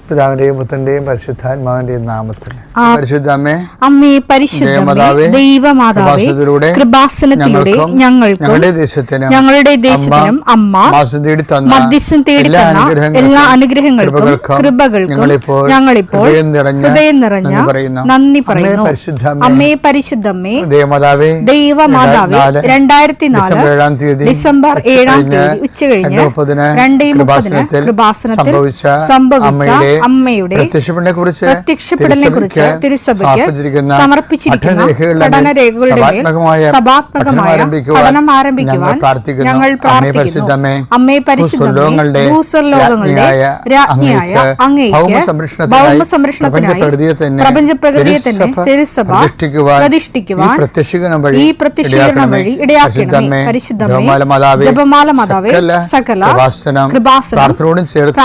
പിതാവിന്റെയും പുത്രന്റെയും പരിശുദ്ധാത്മാവിന്റെയും നാമത്തിൽ പരിശുദ്ധ അമ്മേ, പരിശുദ്ധ ദൈവമാതാവേ, കൃപാസനത്തിലൂടെ ഞങ്ങൾക്കും ഞങ്ങളുടെ ദേശത്തിനും അമ്മ മധ്യസ്ഥം തേടി തന്ന എല്ലാ അനുഗ്രഹങ്ങൾക്കും കൃപകൾക്കും ഞങ്ങളിപ്പോൾ ഹൃദയം നിറഞ്ഞ നന്ദി പറയുന്നു. അമ്മേ, പരിശുദ്ധമ്മേ, ദൈവമാതാവേ, 2004 ഡിസംബർ 7 ഉച്ചകഴിഞ്ഞ് 2:30 കൃപാസനത്തിൽ സംഭവിച്ച അമ്മയുടെ പ്രത്യക്ഷപ്പെടലിനെ കുറിച്ച് തിരുസഭയ്ക്ക് സമർപ്പിച്ചിരിക്കുന്ന പഠനരേഖകളുടെ മേൽ സഭാത്മകമായ പഠനം ആരംഭിക്കുവാൻ ഞങ്ങൾ പ്രാർത്ഥിക്കുന്നു. അമ്മേ, പരിശുദ്ധമേ, ഭൂസ്വർലോകങ്ങളുടെ രാജ്ഞിയായ അങ്ങേയ്ക്ക് ഭൗമസംരക്ഷണത്തിനായി പ്രപഞ്ചപ്രകൃതിയെ തന്നെ തിരുസഭ പ്രതിഷ്ഠിക്കുവാൻ ഈ പ്രത്യക്ഷീകരണം വഴി ഇടയാക്കണമേ. പരിശുദ്ധമേ, ജപമാല മാതാവേ, സകല കൃപാസനം പ്രാർത്ഥനയോടും ചേർത്ത്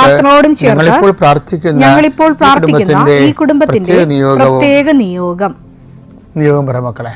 ഞങ്ങളിപ്പോൾ പ്രാർത്ഥിക്കുന്ന ഈ കുടുംബത്തിന്റെ പ്രത്യേക നിയോഗം പറ മക്കളെ.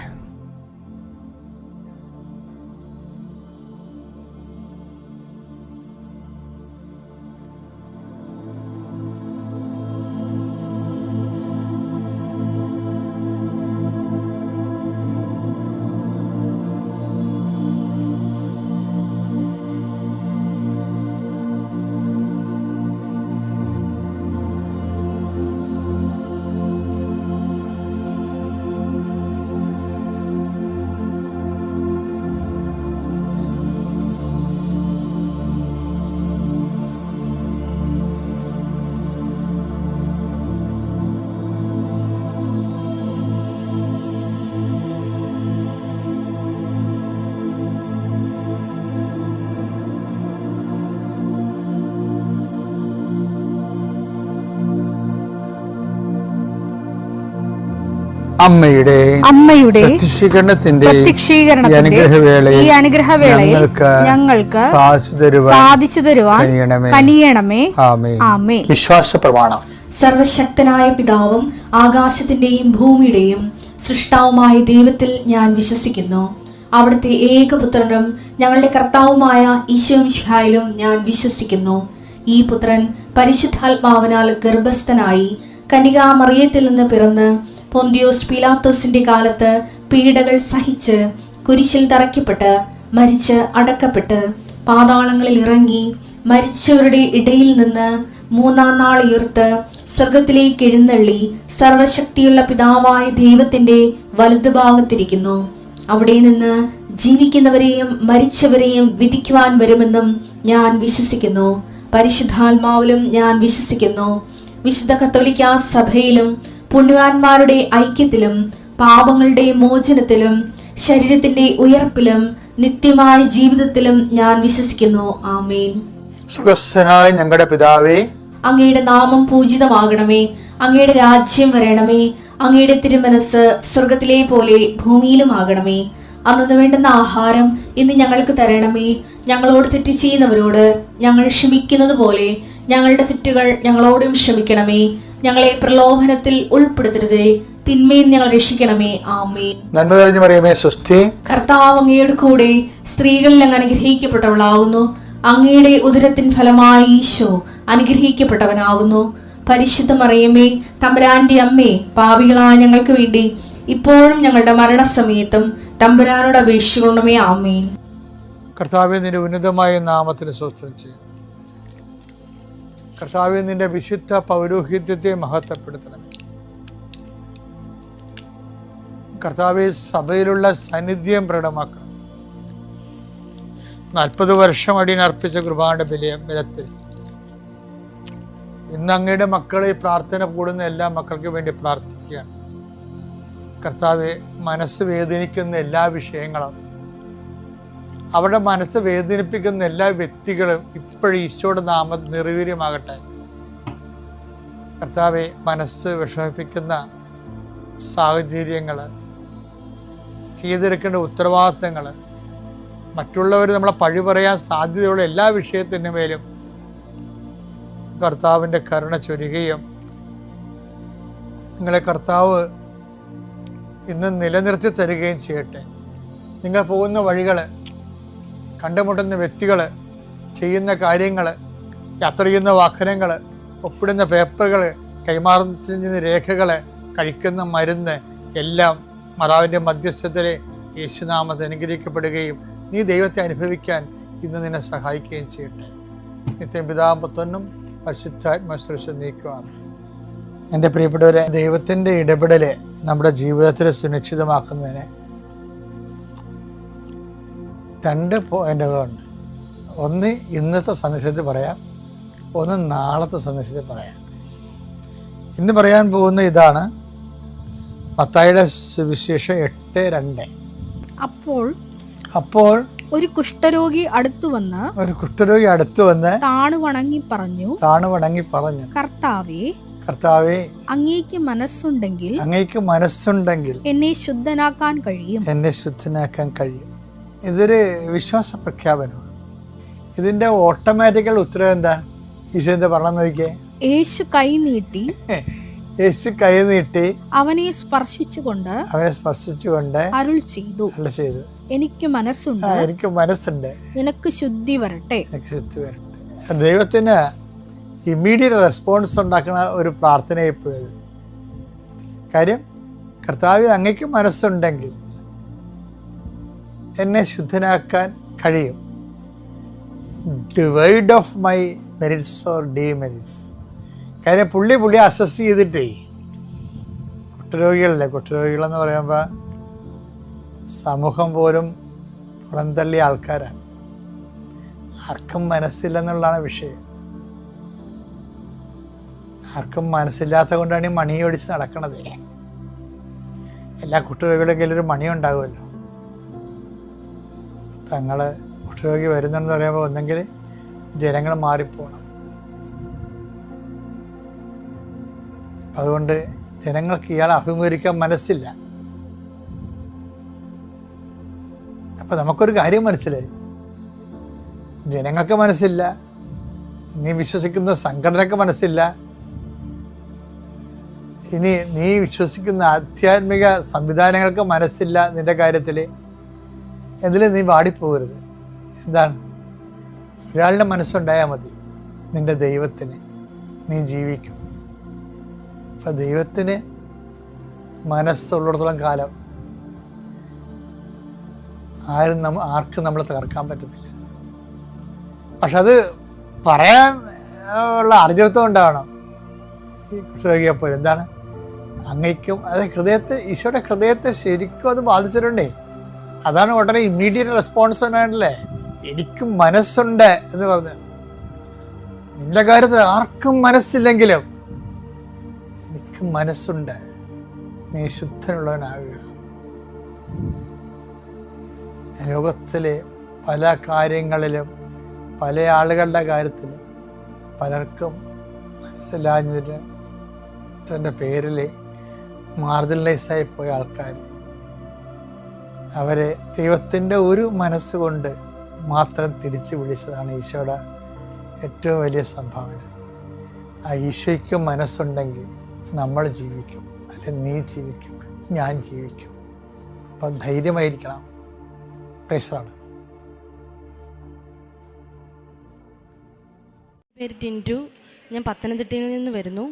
അമ്മയുടെ പ്രത്യക്ഷീകരണത്തിന്റെ ഈ അനുഗ്രഹവേളയിൽ ഞങ്ങൾക്ക് സാധിച്ചു തരുവാൻ കനിയണമേ. ആമേൻ. വിശ്വാസ പ്രമാണം. സർവശക്തനായ പിതാവും ആകാശത്തിന്റെയും ഭൂമിയുടെയും സൃഷ്ടാവുമായ ദൈവത്തിൽ ഞാൻ വിശ്വസിക്കുന്നു. അവിടുത്തെ ഏകപുത്രനും ഞങ്ങളുടെ കർത്താവുമായ ഈശോ മിശിഹായിലും ഞാൻ വിശ്വസിക്കുന്നു. ഈ പുത്രൻ പരിശുദ്ധാത്മാവിനാൽ ഗർഭസ്ഥനായി കന്യകാമറിയത്തിൽ നിന്ന് പിറന്ന് പൊന്തിയോസ് പീലാത്തോസിന്റെ കാലത്ത് പീഡകൾ സഹിച്ച് കുരിശിൽ തറയ്ക്കപ്പെട്ട് മരിച്ച് അടക്കപ്പെട്ട് പാതാളങ്ങളിൽ ഇറങ്ങി മരിച്ചവരുടെ ഇടയിൽ നിന്ന് 3-ാം നാൾ ഉയർത്ത് സ്വർഗത്തിലേക്ക് എഴുന്നള്ളി സർവശക്തിയുള്ള പിതാവായ ദൈവത്തിന്റെ വലതുഭാഗത്തിരിക്കുന്നു. അവിടെ നിന്ന് ജീവിക്കുന്നവരെയും മരിച്ചവരെയും വിധിക്കുവാൻ വരുമെന്നും ഞാൻ വിശ്വസിക്കുന്നു. പരിശുദ്ധാത്മാവിലും ഞാൻ വിശ്വസിക്കുന്നു. വിശുദ്ധ കത്തോലിക്കാ സഭയിലും പുണ്യവാന്മാരുടെ ഐക്യത്തിലും പാപങ്ങളുടെ മോചനത്തിലും ശരീരത്തിന്റെ ഉയർപ്പിലും നിത്യമായ ജീവിതത്തിലും ഞാൻ വിശ്വസിക്കുന്നു. ആമേൻ. സുഖസ്ഥനായ ഞങ്ങളുടെ പിതാവേ, അങ്ങയുടെ നാമം പൂജിതമാകണമേ. അങ്ങയുടെ രാജ്യം വരണമേ. അങ്ങയുടെ തിരുമനസ് സ്വർഗത്തിലെ പോലെ ഭൂമിയിലും ആകണമേ. അന്നു വേണ്ടുന്ന ആഹാരം ഇന്ന് ഞങ്ങൾക്ക് തരണമേ. ഞങ്ങളോട് തെറ്റ് ചെയ്യുന്നവരോട് ഞങ്ങൾ ക്ഷമിക്കുന്നത് പോലെ ഞങ്ങളുടെ തെറ്റുകൾ ഞങ്ങളോടും ക്ഷമിക്കണമേ. ഞങ്ങളെ പ്രലോഭനത്തിൽ ഉൾപ്പെടുത്തരുതേ, തിന്മയിൽ ഞങ്ങൾ രക്ഷിക്കണമേ. ആമേൻ. നന്മ നിറഞ്ഞ മറിയമേ, സ്വസ്തി. കർത്താവ് അങ്ങയുടെ കൂടെ സ്ത്രീകളിൽ അങ്ങ് അനുഗ്രഹിക്കപ്പെട്ടവളാകുന്നു. അങ്ങയുടെ ഉദരത്തിൻ ഫലമായി ഈശോ അനുഗ്രഹിക്കപ്പെട്ടവനാകുന്നു. പരിശുദ്ധ മറിയമേ, തമ്പുരാന്റെ അമ്മേ, പാപികളായ ഞങ്ങൾക്ക് വേണ്ടി ഇപ്പോഴും ഞങ്ങളുടെ മരണസമയത്തും തമ്പുരാനോട് അപേക്ഷിക്കണമേ. ആമേൻ. കർത്താവേ, നിന്റെ ഉന്നതമായ നാമത്തിന് സ്തോത്രം ചെയ്യും. കർത്താവേ, നിന്റെ വിശുദ്ധ പൗരോഹിത്യത്തെ മഹത്വപ്പെടുത്തണം. കർത്താവേ, സഭയിലുള്ള സാന്നിധ്യം പ്രകടമാക്കണം. 40 വർഷം അടിയനർപ്പിച്ച കൃപാന്റെ ബലത്തിൽ ഇന്ന് അങ്ങയുടെ മക്കളെ പ്രാർത്ഥന കൂടുന്ന എല്ലാ മക്കൾക്ക് വേണ്ടി പ്രാർത്ഥിക്കുകയാണ്. കർത്താവെ, മനസ്സ് വേദനിക്കുന്ന എല്ലാ വിഷയങ്ങളും, അവരുടെ മനസ്സ് വേദനിപ്പിക്കുന്ന എല്ലാ വ്യക്തികളും ഇപ്പോഴും ഈശോയുടെ നാമം നിർവീര്യമാകട്ടെ. കർത്താവെ, മനസ്സ് വിഷമിപ്പിക്കുന്ന സാഹചര്യങ്ങൾ, ചെയ്തെടുക്കേണ്ട ഉത്തരവാദിത്തങ്ങൾ, മറ്റുള്ളവർ നമ്മളെ പഴി പറയാൻ സാധ്യതയുള്ള എല്ലാ വിഷയത്തിൻ്റെ മേലും കർത്താവിൻ്റെ കരുണ ചൊരിയുകയും നിങ്ങളെ കർത്താവ് ഇന്ന് നിലനിർത്തി തരികയും ചെയ്യട്ടെ. നിങ്ങൾ പോകുന്ന വഴികൾ, കണ്ടുമുട്ടുന്ന വ്യക്തികൾ, ചെയ്യുന്ന കാര്യങ്ങൾ, യാത്ര ചെയ്യുന്ന വാഹനങ്ങൾ ഒപ്പിടുന്ന പേപ്പറുകൾ, കൈമാറുന്ന രേഖകൾ, കഴിക്കുന്ന മരുന്ന് എല്ലാം മാതാവിൻ്റെ മധ്യസ്ഥതയിൽ യേശുനാമത്തിൽ അനുഗ്രഹിക്കപ്പെടുകയും നീ ദൈവത്തെ അനുഭവിക്കാൻ ഇന്ന് നിന്നെ സഹായിക്കുകയും ചെയ്യട്ടെ. നിത്യം പിതാവും പുത്രനും പരിശുദ്ധാത്മാശ്രേഷ്ഠ നീക്കുവാണ്. എൻ്റെ പ്രിയപ്പെട്ടവരെ, ദൈവത്തിൻ്റെ ഇടപെടൽ നമ്മുടെ ജീവിതത്തിൽ സുനിശ്ചിതമാക്കുന്നതിന് 2 പോയിന്റുകളുണ്ട്. ഒന്ന് ഇന്നത്തെ സന്ദേശത്തിൽ പറയാം, ഒന്ന് നാളത്തെ സന്ദേശത്തിൽ പറയാം. ഇന്ന് പറയാൻ പോകുന്ന ഇതാണ് മത്തായിയുടെ സുവിശേഷം 8:2. അപ്പോൾ ഒരു കുഷ്ഠരോഗി അടുത്തു വന്ന് താണു വണങ്ങി പറഞ്ഞു, കർത്താവേ, അങ്ങേക്ക് മനസ്സുണ്ടെങ്കിൽ എന്നെ ശുദ്ധനാക്കാൻ കഴിയും. ഇതൊരു വിശ്വാസ പ്രഖ്യാപനമാണ്. ഇതിന്റെ ഓട്ടോമാറ്റിക്കൽ ഉത്തരം എന്താ? ഈശോ എന്താ പറഞ്ഞു നോക്കിയേ? യേശു കൈ നീട്ടി അവനെ സ്പർശിച്ചുകൊണ്ട് അരുൾ ചെയ്തു, എനിക്ക് മനസ്സുണ്ട്, നിനക്ക് ശുദ്ധി വരട്ടെ. ദൈവത്തിന് ഇമ്മീഡിയറ്റ് റെസ്പോൺസ് ഉണ്ടാക്കുന്ന ഒരു പ്രാർത്ഥനയായിപ്പോയി. കാര്യം, കർത്താവേ, അങ്ങേക്ക് മനസ്സുണ്ടെങ്കിൽ എന്നെ ശുദ്ധനാക്കാൻ കഴിയും. Divide of my merits or demerits. കാര്യം പുള്ളി അസസ് ചെയ്തിട്ടേ, കുഷ്ഠരോഗികളെന്ന് പറയുമ്പോൾ സമൂഹം പോലും പുറന്തള്ളിയ ആൾക്കാരാണ്. ആർക്കും മനസ്സില്ലെന്നുള്ളതാണ് വിഷയം. ആർക്കും മനസ്സില്ലാത്ത കൊണ്ടാണ് ഈ മണിയൊടിച്ച് നടക്കണത്. എല്ലാ കുഷ്ഠരോഗികളുടെ കയ്യിൽ ഒരു മണി ഉണ്ടാകുമല്ലോ. കുഷ്ഠരോഗി വരുന്നെന്ന് പറയുമ്പോൾ ഒന്നെങ്കിൽ ജനങ്ങൾ മാറിപ്പോകണം. അതുകൊണ്ട് ജനങ്ങൾക്ക് ഇയാളെ അഭിമുഖീകരിക്കാൻ മനസ്സില്ല. അപ്പം നമുക്കൊരു കാര്യം മനസ്സിലായി, ജനങ്ങൾക്ക് മനസ്സില്ല, നീ വിശ്വസിക്കുന്ന സംഘടനക്ക് മനസ്സില്ല, ഇനി നീ വിശ്വസിക്കുന്ന ആധ്യാത്മിക സംവിധാനങ്ങൾക്ക് മനസ്സില്ല നിൻ്റെ കാര്യത്തിൽ. എന്തിലും നീ വാടിപ്പോകരുത്. എന്താണ്? ഒരാളുടെ മനസ്സുണ്ടായാൽ മതി, നിൻ്റെ ദൈവത്തിന് നീ ജീവിക്കും. അപ്പം ദൈവത്തിന് മനസ്സുള്ളിടത്തോളം കാലം ആർക്കും നമ്മളെ തകർക്കാൻ പറ്റത്തില്ല. പക്ഷെ അത് പറയാൻ ഉള്ള അർജവത്വം ഉണ്ടാവണം. ഈ കുഷ്ഠരോഗിയെപ്പോലെ എന്താണ് അങ്ങേക്കും അത് ഹൃദയത്തെ, ഈശോയുടെ ഹൃദയത്തെ ശരിക്കും അത് ബാധിച്ചിട്ടുണ്ടേ. അതാണ് ഉടനെ ഇമ്മീഡിയറ്റ് റെസ്പോൺസ് ആയിട്ടല്ലേ എനിക്കും മനസ്സുണ്ട് എന്ന് പറഞ്ഞു. നിന്റെ കാര്യത്തിൽ ആർക്കും മനസ്സില്ലെങ്കിലും എനിക്ക് മനസ്സുണ്ട്, നീ ശുദ്ധനുള്ളവനാകുക. ലോകത്തിലെ പല കാര്യങ്ങളിലും പല ആളുകളുടെ കാര്യത്തിലും പലർക്കും മനസ്സിലാഞ്ഞതിന് തൻ്റെ പേരിൽ മാർജിനലൈസായി പോയ ആൾക്കാർ, അവരെ ദൈവത്തിൻ്റെ ഒരു മനസ്സുകൊണ്ട് മാത്രം തിരിച്ചു വിളിച്ചതാണ് ഈശോയുടെ ഏറ്റവും വലിയ സംഭാവന. ആ ഈശോയ്ക്ക് മനസ്സുണ്ടെങ്കിൽ നമ്മൾ ജീവിക്കും, അല്ലെങ്കിൽ നീ ജീവിക്കും, ഞാൻ ജീവിക്കും. അപ്പം ധൈര്യമായിരിക്കണം. പ്രൈസാണ്. പേര് ടിൻറ്റു. ഞാൻ പത്തനംതിട്ടയിൽ നിന്ന് വരുന്നു.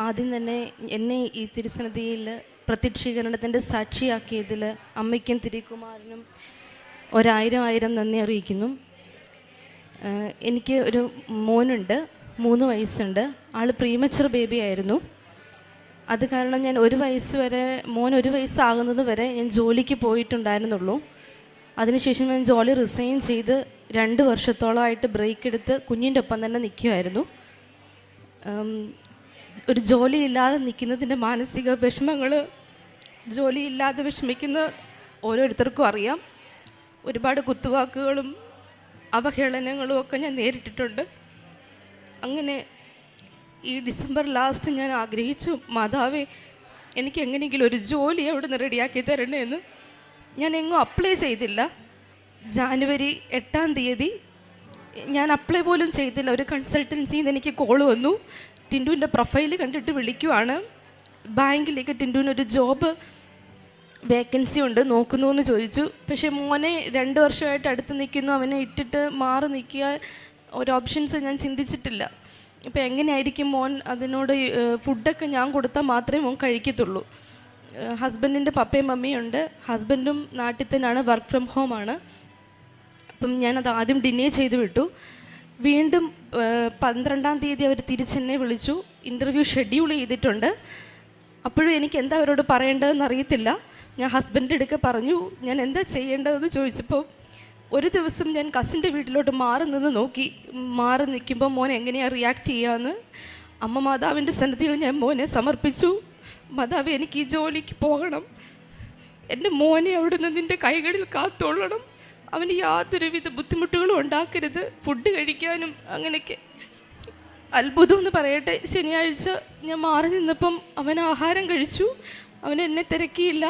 ആദ്യം തന്നെ എന്നെ ഈ തിരുസന്നിധിയിൽ പ്രത്യക്ഷീകരണത്തിൻ്റെ സാക്ഷിയാക്കിയതിൽ അമ്മയ്ക്കും തിരുക്കുമാരനും 1000 നന്ദി അറിയിക്കുന്നു. എനിക്ക് ഒരു മോനുണ്ട്, 3 വയസ്സുണ്ട്. ആൾ പ്രീമച്ചുർ ബേബി ആയിരുന്നു. അത് കാരണം ഞാൻ 1 വയസ്സ് വരെ, മോൻ 1 വയസ്സാകുന്നത് വരെ ഞാൻ ജോലിക്ക് പോയിട്ടുണ്ടായിരുന്നുള്ളൂ. അതിനുശേഷം ഞാൻ ജോലി റിസൈൻ ചെയ്ത് 2 വർഷത്തോളമായിട്ട് ബ്രേക്ക് എടുത്ത് കുഞ്ഞിൻ്റെ ഒപ്പം തന്നെ നിൽക്കുമായിരുന്നു. ഒരു ജോലിയില്ലാതെ നിൽക്കുന്നതിൻ്റെ മാനസിക വിഷമങ്ങൾ ജോലിയില്ലാതെ വിഷമിക്കുന്ന ഓരോരുത്തർക്കും അറിയാം. ഒരുപാട് കുത്തുവാക്കുകളും അവഹേളനങ്ങളും ഒക്കെ ഞാൻ നേരിട്ടിട്ടുണ്ട്. അങ്ങനെ ഈ ഡിസംബർ ലാസ്റ്റ് ഞാൻ ആഗ്രഹിച്ചു, മാതാവേ, എനിക്ക് എങ്ങനെയെങ്കിലും ഒരു ജോലി അവിടെ നിന്ന് റെഡിയാക്കി തരണേന്ന്. ഞാൻ എങ്ങും അപ്ലൈ ചെയ്തില്ല. ജാനുവരി 8-ാം തീയതി ഞാൻ അപ്ലൈ പോലും ചെയ്തില്ല. ഒരു കൺസൾട്ടൻസിയിൽ നിന്ന് എനിക്ക് കോൾ വന്നു. ടിൻറ്റുവിൻ്റെ പ്രൊഫൈൽ കണ്ടിട്ട് വിളിക്കുവാണ്, ബാങ്കിലേക്ക് ടിൻറ്റുവിനൊരു ജോബ് വേക്കൻസി ഉണ്ട്, നോക്കുന്നു എന്ന് ചോദിച്ചു. പക്ഷേ മോനെ 2 വർഷമായിട്ട് അടുത്ത് നിൽക്കുന്നു, അവനെ ഇട്ടിട്ട് മാറി നിൽക്കുക ഒരു ഓപ്ഷൻസ് ഞാൻ ചിന്തിച്ചിട്ടില്ല. ഇപ്പോൾ എങ്ങനെയായിരിക്കും മോൻ അതിനോട് ഫുഡൊക്കെ ഞാൻ കൊടുത്താൽ മാത്രമേ മോൻ കഴിക്കത്തുള്ളൂ. ഹസ്ബൻഡിൻ്റെ പപ്പയും മമ്മിയും ഉണ്ട്. ഹസ്ബൻഡും നാട്ടിൽ തന്നെയാണ്, വർക്ക് ഫ്രം ഹോമാണ്. അപ്പം ഞാനത് ആദ്യം ഡിനേ ചെയ്ത് വിട്ടു. വീണ്ടും 12-ാം തീയതി അവർ തിരിച്ചെന്നെ വിളിച്ചു, ഇൻ്റർവ്യൂ ഷെഡ്യൂൾ ചെയ്തിട്ടുണ്ട്. അപ്പോഴും എനിക്ക് എന്താ അവരോട് പറയേണ്ടതെന്ന് അറിയത്തില്ല. ഞാൻ ഹസ്ബൻഡിൻ്റെ അടുക്ക പറഞ്ഞു ഞാൻ എന്താ ചെയ്യേണ്ടതെന്ന് ചോദിച്ചപ്പോൾ, ഒരു ദിവസം ഞാൻ കസിൻ്റെ വീട്ടിലോട്ട് മാറി നിൽക്കുമ്പോൾ മോൻ എങ്ങനെയാണ് റിയാക്ട് ചെയ്യാമെന്ന് അമ്മ മാതാവിൻ്റെ സന്നിധിയിൽ ഞാൻ മോനെ സമർപ്പിച്ചു. മാതാവ്, എനിക്ക് ഈ ജോലിക്ക് പോകണം, എൻ്റെ മോനെ അവിടെ നിന്ന് നിൻ്റെ കൈകളിൽ കാത്തോളണം, അവന് യാതൊരുവിധ ബുദ്ധിമുട്ടുകളും ഉണ്ടാക്കരുത്, ഫുഡ് കഴിക്കാനും അങ്ങനെയൊക്കെ. അത്ഭുതം എന്ന് പറയട്ടെ, ശനിയാഴ്ച ഞാൻ മാറി നിന്നപ്പം അവൻ ആഹാരം കഴിച്ചു, അവൻ എന്നെ തിരക്കിയില്ല.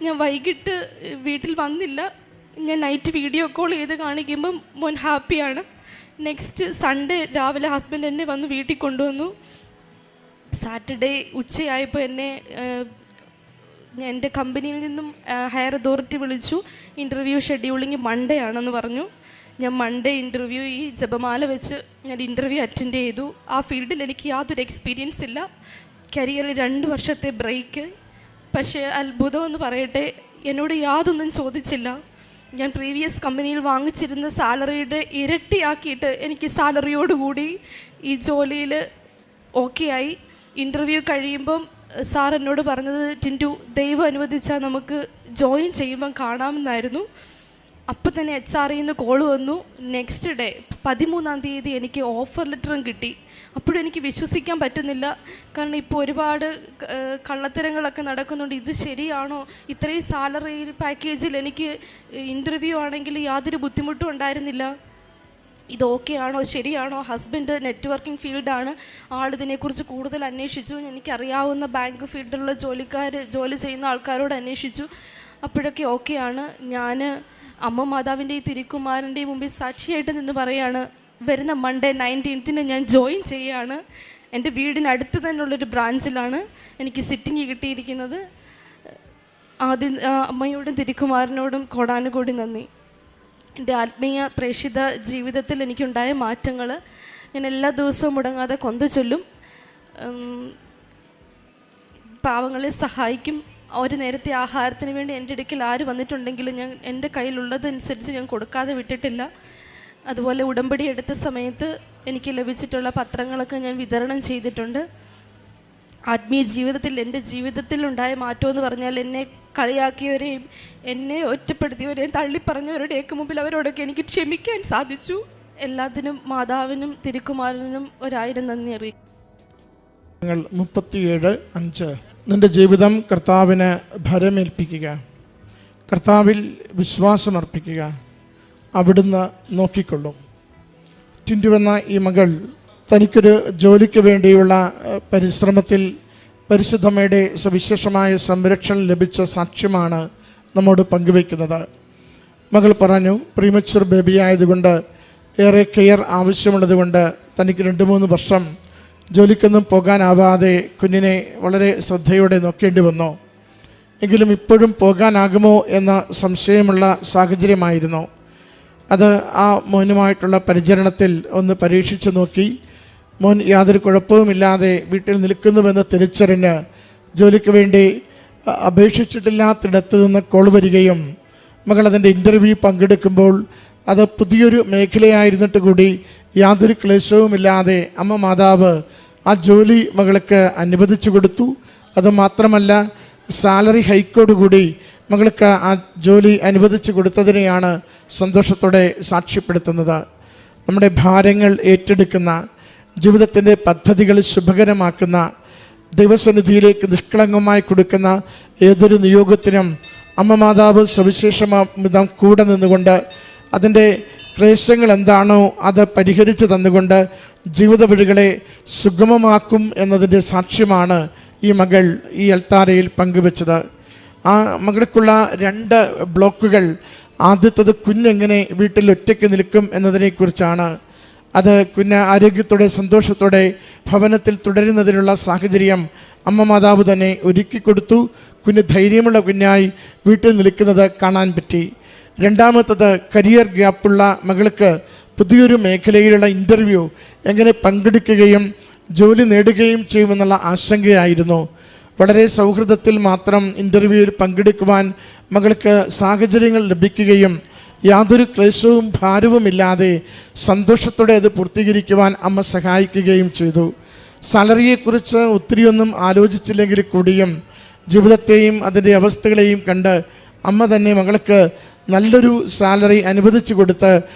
ഞാൻ വൈകിട്ട് വീട്ടിൽ വന്നില്ല, ഞാൻ നൈറ്റ് വീഡിയോ കോൾ ചെയ്ത് കാണിക്കുമ്പം മോൻ ഹാപ്പിയാണ്. നെക്സ്റ്റ് സൺഡേ രാവിലെ ഹസ്ബൻഡ് എന്നെ വന്ന് വീട്ടിൽ കൊണ്ടുവന്നു. സാറ്റർഡേ ഉച്ചയായപ്പോൾ എന്നെ എൻ്റെ കമ്പനിയിൽ നിന്നും ഹയർ അതോറിറ്റി വിളിച്ചു. ഇൻ്റർവ്യൂ ഷെഡ്യൂളിങ് മൺഡേ ആണെന്ന് പറഞ്ഞു. ഞാൻ മൺഡേ ഇൻ്റർവ്യൂ ഈ ജപമാല വെച്ച് ഞാൻ ഇൻ്റർവ്യൂ അറ്റൻഡ് ചെയ്തു. ആ ഫീൽഡിൽ എനിക്ക് യാതൊരു എക്സ്പീരിയൻസ് ഇല്ല, കരിയറിൽ 2 വർഷത്തെ ബ്രേക്ക്. പക്ഷേ അത്ഭുതം എന്ന് പറയട്ടെ, എന്നോട് യാതൊന്നും ചോദിച്ചില്ല. ഞാൻ പ്രീവിയസ് കമ്പനിയിൽ വാങ്ങിച്ചിരുന്ന സാലറിയുടെ ഇരട്ടിയാക്കിയിട്ട് എനിക്ക് സാലറിയോടുകൂടി ഈ ജോലിയിൽ ഓക്കെ ആയി. ഇൻ്റർവ്യൂ കഴിയുമ്പം സാർ എന്നോട് പറഞ്ഞത്, ടിൻറ്റു, ദൈവം അനുവദിച്ചാൽ നമുക്ക് ജോയിൻ ചെയ്യുമ്പം കാണാമെന്നായിരുന്നു. അപ്പം തന്നെ HRയിൽ നിന്ന് കോൾ വന്നു. നെക്സ്റ്റ് ഡേ 13-ാം തീയതി എനിക്ക് ഓഫർ ലെറ്ററും കിട്ടി. അപ്പോഴും എനിക്ക് വിശ്വസിക്കാൻ പറ്റുന്നില്ല. കാരണം ഇപ്പോൾ ഒരുപാട് കള്ളത്തരങ്ങളൊക്കെ നടക്കുന്നുണ്ട്. ഇത് ശരിയാണോ? ഇത്രയും സാലറി പാക്കേജിൽ എനിക്ക് ഇൻ്റർവ്യൂ ആണെങ്കിൽ യാതൊരു ബുദ്ധിമുട്ടും ഉണ്ടായിരുന്നില്ല. ഇത് ഓക്കെ ആണോ, ശരിയാണോ? ഹസ്ബൻഡ് നെറ്റ്വർക്കിംഗ് ഫീൽഡാണ്, ആളിതിനെക്കുറിച്ച് കൂടുതൽ അന്വേഷിച്ചു. എനിക്കറിയാവുന്ന ബാങ്ക് ഫീൽഡിലുള്ള ജോലി ചെയ്യുന്ന ആൾക്കാരോട് അന്വേഷിച്ചു. അപ്പോഴൊക്കെ ഓക്കെയാണ്. ഞാൻ അമ്മ മാതാവിൻ്റെ ഈ തിരുക്കുമാരൻ്റെ മുമ്പിൽ സാക്ഷിയായിട്ട് നിന്ന് പറയാണ്, വരുന്ന മൺഡേ 19th ഞാൻ ജോയിൻ ചെയ്യുകയാണ്. എൻ്റെ വീടിനടുത്ത് തന്നെയുള്ളൊരു ബ്രാഞ്ചിലാണ് എനിക്ക് സിറ്റിംഗ് കിട്ടിയിരിക്കുന്നത്. ആദ്യം അമ്മയോടും തിരുക്കുമാരനോടും കോടാനുകൂടി നന്ദി. എൻ്റെ ആത്മീയ പ്രേക്ഷിത ജീവിതത്തിൽ എനിക്കുണ്ടായ മാറ്റങ്ങൾ ഞാൻ എല്ലാ ദിവസവും മുടങ്ങാതെ കൊന്ത ചൊല്ലും, പാവങ്ങളെ സഹായിക്കും. ഒരു നേരത്തെ ആഹാരത്തിന് വേണ്ടി എൻ്റെ അടുക്കൽ ആര് വന്നിട്ടുണ്ടെങ്കിലും ഞാൻ എൻ്റെ കയ്യിലുള്ളതനുസരിച്ച് ഞാൻ കൊടുക്കാതെ വിട്ടിട്ടില്ല. അതുപോലെ ഉടമ്പടി എടുത്ത സമയത്ത് എനിക്ക് ലഭിച്ചിട്ടുള്ള പത്രങ്ങളൊക്കെ ഞാൻ വിതരണം ചെയ്തിട്ടുണ്ട്. ആത്മീയ ജീവിതത്തിൽ എൻ്റെ ജീവിതത്തിലുണ്ടായ മാറ്റമെന്ന് പറഞ്ഞാൽ, എന്നെ കളിയാക്കിയവരെയും എന്നെ ഒറ്റപ്പെടുത്തിയവരെയും തള്ളിപ്പറഞ്ഞവരുടെയൊക്കെ മുമ്പിൽ അവരോടൊക്കെ എനിക്ക് ക്ഷമിക്കാൻ സാധിച്ചു. എല്ലാത്തിനും മാതാവിനും തിരുക്കുമാരനും 1000 നന്ദി അറിയിക്കും. 37:5 നിൻ്റെ ജീവിതം കർത്താവിന് ഭരമേൽപ്പിക്കുക, കർത്താവിൽ വിശ്വാസമർപ്പിക്കുക, അവിടുന്ന് നോക്കിക്കൊള്ളും. ടിൻറ്റുവെന്ന ഈ മകൾ തനിക്കൊരു ജോലിക്ക് വേണ്ടിയുള്ള പരിശ്രമത്തിൽ പരിശുദ്ധമ്മയുടെ സവിശേഷമായ സംരക്ഷണം ലഭിച്ച സാക്ഷ്യമാണ് നമ്മോട് പങ്കുവയ്ക്കുന്നത്. മകൾ പറഞ്ഞു, പ്രീമച്വർ ബേബി ആയതുകൊണ്ട്, ഏറെ കെയർ ആവശ്യമുള്ളതുകൊണ്ട് തനിക്ക് 2-3 വർഷം ജോലിക്കൊന്നും പോകാനാവാതെ കുഞ്ഞിനെ വളരെ ശ്രദ്ധയോടെ നോക്കേണ്ടി വന്നു. എങ്കിലും ഇപ്പോഴും പോകാനാകുമോ എന്ന സംശയമുള്ള സാഹചര്യമായിരുന്നു. അത് ആ മോനുമായിട്ടുള്ള പരിചരണത്തിൽ ഒന്ന് പരീക്ഷിച്ചു നോക്കി. മോൻ യാതൊരു കുഴപ്പവുമില്ലാതെ വീട്ടിൽ നിൽക്കുന്നുവെന്ന് തിരിച്ചറിഞ്ഞ് ജോലിക്ക് വേണ്ടി അപേക്ഷിച്ചിട്ടില്ലാത്തിടത്ത് നിന്ന് കോൾ വരികയും മകൾ അതിൻ്റെ ഇൻ്റർവ്യൂ പങ്കെടുക്കുമ്പോൾ അത് പുതിയൊരു മേഖലയായിരുന്നിട്ട് കൂടി യാതൊരു ക്ലേശവുമില്ലാതെ അമ്മ മാതാവ് ആ ജോലി മകൾക്ക് അനുവദിച്ചു കൊടുത്തു. അതുമാത്രമല്ല, സാലറി ഹൈക്കോടുകൂടി മകൾക്ക് ആ ജോലി അനുവദിച്ചു കൊടുത്തതിനെയാണ് സന്തോഷത്തോടെ സാക്ഷ്യപ്പെടുത്തുന്നത്. നമ്മുടെ ഭാരങ്ങൾ ഏറ്റെടുക്കുന്ന, ജീവിതത്തിൻ്റെ പദ്ധതികൾ ശുഭകരമാക്കുന്ന, ദൈവസന്നിധിയിലേക്ക് നിഷ്കളങ്കമായി കൊടുക്കുന്ന ഏതൊരു നിയോഗത്തിനും അമ്മ മാതാവ് സവിശേഷമാം കൂടെ നിന്നുകൊണ്ട് അതിൻ്റെ ക്ലേശങ്ങൾ എന്താണോ അത് പരിഹരിച്ച് തന്നുകൊണ്ട് ജീവിത വഴികളെ സുഗമമാക്കും എന്നതിൻ്റെ സാക്ഷ്യമാണ് ഈ മകൾ ഈ അൾത്താരയിൽ പങ്കുവച്ചത്. ആ മകൾക്കുള്ള 2 ബ്ലോക്കുകൾ, ആദ്യത്തത് കുഞ്ഞെങ്ങനെ വീട്ടിൽ ഒറ്റയ്ക്ക് നിൽക്കും എന്നതിനെക്കുറിച്ചാണ്. അത് കുഞ്ഞ് ആരോഗ്യത്തോടെ സന്തോഷത്തോടെ ഭവനത്തിൽ തുടരുന്നതിനുള്ള സാഹചര്യം അമ്മ മാതാവ് തന്നെ ഒരുക്കി കൊടുത്തു. കുഞ്ഞ് ധൈര്യമുള്ള കുഞ്ഞായി വീട്ടിൽ നിൽക്കുന്നത് കാണാൻ പറ്റി. രണ്ടാമത്തത് കരിയർ ഗ്യാപ്പുള്ള മകൾക്ക് പുതിയൊരു മേഖലയിലുള്ള ഇൻ്റർവ്യൂ എങ്ങനെ പങ്കെടുക്കുകയും ജോലി നേടുകയും ചെയ്യുമെന്നുള്ള ആശങ്കയായിരുന്നു. വളരെ സൗഹൃദത്തിൽ മാത്രം ഇൻ്റർവ്യൂവിൽ പങ്കെടുക്കുവാൻ മകൾക്ക് സാഹചര്യങ്ങൾ ലഭിക്കുകയും യാതൊരു ക്ലേശവും ഭാരവുമില്ലാതെ സന്തോഷത്തോടെ അത് പൂർത്തീകരിക്കുവാൻ അമ്മ സഹായിക്കുകയും ചെയ്തു. സാലറിയെക്കുറിച്ച് ഒത്തിരിയൊന്നും ആലോചിച്ചില്ലെങ്കിൽ കൂടിയും ജീവിതത്തെയും അതിൻ്റെ അവസ്ഥകളെയും കണ്ട് അമ്മ തന്നെ മകൾക്ക് നല്ലൊരു സാലറി അനുവദിച്ചു കൊടുത്ത്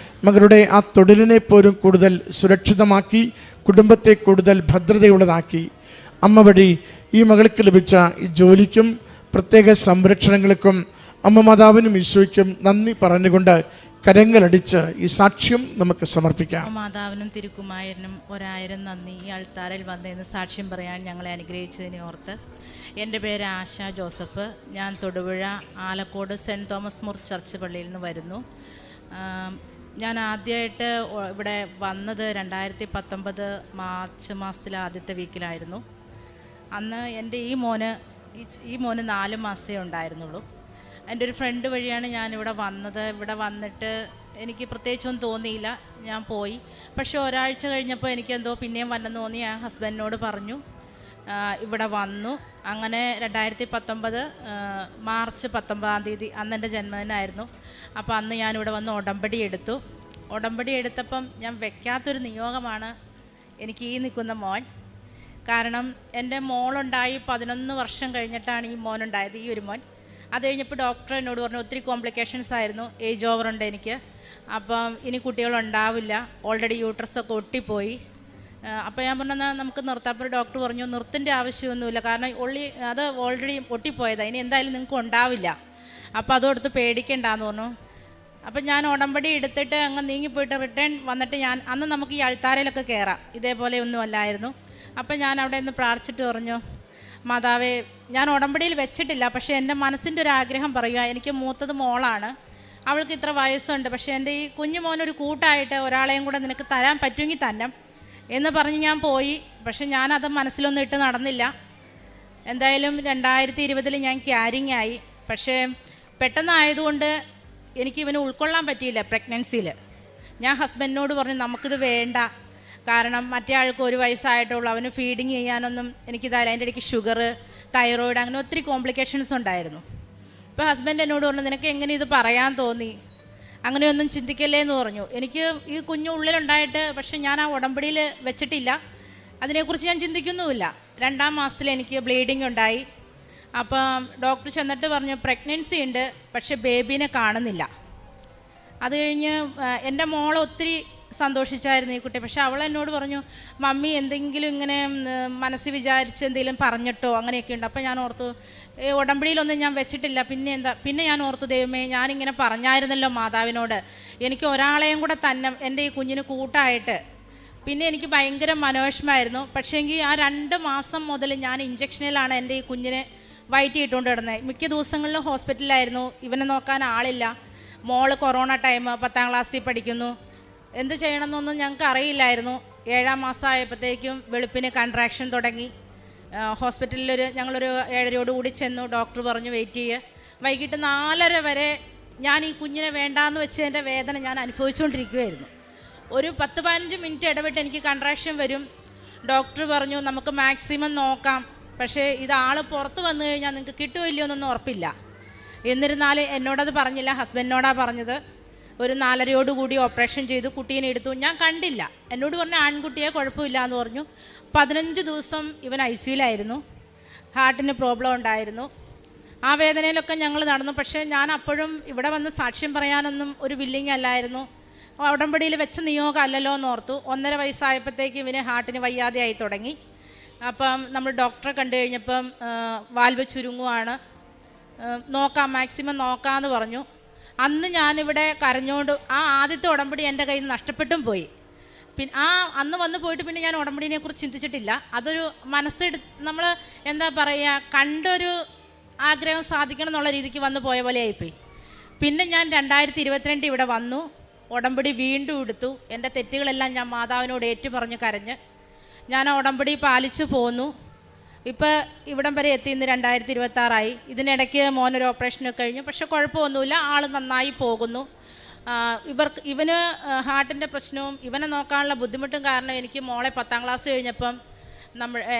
മകളുടെ ആ തൊഴിലിനെ പോലും കൂടുതൽ സുരക്ഷിതമാക്കി, കുടുംബത്തെ കൂടുതൽ ഭദ്രതയുള്ളതാക്കി. അമ്മ വഴി ഈ മകൾക്ക് ലഭിച്ച ഈ ജോലിക്കും പ്രത്യേക സംരക്ഷണങ്ങൾക്കും അമ്മ മാതാവിനും ഈശോയ്ക്കും നന്ദി പറഞ്ഞുകൊണ്ട് കരങ്ങളടിച്ച് ഈ സാക്ഷ്യം നമുക്ക് സമർപ്പിക്കാം. മാതാവിനും തിരുക്കുമാരനും 1000 നന്ദി. ഈ അൾത്താരയിൽ വന്നതെന്ന് സാക്ഷ്യം പറയാൻ ഞങ്ങളെ അനുഗ്രഹിച്ചതിനെ ഓർത്ത്. എൻ്റെ പേര് ആശ ജോസഫ്. ഞാൻ Thodupuzha Alakode saint Thomas More church പള്ളിയിൽ നിന്ന് വരുന്നു. ഞാൻ ആദ്യമായിട്ട് ഇവിടെ വന്നത് 2019 മാർച്ച് മാസത്തിലെ ആദ്യത്തെ വീക്കിലായിരുന്നു. അന്ന് എൻ്റെ ഈ മോന് 4 മാസമേ ഉണ്ടായിരുന്നുള്ളൂ. എൻ്റെ ഒരു ഫ്രണ്ട് വഴിയാണ് ഞാനിവിടെ വന്നത്. ഇവിടെ വന്നിട്ട് എനിക്ക് പ്രത്യേകിച്ചൊന്നും തോന്നിയില്ല, ഞാൻ പോയി. പക്ഷേ ഒരാഴ്ച കഴിഞ്ഞപ്പോൾ എനിക്കെന്തോ പിന്നെയും വന്നെന്ന് തോന്നി. ഞാൻ ഹസ്ബൻഡിനോട് പറഞ്ഞു, ഇവിടെ വന്നു. അങ്ങനെ 2019 മാർച്ച് 19-ാം തീയതി അന്ന് എൻ്റെ ജന്മദിനമായിരുന്നു. അപ്പോൾ അന്ന് ഞാനിവിടെ വന്ന് ഉടമ്പടി എടുത്തു. ഉടമ്പടി എടുത്തപ്പം ഞാൻ വെക്കാത്തൊരു നിയോഗമാണ് എനിക്ക് ഈ നിൽക്കുന്ന മോൻ. കാരണം എൻ്റെ മോളുണ്ടായി 11 വർഷം കഴിഞ്ഞിട്ടാണ് ഈ മോനുണ്ടായത്, ഈ ഒരു മോൻ. അത് കഴിഞ്ഞപ്പോൾ ഡോക്ടർ എന്നോട് പറഞ്ഞു ഒത്തിരി കോംപ്ലിക്കേഷൻസ് ആയിരുന്നു, ഏജ് ഓവർ ഉണ്ട് എനിക്ക്, അപ്പം ഇനി കുട്ടികളുണ്ടാവില്ല, ഓൾറെഡി യൂട്രസൊക്കെ ഒട്ടിപ്പോയി. അപ്പോൾ ഞാൻ പറഞ്ഞാൽ നമുക്ക് നിർത്താം. അപ്പോൾ ഡോക്ടർ പറഞ്ഞു നിർത്തിൻ്റെ ആവശ്യമൊന്നുമില്ല, കാരണം അത് ഓൾറെഡി ഒട്ടിപ്പോയതാണ്, ഇനി എന്തായാലും നിങ്ങൾക്ക് ഉണ്ടാവില്ല, അപ്പോൾ അതോടത്ത് പേടിക്കണ്ടെന്ന് പറഞ്ഞു. അപ്പം ഞാൻ ഉടമ്പടി എടുത്തിട്ട് അങ്ങ് നീങ്ങിപ്പോയിട്ട് റിട്ടേൺ വന്നിട്ട് അന്ന് നമുക്ക് ഈ അൾത്താരയിലൊക്കെ കയറാം, ഇതേപോലെ ഒന്നും അല്ലായിരുന്നു. അപ്പം ഞാൻ അവിടെ നിന്ന് പ്രാർത്ഥിച്ചിട്ട് പറഞ്ഞു, മാതാവേ, ഞാൻ ഉടമ്പടിയിൽ വെച്ചിട്ടില്ല, പക്ഷേ എൻ്റെ മനസ്സിൻ്റെ ഒരു ആഗ്രഹം പറയുക, എനിക്ക് മൂത്തത് മോളാണ്, അവൾക്ക് ഇത്ര വയസ്സുണ്ട്, പക്ഷേ എൻ്റെ ഈ കുഞ്ഞു മോനൊരു കൂട്ടായിട്ട് ഒരാളെയും കൂടെ നിനക്ക് തരാൻ പറ്റുമെങ്കിൽ തന്നെ എന്ന് പറഞ്ഞ് ഞാൻ പോയി. പക്ഷെ ഞാനത് മനസ്സിലൊന്നും ഇട്ട് നടന്നില്ല. എന്തായാലും 2020 ഞാൻ ക്യാരിങ് ആയി. പക്ഷേ പെട്ടെന്നായതുകൊണ്ട് എനിക്ക് ഇവന് ഉൾക്കൊള്ളാൻ പറ്റിയില്ല പ്രഗ്നൻസിയിൽ. ഞാൻ ഹസ്ബൻഡിനോട് പറഞ്ഞു നമുക്കിത് വേണ്ട, കാരണം മറ്റേ ആൾക്ക് 1 വയസ്സായിട്ടുള്ളൂ, അവന് ഫീഡിങ് ചെയ്യാനൊന്നും എനിക്കിതായാലും അതിൻ്റെ ഇടയ്ക്ക് ഷുഗർ, തൈറോയിഡ്, അങ്ങനെ ഒത്തിരി കോംപ്ലിക്കേഷൻസ് ഉണ്ടായിരുന്നു. ഇപ്പോൾ ഹസ്ബൻഡ് എന്നോട് പറഞ്ഞു നിനക്ക് എങ്ങനെ ഇത് പറയാൻ തോന്നി, അങ്ങനെയൊന്നും ചിന്തിക്കല്ലേ എന്ന് പറഞ്ഞു. എനിക്ക് ഈ കുഞ്ഞു ഉള്ളിലുണ്ടായിട്ട് പക്ഷെ ഞാൻ ആ ഉടമ്പടിയിൽ വെച്ചിട്ടില്ല, അതിനെക്കുറിച്ച് ഞാൻ ചിന്തിക്കുന്നുമില്ല. 2-ാം മാസത്തിൽ എനിക്ക് ബ്ലീഡിങ് ഉണ്ടായി. അപ്പം ഡോക്ടർ ചെന്നിട്ട് പറഞ്ഞു പ്രഗ്നൻസി ഉണ്ട്, പക്ഷെ ബേബീനെ കാണുന്നില്ല. അത് കഴിഞ്ഞ് എൻ്റെ മോൾ ഒത്തിരി സന്തോഷിച്ചായിരുന്നു ഈ കുട്ടി. പക്ഷെ അവൾ എന്നോട് പറഞ്ഞു മമ്മി എന്തെങ്കിലും ഇങ്ങനെ മനസ്സിൽ വിചാരിച്ച് എന്തെങ്കിലും പറഞ്ഞിട്ടോ അങ്ങനെയൊക്കെ ഉണ്ട്. അപ്പം ഞാൻ ഓർത്തു ഉടമ്പടിയിലൊന്നും ഞാൻ വെച്ചിട്ടില്ല, പിന്നെ ഞാൻ ഓർത്തു ദൈവമേ ഞാനിങ്ങനെ പറഞ്ഞായിരുന്നല്ലോ മാതാവിനോട്, എനിക്ക് ഒരാളെയും കൂടെ തന്നെ എൻ്റെ ഈ കുഞ്ഞിന് കൂട്ടായിട്ട്. പിന്നെ എനിക്ക് ഭയങ്കര മനോവിഷമായിരുന്നു. പക്ഷേങ്കിൽ ആ 2 മാസം മുതൽ ഞാൻ ഇഞ്ചക്ഷനിലാണ് എൻ്റെ ഈ കുഞ്ഞിനെ വയറ്റിയിട്ടുകൊണ്ട് കിടന്നത്. മിക്ക ദിവസങ്ങളിലും ഹോസ്പിറ്റലിലായിരുന്നു, ഇവനെ നോക്കാൻ ആളില്ല. മോള് കൊറോണ ടൈം 10-ാം ക്ലാസ്സിൽ പഠിക്കുന്നു, എന്ത് ചെയ്യണമെന്നൊന്നും ഞങ്ങൾക്ക് അറിയില്ലായിരുന്നു. 7-ാം മാസം ആയപ്പോഴത്തേക്കും വെളുപ്പിന് കൺട്രാക്ഷൻ തുടങ്ങി. ഹോസ്പിറ്റലിൽ ഞങ്ങളൊരു 7:30 ചെന്നു. ഡോക്ടർ പറഞ്ഞു വെയിറ്റ് ചെയ്യുക. വൈകിട്ട് 4:30 വരെ ഞാൻ ഈ കുഞ്ഞിനെ വേണ്ടാന്ന് വെച്ചതിൻ്റെ വേദന ഞാൻ അനുഭവിച്ചുകൊണ്ടിരിക്കുകയായിരുന്നു. ഒരു 10-15 മിനിറ്റ് ഇടവിട്ട് എനിക്ക് കൺട്രാക്ഷൻ വരും. ഡോക്ടർ പറഞ്ഞു നമുക്ക് മാക്സിമം നോക്കാം, പക്ഷേ ഇതാൾ പുറത്ത് വന്നു കഴിഞ്ഞാൽ നിങ്ങൾക്ക് കിട്ടുമില്ലയോ എന്നൊന്നും ഉറപ്പില്ല. എന്നിരുന്നാലും എന്നോടത് പറഞ്ഞില്ല, ഹസ്ബൻഡിനോടാണ് പറഞ്ഞത്. ഒരു 4:30 ഓപ്പറേഷൻ ചെയ്തു, കുട്ടീനെ എടുത്തു. ഞാൻ കണ്ടില്ല. എന്നോട് പറഞ്ഞു ആൺകുട്ടിയെ കുഴപ്പമില്ല എന്ന് പറഞ്ഞു. 15 ദിവസം ഇവൻ ICUലായിരുന്നു, ഹാർട്ടിന് പ്രോബ്ലം ഉണ്ടായിരുന്നു. ആ വേദനയിലൊക്കെ ഞങ്ങൾ നടന്നു. പക്ഷേ ഞാൻ അപ്പോഴും ഇവിടെ വന്ന് സാക്ഷ്യം പറയാനൊന്നും ഒരു വില്ലിങ് അല്ലായിരുന്നു. ഉടമ്പടിയിൽ വെച്ച നിയോഗം അല്ലല്ലോ എന്ന് ഓർത്തു. 1.5 വയസ്സായപ്പോഴത്തേക്ക് ഇവന് ഹാർട്ടിന് വയ്യാതെയായി തുടങ്ങി. അപ്പം നമ്മൾ ഡോക്ടറെ കണ്ടു കഴിഞ്ഞപ്പം വാൽവ് ചുരുങ്ങുവാണ്, നോക്കാം മാക്സിമം നോക്കാമെന്ന് പറഞ്ഞു. അന്ന് ഞാനിവിടെ കരഞ്ഞുകൊണ്ട് ആ ആദ്യത്തെ ഉടമ്പടി എൻ്റെ കയ്യിൽ നിന്ന് നഷ്ടപ്പെട്ടും പോയി. പിന്നെ അന്ന് വന്ന് പോയിട്ട് പിന്നെ ഞാൻ ഉടമ്പടിനെക്കുറിച്ച് ചിന്തിച്ചിട്ടില്ല. അതൊരു നമ്മൾ എന്താ പറയുക, കണ്ടൊരു ആഗ്രഹം സാധിക്കണം എന്നുള്ള രീതിക്ക് വന്ന് പോയ പോലെ ആയിപ്പോയി. പിന്നെ ഞാൻ 2022 ഇവിടെ വന്നു, ഉടമ്പടി വീണ്ടും എടുത്തു. എൻ്റെ തെറ്റുകളെല്ലാം ഞാൻ മാതാവിനോട് ഏറ്റുപറഞ്ഞ് കരഞ്ഞ് ഞാൻ ആ ഉടമ്പടി പാലിച്ചു പോന്നു. ഇപ്പോൾ ഇവിടം വരെ എത്തി. ഇന്ന് 2026 ഇതിനിടയ്ക്ക് മോനൊരു ഓപ്പറേഷനൊക്കെ കഴിഞ്ഞു, പക്ഷെ കുഴപ്പമൊന്നുമില്ല, ആൾ നന്നായി പോകുന്നു. ഇവന് ഹാർട്ടിൻ്റെ പ്രശ്നവും ഇവനെ നോക്കാനുള്ള ബുദ്ധിമുട്ടും കാരണം എനിക്ക് മോളെ 10ാം ക്ലാസ് കഴിഞ്ഞപ്പം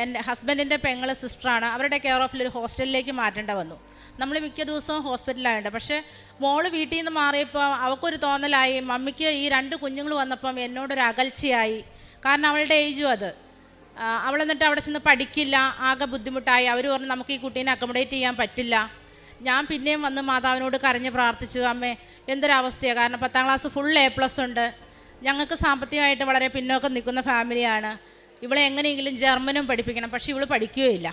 എൻ്റെ ഹസ്ബൻഡിൻ്റെ പെങ്ങളെ സിസ്റ്ററാണ്, അവരുടെ കെയർ ഓഫിൽ ഒരു ഹോസ്റ്റലിലേക്ക് മാറ്റേണ്ട വന്നു. നമ്മൾ മിക്ക ദിവസവും ഹോസ്പിറ്റലായുണ്ട്. പക്ഷേ മോള് വീട്ടിൽ നിന്ന് മാറിയപ്പോൾ അവൾക്കൊരു തോന്നലായി, മമ്മിക്ക് ഈ 2 കുഞ്ഞുങ്ങൾ വന്നപ്പം എന്നോടൊരു അകൽച്ചയായി. കാരണം അവളുടെ ഏജും അത്. അവളെന്നിട്ട് അവിടെ ചെന്ന് പഠിക്കില്ല, ആകെ ബുദ്ധിമുട്ടായി. അവർ പറഞ്ഞു നമുക്ക് ഈ കുട്ടീനെ അക്കോമഡേറ്റ് ചെയ്യാൻ പറ്റില്ല. ഞാൻ പിന്നെയും വന്ന് മാതാവിനോട് കരഞ്ഞ് പ്രാർത്ഥിച്ചു, അമ്മേ എന്തൊരവസ്ഥയാണ്, കാരണം 10ാം ക്ലാസ് ഫുൾ A+ ഉണ്ട്, ഞങ്ങൾക്ക് സാമ്പത്തികമായിട്ട് വളരെ പിന്നോക്കം നിൽക്കുന്ന ഫാമിലിയാണ്, ഇവളെ എങ്ങനെയെങ്കിലും ജർമ്മനും പഠിപ്പിക്കണം. പക്ഷേ ഇവൾ പഠിക്കുകയില്ല.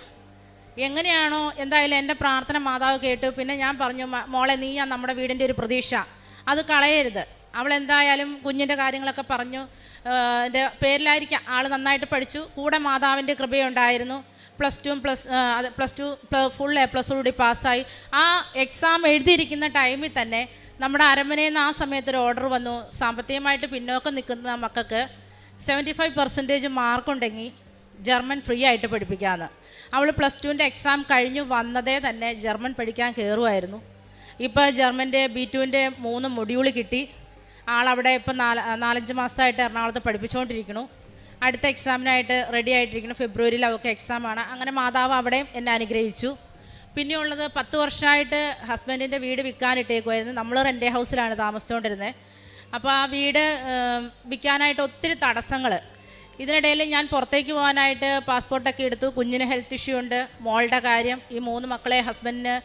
എങ്ങനെയാണോ എന്തായാലും എൻ്റെ പ്രാർത്ഥന മാതാവ് കേട്ടു. പിന്നെ ഞാൻ പറഞ്ഞു, മോളെ നീ നമ്മുടെ വീടിൻ്റെ ഒരു പ്രതീക്ഷ, അത് കളയരുത്. അവളെന്തായാലും കുഞ്ഞിൻ്റെ കാര്യങ്ങളൊക്കെ പറഞ്ഞു. എൻ്റെ പേരിലായിരിക്കാം ആൾ നന്നായിട്ട് പഠിച്ചു, കൂടെ മാതാവിൻ്റെ കൃപയുണ്ടായിരുന്നു. +2 ഫുൾ A+ കൂടി പാസ്സായി. ആ എക്സാം എഴുതിയിരിക്കുന്ന ടൈമിൽ തന്നെ നമ്മുടെ അരമനയിൽ നിന്ന് ആ സമയത്തൊരു ഓർഡർ വന്നു, സാമ്പത്തികമായിട്ട് പിന്നോക്കം നിൽക്കുന്ന മക്കൾക്ക് 75% മാർക്കുണ്ടെങ്കിൽ ജർമ്മൻ ഫ്രീ ആയിട്ട് പഠിപ്പിക്കാമെന്ന്. അവൾ +2ൻ്റെ എക്സാം കഴിഞ്ഞു വന്നതേ തന്നെ ജർമ്മൻ പഠിക്കാൻ കയറുമായിരുന്നു. ഇപ്പോൾ ജർമ്മൻ്റെ B2ൻ്റെ 3 മൊഡ്യൂൾ കിട്ടി. ആളവിടെ ഇപ്പം 4-5 മാസമായിട്ട് എറണാകുളത്ത് പഠിപ്പിച്ചുകൊണ്ടിരിക്കുന്നു. അടുത്ത എക്സാമിനായിട്ട് റെഡി ആയിട്ടിരിക്കുന്നു. ഫെബ്രുവരിയിൽ അവർക്ക് എക്സാമാണ്. അങ്ങനെ മാതാവ് അവിടെയും എന്നെ അനുഗ്രഹിച്ചു. പിന്നെയുള്ളത് 10 വർഷമായിട്ട് ഹസ്ബൻഡിൻ്റെ വീട് വിൽക്കാനിട്ടേക്കുമായിരുന്നു. നമ്മൾ റെൻ്റ് ഹൗസിലാണ് താമസിച്ചുകൊണ്ടിരുന്നത്. അപ്പോൾ ആ വീട് വിൽക്കാനായിട്ട് ഒത്തിരി തടസ്സങ്ങൾ. ഇതിനിടയിൽ ഞാൻ പുറത്തേക്ക് പോകാനായിട്ട് പാസ്പോർട്ടൊക്കെ എടുത്തു. കുഞ്ഞിന് ഹെൽത്ത് ഇഷ്യൂ ഉണ്ട്, മോളുടെ കാര്യം, ഈ 3 മക്കളെ ഹസ്ബൻഡിന്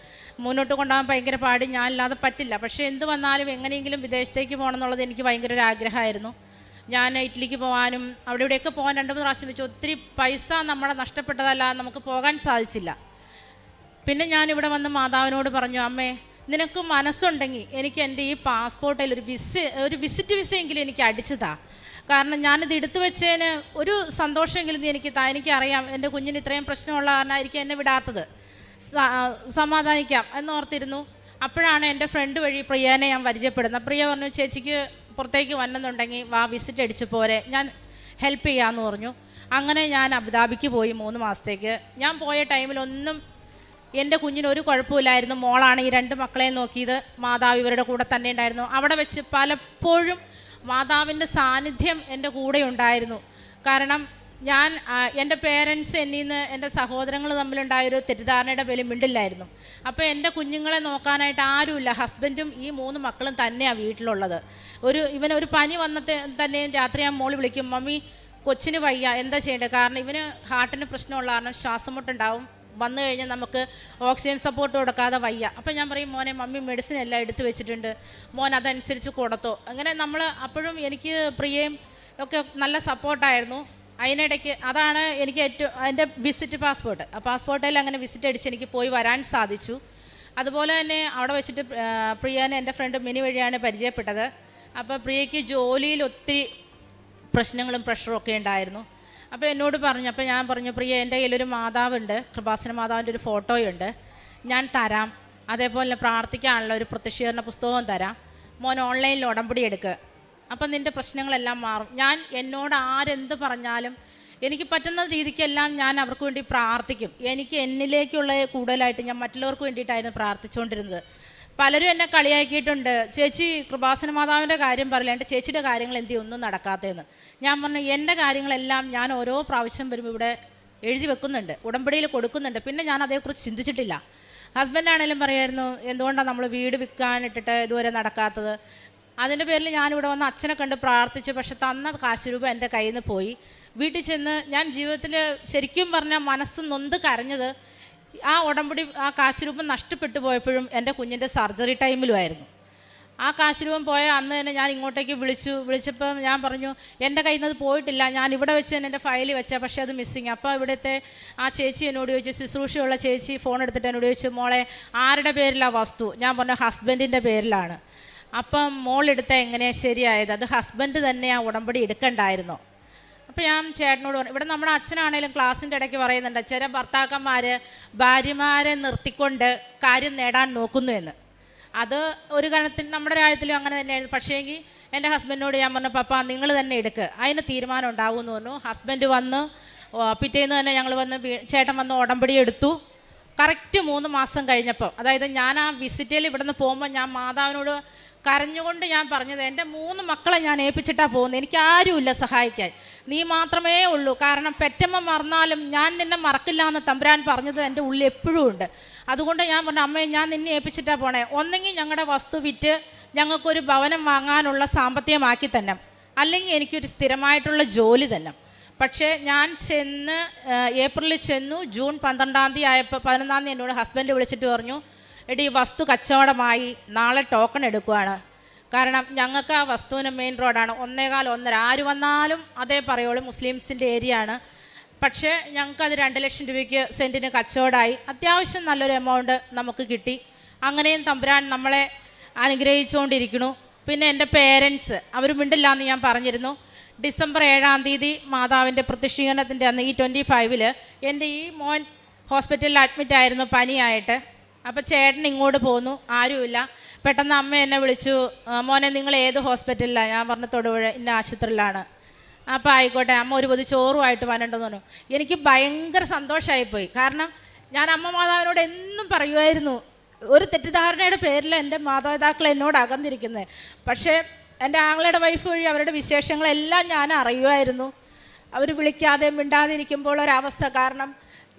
മുന്നോട്ട് കൊണ്ടുപോകാൻ ഭയങ്കര പാടി, ഞാനില്ലാതെ പറ്റില്ല. പക്ഷേ എന്ത് വന്നാലും എങ്ങനെയെങ്കിലും വിദേശത്തേക്ക് പോകണം എന്നുള്ളത് എനിക്ക് ഭയങ്കര ഒരു ആഗ്രഹമായിരുന്നു. ഞാൻ ഇറ്റലിക്ക് പോകാനും അവിടെ ഇവിടെയൊക്കെ പോകാൻ 2-3 പ്രാവശ്യം വെച്ചു. ഒത്തിരി പൈസ നമ്മുടെ നഷ്ടപ്പെട്ടതല്ലാതെ നമുക്ക് പോകാൻ സാധിച്ചില്ല. പിന്നെ ഞാനിവിടെ വന്ന് മാതാവിനോട് പറഞ്ഞു, അമ്മേ നിനക്ക് മനസ്സുണ്ടെങ്കിൽ എനിക്ക് എൻ്റെ ഈ പാസ്പോർട്ടിൽ ഒരു വിസിറ്റ് വിസയെങ്കിലും എനിക്ക് അടിച്ചതാ. കാരണം ഞാനിത് എടുത്തു വെച്ചതിന് ഒരു സന്തോഷമെങ്കിലും എനിക്ക് എനിക്കറിയാം എൻ്റെ കുഞ്ഞിന് ഇത്രയും പ്രശ്നമുള്ള കാരണമായിരിക്കും എന്നെ വിടാത്തത്, സമാധാനിക്കാം എന്നോർത്തിരുന്നു. അപ്പോഴാണ് എൻ്റെ ഫ്രണ്ട് വഴി പ്രിയനെ ഞാൻ പരിചയപ്പെടുന്നത്. പ്രിയ പറഞ്ഞു, ചേച്ചിക്ക് പുറത്തേക്ക് വന്നെന്നുണ്ടെങ്കിൽ വാ വിസിറ്റ് അടിച്ച് പോരെ, ഞാൻ ഹെൽപ്പ് ചെയ്യാമെന്ന് പറഞ്ഞു. അങ്ങനെ ഞാൻ അബുദാബിക്ക് പോയി 3 മാസത്തേക്ക്. ഞാൻ പോയ ടൈമിലൊന്നും എൻ്റെ കുഞ്ഞിന് ഒരു കുഴപ്പമില്ലായിരുന്നു. മോളാണ് ഈ 2 മക്കളെയും നോക്കിയത്. മാതാവ് ഇവരുടെ കൂടെ തന്നെ ഉണ്ടായിരുന്നു. അവിടെ വെച്ച് പലപ്പോഴും മാതാവിൻ്റെ സാന്നിധ്യം എൻ്റെ കൂടെ ഉണ്ടായിരുന്നു. കാരണം ഞാൻ എൻ്റെ പേരൻസ് എന്നിൽ നിന്ന് എൻ്റെ സഹോദരങ്ങൾ തമ്മിലുണ്ടായൊരു തെറ്റിദ്ധാരണയുടെ പേരിൽ മിണ്ടില്ലായിരുന്നു. അപ്പോൾ എൻ്റെ കുഞ്ഞുങ്ങളെ നോക്കാനായിട്ട് ആരുമില്ല. ഹസ്ബൻഡും ഈ 3 മക്കളും തന്നെയാണ് വീട്ടിലുള്ളത്. ഇവനൊരു പനി വന്നിട്ട് തന്നെ രാത്രി ഞാൻ മോള് വിളിക്കും, മമ്മി കൊച്ചിന് വയ്യ, എന്താ ചെയ്യേണ്ടത്, കാരണം ഇവന് ഹാർട്ടിന് പ്രശ്നമുള്ള കാരണം ശ്വാസം മുട്ടുണ്ടാവും, വന്നു കഴിഞ്ഞാൽ നമുക്ക് ഓക്സിജൻ സപ്പോർട്ട് കൊടുക്കാതെ വയ്യ. അപ്പം ഞാൻ പറയും, മോനെ മമ്മി മെഡിസിൻ എല്ലാം എടുത്തു വെച്ചിട്ടുണ്ട്, മോൻ അതനുസരിച്ച് കൊടുത്തോ. അങ്ങനെ നമ്മൾ അപ്പോഴും എനിക്ക് പ്രിയയും ഒക്കെ നല്ല സപ്പോർട്ടായിരുന്നു. അതിനിടയ്ക്ക് അതാണ് എനിക്ക് ഏറ്റവും എൻ്റെ വിസിറ്റ് പാസ്പോർട്ട്. ആ പാസ്പോർട്ടിൽ അങ്ങനെ വിസിറ്റ് അടിച്ച് എനിക്ക് പോയി വരാൻ സാധിച്ചു. അതുപോലെ തന്നെ അവിടെ വെച്ചിട്ട് പ്രിയനെ എൻ്റെ ഫ്രണ്ട് മിനി വഴിയാണ് പരിചയപ്പെട്ടത്. അപ്പോൾ പ്രിയയ്ക്ക് ജോലിയിൽ ഒത്തിരി പ്രശ്നങ്ങളും പ്രഷറും ഒക്കെ ഉണ്ടായിരുന്നു. അപ്പോൾ എന്നോട് പറഞ്ഞു, അപ്പോൾ ഞാൻ പറഞ്ഞു, പ്രിയ എൻ്റെ കയ്യിലൊരു മാതാവുണ്ട്, കൃപാസന മാതാവിൻ്റെ ഒരു ഫോട്ടോയുണ്ട്, ഞാൻ തരാം. അതേപോലെ പ്രാർത്ഥിക്കാനുള്ള ഒരു പ്രത്യക്ഷീകരണ പുസ്തകവും തരാം, മോൻ ഓൺലൈനിൽ ഉടമ്പടി എടുക്കുക, അപ്പം നിൻ്റെ പ്രശ്നങ്ങളെല്ലാം മാറും. ഞാൻ എന്നോട് ആരെന്ത് പറഞ്ഞാലും എനിക്ക് പറ്റുന്ന രീതിക്കെല്ലാം ഞാൻ അവർക്ക് വേണ്ടി പ്രാർത്ഥിക്കും. എനിക്ക് എന്നിലേക്കുള്ള കൂടുതലായിട്ട് ഞാൻ മറ്റുള്ളവർക്ക് വേണ്ടിയിട്ടായിരുന്നു പ്രാർത്ഥിച്ചുകൊണ്ടിരുന്നത്. പലരും എന്നെ കളിയാക്കിയിട്ടുണ്ട്, ചേച്ചി കൃപാസന മാതാവിൻ്റെ കാര്യം പറയില്ല, എൻ്റെ ചേച്ചിയുടെ കാര്യങ്ങൾ എന്ത് ഒന്നും നടക്കാത്തതെന്ന്. ഞാൻ പറഞ്ഞു, എൻ്റെ കാര്യങ്ങളെല്ലാം ഞാൻ ഓരോ പ്രാവശ്യം വരുമ്പോൾ ഇവിടെ എഴുതി വെക്കുന്നുണ്ട്, ഉടമ്പടിയിൽ കൊടുക്കുന്നുണ്ട്. പിന്നെ ഞാൻ അതേക്കുറിച്ച് ചിന്തിച്ചിട്ടില്ല. ഹസ്ബൻഡാണേലും പറയായിരുന്നു, എന്തുകൊണ്ടാണ് നമ്മൾ വീട് വിൽക്കാനിട്ടിട്ട് ഇതുവരെ നടക്കാത്തത്. അതിൻ്റെ പേരിൽ ഞാനിവിടെ വന്ന് അച്ഛനെ കണ്ട് പ്രാർത്ഥിച്ചു. പക്ഷെ തന്ന കാശ് രൂപ എൻ്റെ കയ്യിൽ നിന്ന് പോയി. വീട്ടിൽ ചെന്ന് ഞാൻ ജീവിതത്തിൽ ശരിക്കും പറഞ്ഞാൽ മനസ്സ് നൊന്ത് കരഞ്ഞത് ആ ഉടമ്പടി ആ കാശ് രൂപം നഷ്ടപ്പെട്ടു പോയപ്പോഴും എൻ്റെ കുഞ്ഞിൻ്റെ സർജറി ടൈമിലുമായിരുന്നു. ആ കാശ് രൂപം പോയ അന്ന് തന്നെ ഞാൻ ഇങ്ങോട്ടേക്ക് വിളിച്ചപ്പോൾ ഞാൻ പറഞ്ഞു, എൻ്റെ കയ്യിൽ നിന്ന് അത് പോയിട്ടില്ല, ഞാൻ ഇവിടെ വെച്ച് തന്നെ എൻ്റെ ഫയലിൽ വെച്ചാൽ, പക്ഷേ അത് മിസ്സിങ്. അപ്പോൾ ഇവിടുത്തെ ആ ചേച്ചി എന്നോട് ചോദിച്ചു, ശുശ്രൂഷയുള്ള ചേച്ചി ഫോൺ എടുത്തിട്ട് എന്നോട് ചോദിച്ചു, മോളെ ആരുടെ പേരിലാണ് വസ്തു? ഞാൻ പറഞ്ഞു, ഹസ്ബൻഡിൻ്റെ പേരിലാണ്. അപ്പം മോളെടുത്ത എങ്ങനെയാണ് ശരിയായത്? അത് ഹസ്ബൻഡ് തന്നെ ആ ഉടമ്പടി എടുക്കണ്ടായിരുന്നോ? അപ്പോൾ ഞാൻ ചേട്ടനോട് പറഞ്ഞു, ഇവിടെ നമ്മുടെ അച്ഛനാണേലും ക്ലാസ്സിൻ്റെ ഇടയ്ക്ക് പറയുന്നുണ്ട്, ചില ഭർത്താക്കന്മാർ ഭാര്യമാരെ നിർത്തിക്കൊണ്ട് കാര്യം നേടാൻ നോക്കുന്നു എന്ന്. അത് ഒരു കാലത്തിൽ നമ്മുടെ രാജ്യത്തിലും അങ്ങനെ തന്നെയായിരുന്നു. പക്ഷേങ്കിൽ എൻ്റെ ഹസ്ബൻഡിനോട് ഞാൻ പറഞ്ഞു, പപ്പ നിങ്ങൾ തന്നെ എടുക്കുക, അതിന് തീരുമാനം ഉണ്ടാവുമെന്ന് പറഞ്ഞു. ഹസ്ബൻഡ് വന്ന് പിറ്റേന്ന് തന്നെ ഞങ്ങൾ വന്ന് ചേട്ടൻ വന്ന് ഉടമ്പടി എടുത്തു. കറക്റ്റ് 3 മാസം കഴിഞ്ഞപ്പോൾ, അതായത് ഞാൻ ആ വിസിറ്റിൽ ഇവിടെ നിന്ന് പോകുമ്പോൾ ഞാൻ മാതാവിനോട് കരഞ്ഞുകൊണ്ട് ഞാൻ പറഞ്ഞത്, എൻ്റെ 3 മക്കളെ ഞാൻ ഏൽപ്പിച്ചിട്ടാണ് പോകുന്നത്, എനിക്ക് ആരുമില്ല സഹായിക്കാൻ, നീ മാത്രമേ ഉള്ളൂ. കാരണം പെറ്റമ്മ മറന്നാലും ഞാൻ നിന്നെ മറക്കില്ല എന്ന് തമ്പുരാൻ പറഞ്ഞത് എൻ്റെ ഉള്ളിൽ എപ്പോഴും ഉണ്ട്. അതുകൊണ്ട് ഞാൻ പറഞ്ഞു, അമ്മേ ഞാൻ നിന്നെ ഏൽപ്പിച്ചിട്ടാണ് പോണേ, ഒന്നെങ്കിൽ ഞങ്ങളുടെ വസ്തു വിറ്റ് ഞങ്ങൾക്കൊരു ഭവനം വാങ്ങാനുള്ള സാമ്പത്തികമാക്കി തന്നെ, അല്ലെങ്കിൽ എനിക്കൊരു സ്ഥിരമായിട്ടുള്ള ജോലി തന്നെ. പക്ഷേ ഞാൻ ചെന്ന് ഏപ്രിലിൽ ചെന്നു, ജൂൺ 12-ാം തീയതി ആയപ്പോൾ 11-ാം തീയതി എന്നോട് ഹസ്ബൻഡ് വിളിച്ചിട്ട് പറഞ്ഞു, എടി വസ്തു കച്ചവടമായി, നാളെ ടോക്കൺ എടുക്കുകയാണ്. കാരണം ഞങ്ങൾക്ക് ആ വസ്തുവിന് മെയിൻ റോഡാണ്, 1.25-1.5 ആര് വന്നാലും അതേ പറയുള്ളൂ, മുസ്ലിംസിൻ്റെ ഏരിയ ആണ്. പക്ഷേ ഞങ്ങൾക്കത് 2 ലക്ഷം രൂപയ്ക്ക് സെൻറ്റിന് കച്ചവടമായി, അത്യാവശ്യം നല്ലൊരു എമൗണ്ട് നമുക്ക് കിട്ടി. അങ്ങനെയും തമ്പുരാൻ നമ്മളെ അനുഗ്രഹിച്ചുകൊണ്ടിരിക്കുന്നു. പിന്നെ എൻ്റെ പേരൻസ് അവർ മിണ്ടില്ല എന്ന് ഞാൻ പറഞ്ഞിരുന്നു. ഡിസംബർ 7-ാം തീയതി മാതാവിൻ്റെ പ്രത്യക്ഷീകരണത്തിൻ്റെ അന്ന്, ഈ 25-ൽ എൻ്റെ ഈ മോൻ ഹോസ്പിറ്റലിൽ അഡ്മിറ്റ് ആയിരുന്നു പനിയായിട്ട്. അപ്പോൾ ചേട്ടൻ ഇങ്ങോട്ട് പോന്നു, ആരുമില്ല. പെട്ടെന്ന് അമ്മ എന്നെ വിളിച്ചു, മോനെ നിങ്ങൾ ഏത് ഹോസ്പിറ്റലിലാണ്? ഞാൻ പറഞ്ഞു തൊടുപുഴ ഇന്ന ആശുപത്രിയിലാണ്. അപ്പോൾ ആയിക്കോട്ടെ, അമ്മ ഒരു പൊതി ചോറുമായിട്ട് വരണ്ടെന്ന് പറഞ്ഞു. എനിക്ക് ഭയങ്കര സന്തോഷമായിപ്പോയി. കാരണം ഞാൻ അമ്മ മാതാവിനോട് എന്നും പറയുമായിരുന്നു, ഒരു തെറ്റിദ്ധാരണയുടെ പേരിൽ എൻ്റെ മാതാപിതാക്കൾ എന്നോട് അകന്നിരിക്കുന്നത്. പക്ഷേ എൻ്റെ ആങ്ങളയുടെ വൈഫ് വഴി അവരുടെ വിശേഷങ്ങളെല്ലാം ഞാൻ അറിയുമായിരുന്നു. അവർ വിളിക്കാതെ മിണ്ടാതെ ഇരിക്കുമ്പോൾ ഒരവസ്ഥ. കാരണം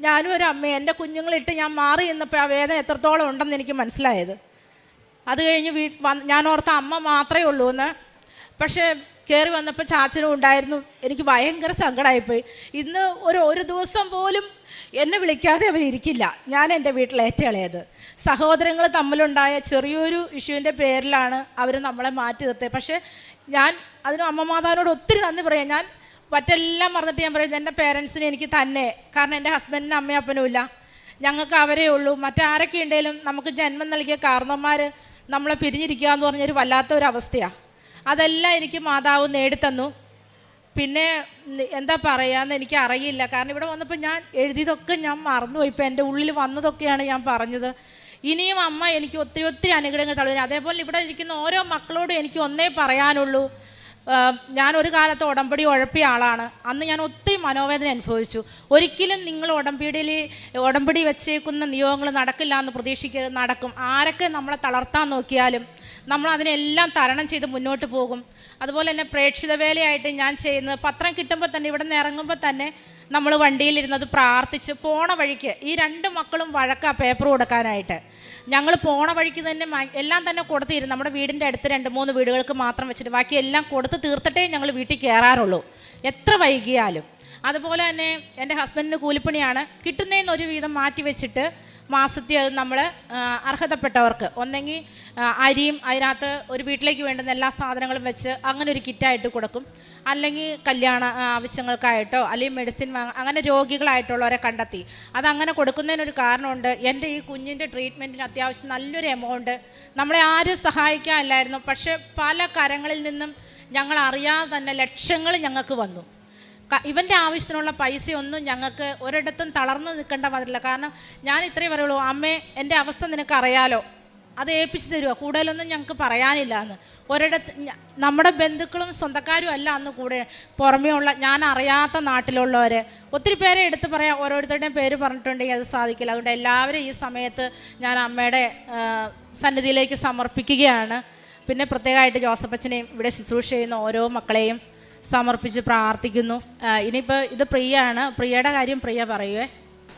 ഞാനും ഒരു അമ്മ, എൻ്റെ കുഞ്ഞുങ്ങളിട്ട് ഞാൻ മാറി എന്നപ്പോൾ ആ വേദന എത്രത്തോളം ഉണ്ടെന്ന് എനിക്ക് മനസ്സിലായത്. അത് കഴിഞ്ഞ് ഞാൻ ഓർത്ത അമ്മ മാത്രമേ ഉള്ളൂ എന്ന്. പക്ഷേ കയറി വന്നപ്പോൾ ചാച്ചനും ഉണ്ടായിരുന്നു. എനിക്ക് ഭയങ്കര സങ്കടമായിപ്പോയി. ഇന്ന് ഒരു ദിവസം പോലും എന്നെ വിളിക്കാതെ അവരിയ്ക്കില്ല. ഞാൻ എൻ്റെ വീട്ടിലേറ്റളയത് സഹോദരങ്ങൾ തമ്മിലുണ്ടായ ചെറിയൊരു ഇഷ്യൂവിൻ്റെ പേരിലാണ് അവർ നമ്മളെ മാറ്റി നിർത്തിയത്. പക്ഷേ ഞാൻ അതിന് അമ്മ മാതാവിനോട് ഒത്തിരി നന്ദി പറയാം. ഞാൻ മറ്റെല്ലാം മറന്നിട്ട് ഞാൻ പറയുന്നത്, എൻ്റെ പേരൻസിന് എനിക്ക് തന്നെ, കാരണം എൻ്റെ ഹസ്ബൻഡിന് അമ്മയും അപ്പനും ഇല്ല, ഞങ്ങൾക്ക് അവരേ ഉള്ളൂ. മറ്റാരൊക്കെ ഉണ്ടെങ്കിലും നമുക്ക് ജന്മം നൽകിയ കാരണവന്മാർ നമ്മളെ പിരിഞ്ഞിരിക്കുക എന്ന് പറഞ്ഞൊരു വല്ലാത്ത ഒരു അവസ്ഥയാണ്. അതെല്ലാം എനിക്ക് മാതാവ് നേടിത്തന്നു. പിന്നെ എന്താ പറയാന്ന് എനിക്ക് അറിയില്ല. കാരണം ഇവിടെ വന്നപ്പോൾ ഞാൻ എഴുതിയതൊക്കെ ഞാൻ മറന്നുപോയി. ഇപ്പോൾ എൻ്റെ ഉള്ളിൽ വന്നതൊക്കെയാണ് ഞാൻ പറഞ്ഞത്. ഇനിയും അമ്മ എനിക്ക് ഒത്തിരി അനുഗ്രഹങ്ങൾ തളരും. അതേപോലെ ഇവിടെ ഇരിക്കുന്ന ഓരോ മക്കളോടും എനിക്ക് ഒന്നേ പറയാനുള്ളൂ, ഞാനൊരു കാലത്ത് ഉടമ്പടി ഉഴപ്പിയ ആളാണ്. അന്ന് ഞാൻ ഒത്തിരി മനോവേദന അനുഭവിച്ചു. ഒരിക്കലും നിങ്ങൾ ഉടമ്പടി വെച്ചേക്കുന്ന നിയോഗങ്ങൾ നടക്കില്ല എന്ന് പ്രതീക്ഷിക്കരുത്. നടക്കും. ആരൊക്കെ നമ്മളെ തളർത്താൻ നോക്കിയാലും നമ്മൾ അതിനെല്ലാം തരണം ചെയ്ത് മുന്നോട്ട് പോകും. അതുപോലെ തന്നെ പ്രേക്ഷിത വേലയായിട്ട് ഞാൻ ചെയ്യുന്നത്, പത്രം കിട്ടുമ്പോൾ തന്നെ ഇവിടെ നിന്ന് ഇറങ്ങുമ്പോൾ തന്നെ നമ്മൾ വണ്ടിയിലിരുന്നത് പ്രാർത്ഥിച്ച് പോണ വഴിക്ക്, ഈ 2 മക്കളും വഴക്കാ പേപ്പർ കൊടുക്കാനായിട്ട്. ഞങ്ങൾ പോണ വഴിക്ക് തന്നെ എല്ലാം തന്നെ കൊടുത്തിരുന്നു. നമ്മുടെ വീടിൻ്റെ അടുത്ത് 2-3 വീടുകൾക്ക് മാത്രം വെച്ചിട്ട് ബാക്കി എല്ലാം കൊടുത്ത് തീർത്തിട്ടേ ഞങ്ങൾ വീട്ടിൽ കയറാറുള്ളൂ, എത്ര വൈകിയാലും. അതുപോലെ തന്നെ എൻ്റെ ഹസ്ബൻഡിന് കൂലിപ്പണിയാണ്. കിട്ടുന്നതിന് ഒരു വീതം മാറ്റി വെച്ചിട്ട് മാസത്തിൽ അത് നമ്മൾ അർഹതപ്പെട്ടവർക്ക് ഒന്നെങ്കിൽ അരിയും അതിനകത്ത് ഒരു വീട്ടിലേക്ക് വേണ്ടുന്ന എല്ലാ സാധനങ്ങളും വെച്ച് അങ്ങനെ ഒരു കിറ്റായിട്ട് കൊടുക്കും. അല്ലെങ്കിൽ കല്യാണ ആവശ്യങ്ങൾക്കായിട്ടോ അല്ലെങ്കിൽ മെഡിസിൻ അങ്ങനെ രോഗികളായിട്ടുള്ളവരെ കണ്ടെത്തി അതങ്ങനെ കൊടുക്കുന്നതിനൊരു കാരണമുണ്ട്. എൻ്റെ ഈ കുഞ്ഞിൻ്റെ ട്രീറ്റ്മെൻറ്റിന് അത്യാവശ്യം നല്ലൊരു എമൗണ്ട് നമ്മളെ ആരും സഹായിക്കാനില്ലായിരുന്നു. പക്ഷേ പല കരങ്ങളിൽ നിന്നും ഞങ്ങൾ അറിയാതെ തന്നെ ലക്ഷങ്ങൾ ഞങ്ങൾക്ക് വന്നു. ഇവൻ്റെ ആവശ്യത്തിനുള്ള പൈസയൊന്നും ഞങ്ങൾക്ക് ഒരിടത്തും തളർന്ന് നിൽക്കേണ്ട മാതിരില്ല. കാരണം ഞാൻ ഇത്രയും പറയുള്ളൂ, അമ്മേ എൻ്റെ അവസ്ഥ നിനക്കറിയാലോ, അത് ഏൽപ്പിച്ച് തരുമോ, കൂടുതലൊന്നും ഞങ്ങൾക്ക് പറയാനില്ല എന്ന്. ഒരിടത്ത് നമ്മുടെ ബന്ധുക്കളും സ്വന്തക്കാരും അല്ല അന്ന് കൂടെ, പുറമേ ഉള്ള ഞാൻ അറിയാത്ത നാട്ടിലുള്ളവർ ഒത്തിരി പേരെ എടുത്ത് പറയാം. ഓരോരുത്തരുടെയും പേര് പറഞ്ഞിട്ടുണ്ടെങ്കിൽ അത് സാധിക്കില്ല. അതുകൊണ്ട് എല്ലാവരും ഈ സമയത്ത് ഞാൻ അമ്മയുടെ സന്നിധിയിലേക്ക് സമർപ്പിക്കുകയാണ്. പിന്നെ പ്രത്യേകമായിട്ട് ജോസഫച്ചനെയും ഇവിടെ ശുശ്രൂഷ ചെയ്യുന്ന ഓരോ മക്കളെയും സമർപ്പിച്ച് പ്രാർത്ഥിക്കുന്നു. ഇനിയിപ്പോൾ ഇത് പ്രിയയാണ്, പ്രിയയുടെ കാര്യം പ്രിയ പറയുവേ.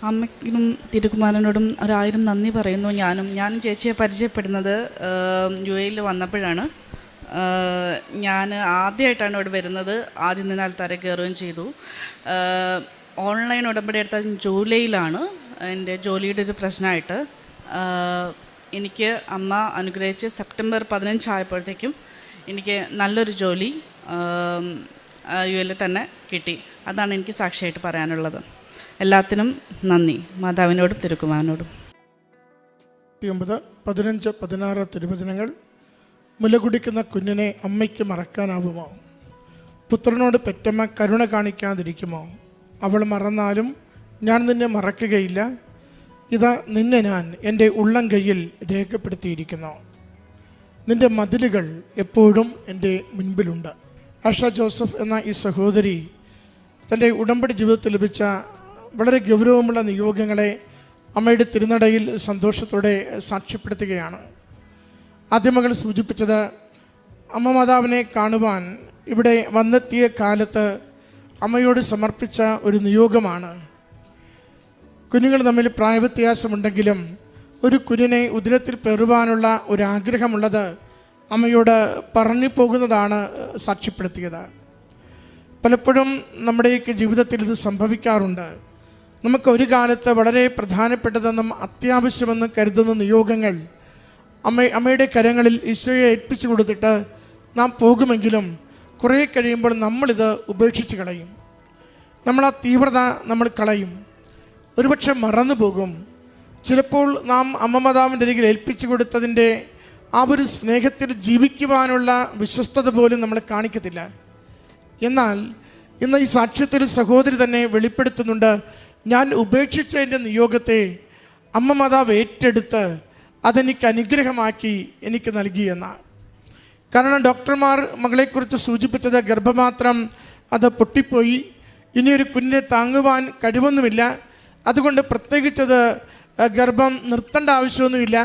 അമ്മയ്ക്കും തിരുകുമാരനോടും 1000 നന്ദി പറയുന്നു. ഞാനും ചേച്ചിയെ പരിചയപ്പെടുന്നത് UAE വന്നപ്പോഴാണ്. ഞാൻ ആദ്യമായിട്ടാണ് ഇവിടെ വരുന്നത്. ആദ്യം തന്നെ ആൾക്കാരെ കയറുകയും ചെയ്തു. ഓൺലൈൻ ഉടമ്പടി എടുത്ത ജൂലൈയിലാണ് എൻ്റെ ജോലിയുടെ ഒരു പ്രശ്നമായിട്ട് എനിക്ക് അമ്മ അനുഗ്രഹിച്ച് സെപ്റ്റംബർ 15 ആയപ്പോഴത്തേക്കും എനിക്ക് നല്ലൊരു ജോലി UAE തന്നെ കിട്ടി. അതാണ് എനിക്ക് സാക്ഷിയായിട്ട് പറയാനുള്ളത്. എല്ലാത്തിനും നന്ദി, മാതാവിനോടും തിരുക്കുമാരനോടും. 9, 15, 16 തിരുവചനങ്ങൾ. മുല കുടിക്കുന്ന കുഞ്ഞിനെ അമ്മയ്ക്ക് മറക്കാനാവുമോ? പുത്രനോട് പെറ്റമ്മ കരുണ കാണിക്കാതിരിക്കുമോ? അവൾ മറന്നാലും ഞാൻ നിന്നെ മറക്കുകയില്ല. ഇതാ നിന്നെ ഞാൻ എൻ്റെ ഉള്ളം കൈയിൽ രേഖപ്പെടുത്തിയിരിക്കുന്നു. നിൻ്റെ മതിലുകൾ എപ്പോഴും എൻ്റെ മുൻപിലുണ്ട്. ആഷ ജോസഫ് എന്ന ഈ സഹോദരി തൻ്റെ ഉടമ്പടി ജീവിതത്തിൽ ലഭിച്ച വളരെ ഗൗരവമുള്ള നിയോഗങ്ങളെ അമ്മയുടെ തിരുനടയിൽ സന്തോഷത്തോടെ സാക്ഷ്യപ്പെടുത്തുകയാണ്. ആദ്യ മകൾ സൂചിപ്പിച്ചത് അമ്മ മാതാവിനെ കാണുവാൻ ഇവിടെ വന്നെത്തിയ കാലത്ത് അമ്മയോട് സമർപ്പിച്ച ഒരു നിയോഗമാണ്. കുഞ്ഞുങ്ങൾ തമ്മിൽ പ്രായവ്യത്യാസമുണ്ടെങ്കിലും ഒരു കുഞ്ഞിനെ ഉദരത്തിൽ പെറുവാനുള്ള ഒരാഗ്രഹമുള്ളത് അമ്മയോട് പറഞ്ഞു പോകുന്നതാണ് സാക്ഷ്യപ്പെടുത്തിയത്. പലപ്പോഴും നമ്മുടെയൊക്കെ ജീവിതത്തിൽ ഇത് സംഭവിക്കാറുണ്ട്. നമുക്ക് ഒരു കാലത്ത് വളരെ പ്രധാനപ്പെട്ടതെന്നും അത്യാവശ്യമെന്നും കരുതുന്ന നിയോഗങ്ങൾ അമ്മയുടെ കരങ്ങളിൽ ഈശോയെ ഏൽപ്പിച്ചു കൊടുത്തിട്ട് നാം പോകുമെങ്കിലും കുറേ കഴിയുമ്പോൾ നമ്മളിത് ഉപേക്ഷിച്ച് കളയും. നമ്മൾ ആ തീവ്രത നമ്മൾ കളയും, ഒരുപക്ഷെ മറന്നു പോകും. ചിലപ്പോൾ നാം അമ്മ മാതാവിൻ്റെ അരികിൽ ഏൽപ്പിച്ചു കൊടുത്തതിൻ്റെ ആ ഒരു സ്നേഹത്തിൽ ജീവിക്കുവാനുള്ള വിശ്വസ്തത പോലും നമ്മൾ കാണിക്കത്തില്ല. എന്നാൽ ഇന്ന് ഈ സാക്ഷ്യത്തിൽ സഹോദരി തന്നെ വെളിപ്പെടുത്തുന്നുണ്ട്, ഞാൻ ഉപേക്ഷിച്ച എൻ്റെ നിയോഗത്തെ അമ്മ മാതാവ് ഏറ്റെടുത്ത് അതെനിക്ക് അനുഗ്രഹമാക്കി എനിക്ക് നൽകിയെന്ന. കാരണം ഡോക്ടർമാർ മകളെക്കുറിച്ച് സൂചിപ്പിച്ചത് ഗർഭപാത്രം അത് പൊട്ടിപ്പോയി, ഇനിയൊരു കുഞ്ഞിനെ താങ്ങുവാൻ കഴിവൊന്നുമില്ല, അതുകൊണ്ട് പ്രത്യേകിച്ചത് ഗർഭം നിർത്തേണ്ട ആവശ്യമൊന്നുമില്ല,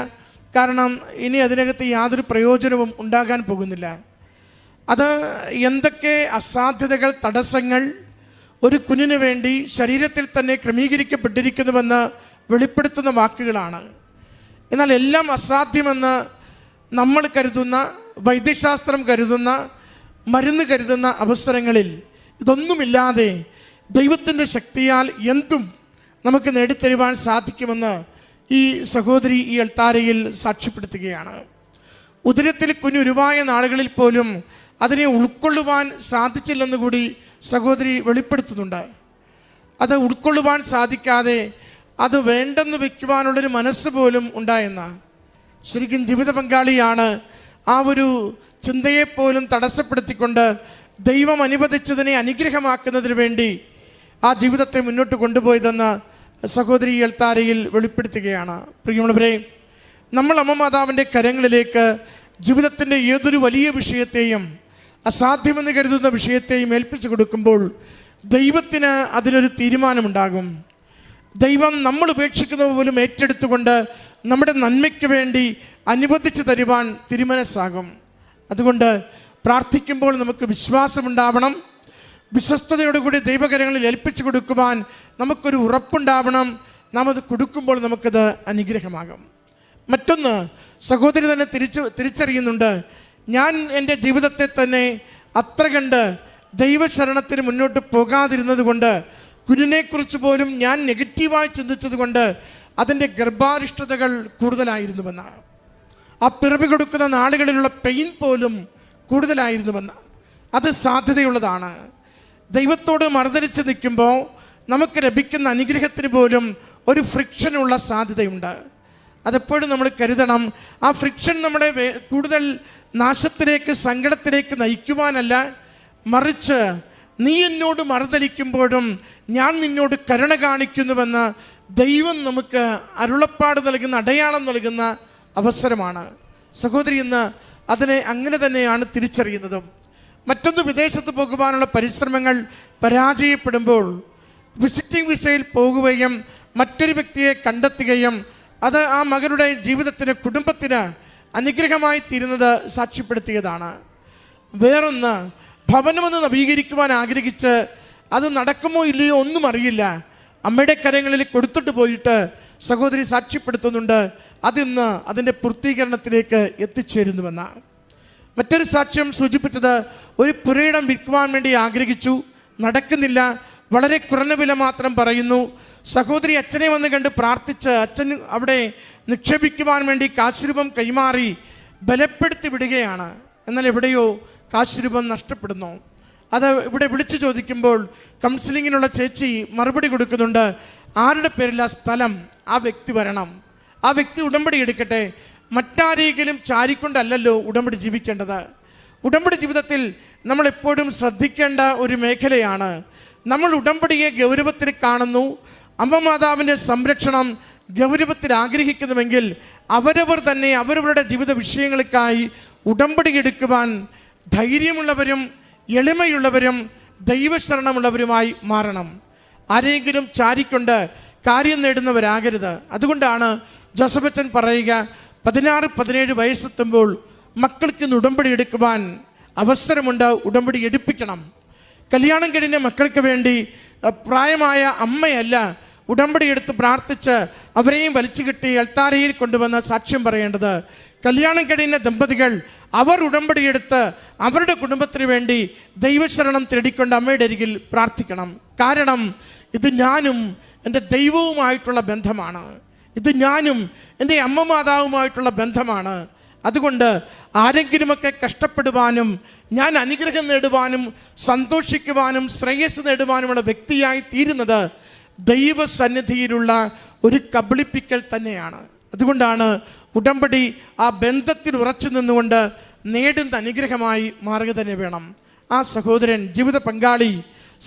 കാരണം ഇനി അതിനകത്ത് യാതൊരു പ്രയോജനവും ഉണ്ടാകാൻ പോകുന്നില്ല. അത് എന്തൊക്കെ അസാധ്യതകൾ, തടസ്സങ്ങൾ ഒരു കുഞ്ഞിന് വേണ്ടി ശരീരത്തിൽ തന്നെ ക്രമീകരിക്കപ്പെട്ടിരിക്കുന്നുവെന്ന് വെളിപ്പെടുത്തുന്ന വാക്കുകളാണ്. എന്നാൽ എല്ലാം അസാധ്യമെന്ന് നമ്മൾ കരുതുന്ന, വൈദ്യശാസ്ത്രം കരുതുന്ന, മരുന്ന് കരുതുന്ന അവസരങ്ങളിൽ ഇതൊന്നുമില്ലാതെ ദൈവത്തിൻ്റെ ശക്തിയാൽ എന്തും നമുക്ക് നേടിത്തരുവാൻ സാധിക്കുമെന്ന് ഈ സഹോദരി ഈ അൾത്താരയിൽ സാക്ഷ്യപ്പെടുത്തുകയാണ്. ഉദരത്തിൽ കുഞ്ഞുരുവായ നാളുകളിൽ പോലും അതിനെ ഉൾക്കൊള്ളുവാൻ സാധിച്ചില്ലെന്ന് കൂടി സഹോദരി വെളിപ്പെടുത്തുന്നുണ്ട്. അത് ഉൾക്കൊള്ളുവാൻ സാധിക്കാതെ അത് വേണ്ടെന്ന് വയ്ക്കുവാനുള്ളൊരു മനസ്സ് പോലും ഉണ്ടായെന്ന. ശരിക്കും ജീവിത പങ്കാളിയാണ് ആ ഒരു ചിന്തയെപ്പോലും തടസ്സപ്പെടുത്തിക്കൊണ്ട് ദൈവം അനുവദിച്ചതിനെ അനുഗ്രഹമാക്കുന്നതിന് വേണ്ടി ആ ജീവിതത്തെ മുന്നോട്ട് കൊണ്ടുപോയതെന്ന് സഹോദരി അൾത്താരയിൽ വെളിപ്പെടുത്തുകയാണ്. പ്രിയമുള്ളവരെ, നമ്മൾ അമ്മ മാതാവിൻ്റെ കരങ്ങളിലേക്ക് ജീവിതത്തിൻ്റെ ഏതൊരു വലിയ വിഷയത്തെയും, അസാധ്യമെന്ന് കരുതുന്ന വിഷയത്തെയും ഏൽപ്പിച്ചു കൊടുക്കുമ്പോൾ ദൈവത്തിന് അതിനൊരു തീരുമാനമുണ്ടാകും. ദൈവം നമ്മൾ ഉപേക്ഷിക്കുന്നത് പോലും ഏറ്റെടുത്തുകൊണ്ട് നമ്മുടെ നന്മയ്ക്ക് വേണ്ടി അനുവദിച്ചു തരുവാൻ തിരുമനസ്സാകും. അതുകൊണ്ട് പ്രാർത്ഥിക്കുമ്പോൾ നമുക്ക് വിശ്വാസമുണ്ടാവണം, വിശ്വസ്തയോടുകൂടി ദൈവകരങ്ങളിൽ ഏൽപ്പിച്ചു കൊടുക്കുവാൻ നമുക്കൊരു ഉറപ്പുണ്ടാവണം. നാം അത് കൊടുക്കുമ്പോൾ നമുക്കത് അനുഗ്രഹമാകും. മറ്റൊന്ന്, സഹോദരി തന്നെ തിരിച്ചറിയുന്നുണ്ട്, ഞാൻ എൻ്റെ ജീവിതത്തെ തന്നെ അത്ര കണ്ട് ദൈവശരണത്തിന് മുന്നോട്ട് പോകാതിരുന്നത് കൊണ്ട്, കുഞ്ഞിനെക്കുറിച്ച് പോലും ഞാൻ നെഗറ്റീവായി ചിന്തിച്ചത് കൊണ്ട് അതിൻ്റെ ഗർഭാരിഷ്ടതകൾ കൂടുതലായിരുന്നുവെന്ന്, ആ പിറവി കൊടുക്കുന്ന നാളുകളിലുള്ള പെയിൻ പോലും കൂടുതലായിരുന്നുവെന്ന്. അത് സാധ്യതയുള്ളതാണ്. ദൈവത്തോട് മറുതലിച്ച് നിൽക്കുമ്പോൾ നമുക്ക് ലഭിക്കുന്ന അനുഗ്രഹത്തിന് പോലും ഒരു ഫ്രിക്ഷനുള്ള സാധ്യതയുണ്ട്. അതെപ്പോഴും നമ്മൾ കരുതണം. ആ ഫ്രിക്ഷൻ നമ്മളെ കൂടുതൽ നാശത്തിലേക്ക്, സങ്കടത്തിലേക്ക് നയിക്കുവാനല്ല, മറിച്ച് നീ എന്നോട് മറുതലിക്കുമ്പോഴും ഞാൻ നിന്നോട് കരുണ കാണിക്കുന്നുവെന്ന് ദൈവം നമുക്ക് അരുളപ്പാട് നൽകുന്ന, അടയാളം നൽകുന്ന അവസരമാണ്. സഹോദരി ഇന്ന് അതിനെ അങ്ങനെ തന്നെയാണ് തിരിച്ചറിയുന്നതും. മറ്റൊന്ന്, വിദേശത്ത് പോകുവാനുള്ള പരിശ്രമങ്ങൾ പരാജയപ്പെടുമ്പോൾ വിസിറ്റിംഗ് വിസയിൽ പോകുകയും മറ്റൊരു വ്യക്തിയെ കണ്ടെത്തുകയും അത് ആ മകളുടെ ജീവിതത്തിന്, കുടുംബത്തിന് അനുഗ്രഹമായി തീരുന്നത് സാക്ഷ്യപ്പെടുത്തിയതാണ്. വേറൊന്ന്, ഭവനമൊന്ന് നവീകരിക്കുവാൻ ആഗ്രഹിച്ച് അത് നടക്കുമോ ഇല്ലയോ ഒന്നും അറിയില്ല, അമ്മയുടെ കരങ്ങളിൽ കൊടുത്തിട്ട് പോയിട്ട് സഹോദരി സാക്ഷ്യപ്പെടുത്തുന്നുണ്ട് അതിന്ന് അതിൻ്റെ പൂർത്തീകരണത്തിലേക്ക് എത്തിച്ചേരുന്നുവെന്ന്. മറ്റൊരു സാക്ഷ്യം സൂചിപ്പിച്ചത്, ഒരു പുരയിടം വിൽക്കുവാൻ വേണ്ടി ആഗ്രഹിച്ചു, നടക്കുന്നില്ല, വളരെ കുറഞ്ഞ വില മാത്രം പറയുന്നു. സഹോദരി അച്ഛനെ വന്ന് കണ്ട് പ്രാർത്ഥിച്ച് അച്ഛൻ അവിടെ നിക്ഷേപിക്കുവാൻ വേണ്ടി കാശുരൂപം കൈമാറി ബലപ്പെടുത്തി വിടുകയാണ്. എന്നാൽ എവിടെയോ കാശുരൂപം നഷ്ടപ്പെടുന്നു. അത് ഇവിടെ വിളിച്ചു ചോദിക്കുമ്പോൾ കൗൺസിലിങ്ങിനുള്ള ചേച്ചി മറുപടി കൊടുക്കുന്നുണ്ട്, ആരുടെ പേരിൽ ആ സ്ഥലം, ആ വ്യക്തി വരണം, ആ വ്യക്തി ഉടമ്പടി എടുക്കട്ടെ, മറ്റാരെങ്കിലും ചാരിക്കൊണ്ടല്ലല്ലോ ഉടമ്പടി ജീവിക്കേണ്ടത്. ഉടമ്പടി ജീവിതത്തിൽ നമ്മൾ എപ്പോഴും ശ്രദ്ധിക്കേണ്ട ഒരു മേഖലയാണ്. നമ്മൾ ഉടമ്പടിയെ ഗൗരവത്തിൽ കാണുന്നു, അമ്മ മാതാവിൻ്റെ സംരക്ഷണം ഗൗരവത്തിൽ ആഗ്രഹിക്കുന്നുവെങ്കിൽ അവരവർ തന്നെ അവരവരുടെ ജീവിത വിഷയങ്ങൾക്കായി ഉടമ്പടി എടുക്കുവാൻ ധൈര്യമുള്ളവരും എളിമയുള്ളവരും ദൈവശരണമുള്ളവരുമായി മാറണം. ആരെങ്കിലും ചാരിക്കൊണ്ട് കാര്യം നേടുന്നവരാകരുത്. അതുകൊണ്ടാണ് ജോസഫച്ചൻ പറയുക, 16-17 വയസ്സെത്തുമ്പോൾ മക്കൾക്ക് ഇന്ന് ഉടമ്പടി എടുക്കുവാൻ അവസരമുണ്ട്. ഉടമ്പടി എടുപ്പിക്കണം. കല്യാണം കഴിഞ്ഞ മക്കൾക്ക് വേണ്ടി പ്രായമായ അമ്മയല്ല ഉടമ്പടി എടുത്ത് പ്രാർത്ഥിച്ച് അവരെയും വലിച്ചു കെട്ടി അൾത്താരയിൽ കൊണ്ടുവന്ന് സാക്ഷ്യം പറയേണ്ടത്. കല്യാണം കഴിഞ്ഞ ദമ്പതികൾ അവർ ഉടമ്പടിയെടുത്ത് അവരുടെ കുടുംബത്തിന് വേണ്ടി ദൈവശരണം തേടിക്കൊണ്ട് അമ്മയുടെ അരികിൽ പ്രാർത്ഥിക്കണം. കാരണം ഇത് ഞാനും എൻ്റെ ദൈവവുമായിട്ടുള്ള ബന്ധമാണ്. ഇത് ഞാനും എൻ്റെ അമ്മ മാതാവുമായിട്ടുള്ള ബന്ധമാണ്. അതുകൊണ്ട് ആരെങ്കിലുമൊക്കെ കഷ്ടപ്പെടുവാനും ഞാൻ അനുഗ്രഹം നേടുവാനും സന്തോഷിക്കുവാനും ശ്രേയസ് നേടുവാനുമുള്ള വ്യക്തിയായി തീരുന്നത് ദൈവസന്നിധിയിലുള്ള ഒരു കബളിപ്പിക്കൽ തന്നെയാണ്. അതുകൊണ്ടാണ് ഉടമ്പടി ആ ബന്ധത്തിൽ ഉറച്ചു നിന്നുകൊണ്ട് നേടുന്ന അനുഗ്രഹമായി മാറുക തന്നെ വേണം. ആ സഹോദരൻ ജീവിത പങ്കാളി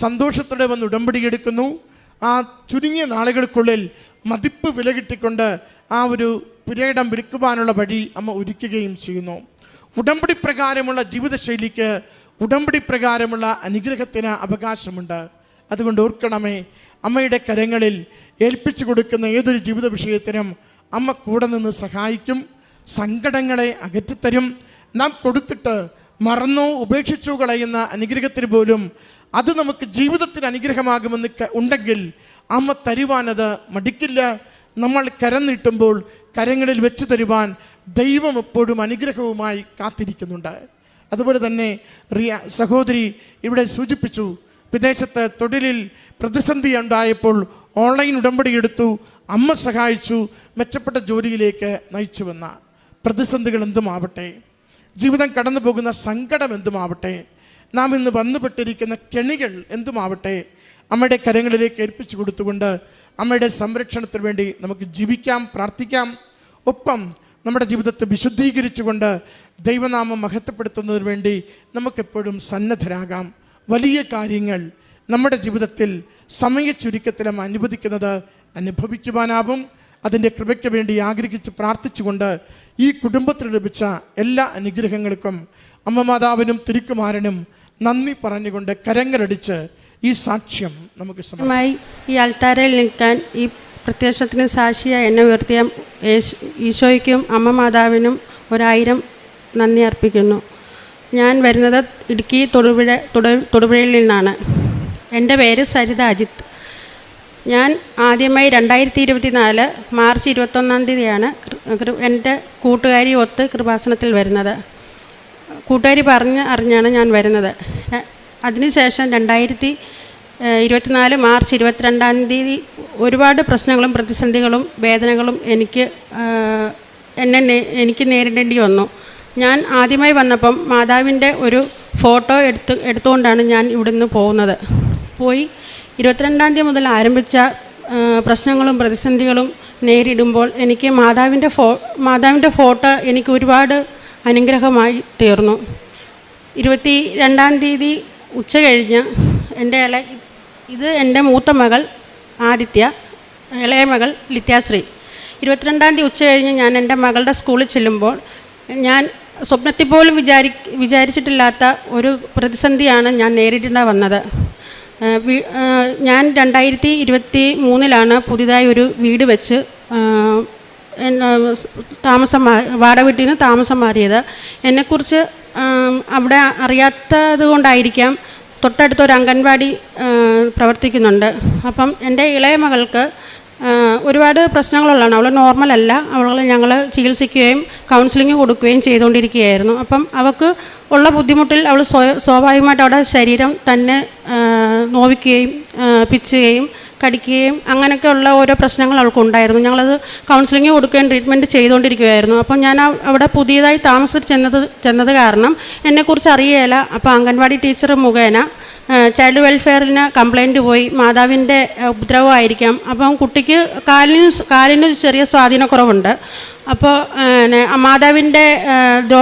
സന്തോഷത്തോടെ വന്ന് ഉടമ്പടി എടുക്കുന്നു. ആ ചുരുങ്ങിയ നാളുകൾക്കുള്ളിൽ മതിപ്പ് വില കിട്ടിക്കൊണ്ട് ആ ഒരു പുരയിടം വിൽക്കുവാനുള്ള വഴി അമ്മ ഒരുക്കുകയും ചെയ്യുന്നു. ഉടമ്പടി പ്രകാരമുള്ള ജീവിതശൈലിക്ക് ഉടമ്പടി പ്രകാരമുള്ള അനുഗ്രഹത്തിന് അവകാശമുണ്ട്. അതുകൊണ്ട് ഓർക്കണമേ, അമ്മയുടെ കരങ്ങളിൽ ഏൽപ്പിച്ചു കൊടുക്കുന്ന ഏതൊരു ജീവിത വിഷയത്തിനും അമ്മ കൂടെ നിന്ന് സഹായിക്കും, സങ്കടങ്ങളെ അകറ്റിത്തരും. നാം കൊടുത്തിട്ട് മറന്നോ ഉപേക്ഷിച്ചോ കളയുന്ന അനുഗ്രഹത്തിന് പോലും അത് നമുക്ക് ജീവിതത്തിന് അനുഗ്രഹമാകുമെന്ന് ഉണ്ടെങ്കിൽ അമ്മ തരുവാനത് മടിക്കില്ല. നമ്മൾ കരം നീട്ടുമ്പോൾ കരങ്ങളിൽ വെച്ച് തരുവാൻ ദൈവം എപ്പോഴും അനുഗ്രഹവുമായി കാത്തിരിക്കുന്നുണ്ട്. അതുപോലെ തന്നെ സഹോദരി ഇവിടെ സൂചിപ്പിച്ചു, വിദേശത്ത് തൊഴിലിൽ പ്രതിസന്ധി ഉണ്ടായപ്പോൾ ഓൺലൈൻ ഉടമ്പടി എടുത്തു, അമ്മ സഹായിച്ചു, മെച്ചപ്പെട്ട ജോലിയിലേക്ക് നയിച്ചുവെന്ന പ്രതിസന്ധികൾ എന്തുമാവട്ടെ, ജീവിതം കടന്നു പോകുന്ന സങ്കടം എന്തുമാവട്ടെ, നാം ഇന്ന് വന്നുപെട്ടിരിക്കുന്ന കെണികൾ എന്തുമാവട്ടെ, അമ്മയുടെ കരങ്ങളിലേക്ക് ഏൽപ്പിച്ചു കൊടുത്തുകൊണ്ട് അമ്മയുടെ സംരക്ഷണത്തിന് വേണ്ടി നമുക്ക് ജീവിക്കാം, പ്രാർത്ഥിക്കാം. ഒപ്പം നമ്മുടെ ജീവിതത്തെ വിശുദ്ധീകരിച്ചുകൊണ്ട് ദൈവനാമം മഹത്വപ്പെടുത്തുന്നതിന് വേണ്ടി നമുക്കെപ്പോഴും സന്നദ്ധരാകാം. വലിയ കാര്യങ്ങൾ നമ്മുടെ ജീവിതത്തിൽ സമയ ചുരുക്കത്തിലും അനുവദിക്കുന്നത് അനുഭവിക്കുവാനാവും. അതിൻ്റെ കൃപയ്ക്ക് വേണ്ടി ആഗ്രഹിച്ച് പ്രാർത്ഥിച്ചുകൊണ്ട് ഈ കുടുംബത്തിന് ലഭിച്ച എല്ലാ അനുഗ്രഹങ്ങൾക്കും അമ്മ മാതാവിനും തിരുക്കുമാരനും നന്ദി പറഞ്ഞുകൊണ്ട് കരങ്ങളടിച്ച് ഈ സാക്ഷ്യം നമുക്ക് ഈ അൾത്താരയിൽ നിൽക്കാൻ ഈ പ്രത്യക്ഷത്തിന് സാക്ഷിയായി എന്നെ ഉയർത്തിയ ഈശോയ്ക്കും അമ്മ മാതാവിനും 1000 നന്ദി അർപ്പിക്കുന്നു. ഞാൻ വരുന്നത് ഇടുക്കി തൊടുപുഴയിൽ നിന്നാണ്. എൻ്റെ പേര് സരിത അജിത്ത്. ഞാൻ ആദ്യമായി 2024 മാർച്ച് 21 തീയതിയാണ് എൻ്റെ കൂട്ടുകാരി ഒത്ത് കൃപാസനത്തിൽ വരുന്നത്. കൂട്ടുകാരി അറിഞ്ഞാണ് ഞാൻ വരുന്നത്. അതിനുശേഷം 2024 മാർച്ച് 22 തീയതി ഒരുപാട് പ്രശ്നങ്ങളും പ്രതിസന്ധികളും വേദനകളും എനിക്ക് നേരിടേണ്ടി വന്നു. ഞാൻ ആദ്യമായി വന്നപ്പം മാതാവിൻ്റെ ഒരു ഫോട്ടോ എടുത്തുകൊണ്ടാണ് ഞാൻ ഇവിടുന്ന് പോകുന്നത്. പോയി 22 തീയതി മുതൽ ആരംഭിച്ച പ്രശ്നങ്ങളും പ്രതിസന്ധികളും നേരിടുമ്പോൾ എനിക്ക് മാതാവിൻ്റെ ഫോട്ടോ എനിക്ക് ഒരുപാട് അനുഗ്രഹമായി തീർന്നു. 22 തീയതി ഉച്ച കഴിഞ്ഞ് ഇത് എൻ്റെ മൂത്ത മകൾ ആദിത്യ, ഇളയ മകൾ ലിത്യാശ്രീ. 22 തീയതി ഉച്ച കഴിഞ്ഞ് ഞാൻ എൻ്റെ മകളുടെ സ്കൂളിൽ ചെല്ലുമ്പോൾ ഞാൻ സ്വപ്നത്തിൽ പോലും വിചാരിച്ചിട്ടില്ലാത്ത ഒരു പ്രതിസന്ധിയാണ് ഞാൻ നേരിടേണ്ടി വന്നത്. ഞാൻ 2023 പുതിയതായി ഒരു വീട് വെച്ച് വാടക വീട്ടിൽ നിന്ന് താമസം മാറിയത്. എന്നെക്കുറിച്ച് അവിടെ അറിയാത്തത് കൊണ്ടായിരിക്കാം തൊട്ടടുത്തൊരു അംഗൻവാടി പ്രവർത്തിക്കുന്നുണ്ട്. അപ്പം എൻ്റെ ഇളയ മകൾക്ക് ഒരുപാട് പ്രശ്നങ്ങളുള്ളതാണ്. അവൾ നോർമലല്ല. ഞങ്ങൾ ചികിത്സിക്കുകയും കൗൺസിലിംഗ് കൊടുക്കുകയും ചെയ്തുകൊണ്ടിരിക്കുകയായിരുന്നു. അപ്പം അവൾക്ക് ഉള്ള ബുദ്ധിമുട്ടിൽ അവൾ സ്വാഭാവികമായിട്ട് അവിടെ ശരീരം തന്നെ നോവിക്കുകയും പിച്ചുകയും കടിക്കുകയും അങ്ങനെയൊക്കെയുള്ള ഓരോ പ്രശ്നങ്ങൾ അവൾക്കുണ്ടായിരുന്നു. ഞങ്ങളത് കൗൺസിലിംഗ് കൊടുക്കുകയും ട്രീറ്റ്മെൻറ്റ് ചെയ്തുകൊണ്ടിരിക്കുകയായിരുന്നു. അപ്പം ഞാൻ അവിടെ പുതിയതായി താമസിച്ച് ചെന്നത് കാരണം എന്നെക്കുറിച്ച് അറിയേല. അപ്പോൾ അംഗൻവാടി ടീച്ചർ മുഖേന ചൈൽഡ് വെൽഫെയറിന് കംപ്ലയിൻറ്റ് പോയി. മാതാവിൻ്റെ ഉപദ്രവമായിരിക്കാം. അപ്പം കുട്ടിക്ക് കാലിന് ചെറിയ സ്വാധീനക്കുറവുണ്ട്. അപ്പോൾ മാതാവിൻ്റെ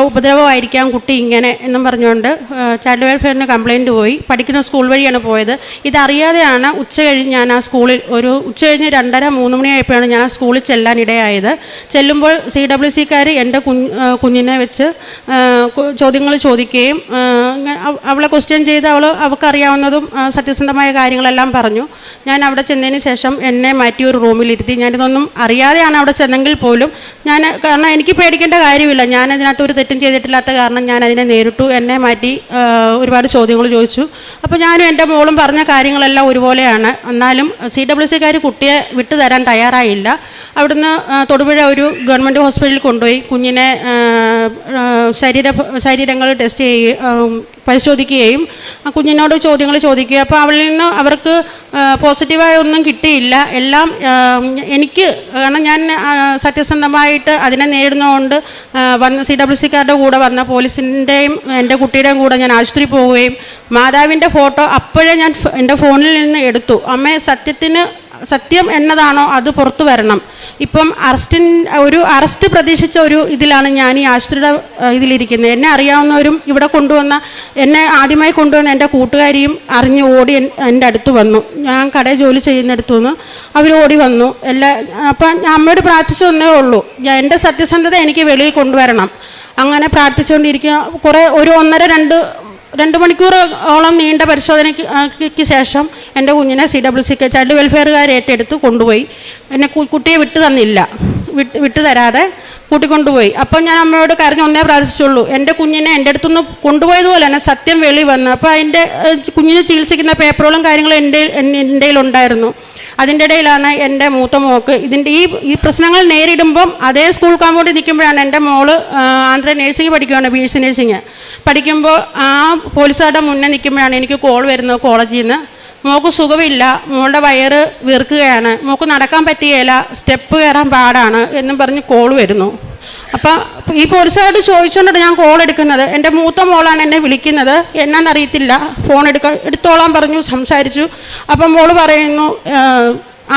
ഉപദ്രവമായിരിക്കാം കുട്ടി ഇങ്ങനെ എന്നും പറഞ്ഞുകൊണ്ട് ചൈൽഡ് വെൽഫെയറിന് കംപ്ലയിൻറ്റ് പോയി. പഠിക്കുന്ന സ്കൂൾ വഴിയാണ് പോയത്. ഇതറിയാതെയാണ് ഉച്ച കഴിഞ്ഞ് ഞാൻ ആ സ്കൂളിൽ ഉച്ച കഴിഞ്ഞ് 2:30-3 മണിയായപ്പോഴാണ് ഞാൻ ആ സ്കൂളിൽ ചെല്ലാനിടയായത്. ചെല്ലുമ്പോൾ CWCക്കാർ എൻ്റെ കുഞ്ഞിനെ വെച്ച് ചോദ്യങ്ങൾ ചോദിക്കുകയും അവളെ ക്വസ്റ്റ്യൻ ചെയ്ത് അവൾക്ക് അറിയാവുന്നതും സത്യസന്ധമായ കാര്യങ്ങളെല്ലാം പറഞ്ഞു. ഞാൻ അവിടെ ചെന്നതിന് ശേഷം എന്നെ മാറ്റി ഒരു റൂമിലിരുത്തി. ഞാനിതൊന്നും അറിയാതെയാണ് അവിടെ ചെന്നെങ്കിൽ പോലും കാരണം എനിക്ക് പേടിക്കേണ്ട കാര്യമില്ല. ഞാൻ അതിനകത്ത് ഒരു തെറ്റും ചെയ്തിട്ടില്ലാത്ത കാരണം ഞാൻ അതിനെ നേരിട്ടു. എന്നെ മാറ്റി ഒരുപാട് ചോദ്യങ്ങൾ ചോദിച്ചു. അപ്പോൾ ഞാനും എൻ്റെ മോളും പറഞ്ഞ കാര്യങ്ങളെല്ലാം ഒരുപോലെയാണ്. എന്നാലും CWCക്കാർ കുട്ടിയെ വിട്ടുതരാൻ തയ്യാറായില്ല. അവിടുന്ന് തൊടുപുഴ ഒരു ഗവൺമെൻറ് ഹോസ്പിറ്റലിൽ കൊണ്ടുപോയി കുഞ്ഞിനെ ശരീരങ്ങൾ ടെസ്റ്റ് പരിശോധിക്കുകയും കുഞ്ഞിനോട് ചോദ്യങ്ങൾ ചോദിക്കുക. അപ്പോൾ അവളിൽ നിന്ന് അവർക്ക് പോസിറ്റീവായ ഒന്നും കിട്ടിയില്ല. എല്ലാം എനിക്ക് കാരണം ഞാൻ സത്യസന്ധമായിട്ട് അതിനെ നേരിടുന്നതുകൊണ്ട് CWCക്കാരുടെ കൂടെ വന്ന പോലീസിൻ്റെയും എൻ്റെ കുട്ടിയുടെയും കൂടെ ഞാൻ ആശുപത്രി പോവുകയും മാതാവിൻ്റെ ഫോട്ടോ അപ്പോഴേ ഞാൻ എൻ്റെ ഫോണിൽ നിന്ന് എടുത്തു. അമ്മേ, സത്യം എന്നതാണോ അത് പുറത്തു വരണം. ഇപ്പം അറസ്റ്റ് പ്രതീക്ഷിച്ച ഒരു ഇതിലാണ് ഞാൻ ഈ ആശുപത്രിയുടെ ഇതിലിരിക്കുന്നത്. എന്നെ അറിയാവുന്നവരും ഇവിടെ എന്നെ ആദ്യമായി കൊണ്ടുവന്ന എൻ്റെ കൂട്ടുകാരിയും അറിഞ്ഞ് ഓടി എൻ്റെ അടുത്ത് വന്നു. ഞാൻ കടയിൽ ജോലി ചെയ്യുന്നിടത്തു നിന്ന് അവർ ഓടി വന്നു. അപ്പം ഞാൻ അമ്മയോട് പ്രാർത്ഥിച്ചൊന്നേ ഉള്ളൂ, എൻ്റെ സത്യസന്ധത എനിക്ക് വെളിയിൽ കൊണ്ടുവരണം. അങ്ങനെ പ്രാർത്ഥിച്ചുകൊണ്ടിരിക്കുക. ഒരു 1.5-2 മണിക്കൂറോളം നീണ്ട പരിശോധനയ്ക്ക് ശേഷം എൻ്റെ കുഞ്ഞിനെ CWCക്ക് ചൈൽഡ് വെൽഫെയറുകാർ ഏറ്റെടുത്ത് കൊണ്ടുപോയി. എന്നെ കുട്ടിയെ വിട്ടു തരാതെ കൂട്ടിക്കൊണ്ടുപോയി. അപ്പം ഞാൻ അമ്മയോട് കരഞ്ഞൊന്നേ പ്രാർത്ഥിച്ചുള്ളൂ, എൻ്റെ കുഞ്ഞിനെ എൻ്റെ അടുത്തുനിന്ന് കൊണ്ടുപോയതുപോലെ തന്നെ സത്യം വെളി വന്നു. അപ്പോൾ അതിൻ്റെ കുഞ്ഞിനെ ചികിത്സിക്കുന്ന പേപ്പറുകളും കാര്യങ്ങളും എൻ്റെ ഉണ്ടായിരുന്നു. അതിൻ്റെ ഇടയിലാണ് എൻ്റെ മൂത്ത മോൾക്ക് ഈ പ്രശ്നങ്ങൾ നേരിടുമ്പം അതേ സ്കൂൾ കോമ്പൗണ്ടിൽ നിൽക്കുമ്പോഴാണ് എൻ്റെ മോള് ആന്ധ്ര നേഴ്സിംഗ് പഠിക്കുകയാണ്, BSc നേഴ്സിംഗ് പഠിക്കുമ്പോൾ ആ പോലീസുകാരുടെ മുന്നേ നിൽക്കുമ്പോഴാണ് എനിക്ക് കോൾ വരുന്നത് കോളേജിൽ നിന്ന്. മോൾക്ക് സുഖമില്ല, മോളുടെ വയറ് വീർക്കുകയാണ്, മോൾക്ക് നടക്കാൻ പറ്റുകയില്ല, സ്റ്റെപ്പ് കയറാൻ പാടാണ് എന്നും പറഞ്ഞ് കോൾ വരുന്നു. അപ്പം ഈ പോലീസുകാരോട് ചോദിച്ചുകൊണ്ടാണ് ഞാൻ കോൾ എടുക്കുന്നത്. എൻ്റെ മൂത്ത മോളാണ് എന്നെ വിളിക്കുന്നത്. എന്നാന്നറിയത്തില്ല, ഫോൺ എടുത്തോളാൻ പറഞ്ഞു. സംസാരിച്ചു. അപ്പം മോള് പറയുന്നു,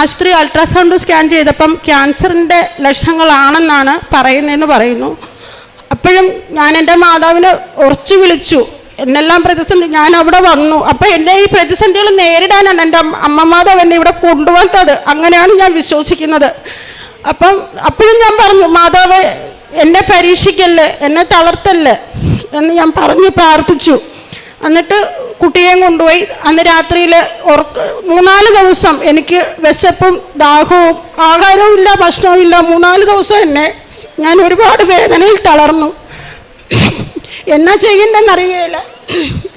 ആശുപത്രി അൾട്രാസൗണ്ട് സ്കാൻ ചെയ്തപ്പം ക്യാൻസറിൻ്റെ ലക്ഷണങ്ങളാണെന്നാണ് പറയുന്നതെന്ന് പറയുന്നു. അപ്പോഴും ഞാൻ എൻ്റെ മാതാവിനെ ഉറച്ചു വിളിച്ചു. എന്നെല്ലാം പ്രതിസന്ധി, ഞാൻ അവിടെ വന്നു. അപ്പം എൻ്റെ ഈ പ്രതിസന്ധികൾ നേരിടാനാണ് എൻ്റെ അമ്മമാതാവ് എന്നെ ഇവിടെ കൊണ്ടുവന്നത്. അങ്ങനെയാണ് ഞാൻ വിശ്വസിക്കുന്നത്. അപ്പോഴും ഞാൻ പറഞ്ഞു, മാതാവ് എന്നെ പരീക്ഷിക്കല്ലേ, എന്നെ തളർത്തല്ലേ എന്ന് ഞാൻ പറഞ്ഞ് പ്രാർത്ഥിച്ചു. എന്നിട്ട് കുട്ടിയെയും കൊണ്ടുപോയി. അന്ന് രാത്രിയിൽ 3-4 ദിവസം എനിക്ക് വിശപ്പും ദാഹവും ആഹാരവും ഇല്ല, ഭക്ഷണവും ഇല്ല. 3-4 ദിവസം ഞാൻ ഒരുപാട് വേദനയിൽ തളർന്നു. എന്നാ ചെയ്യണ്ടെന്നറിയില്ല.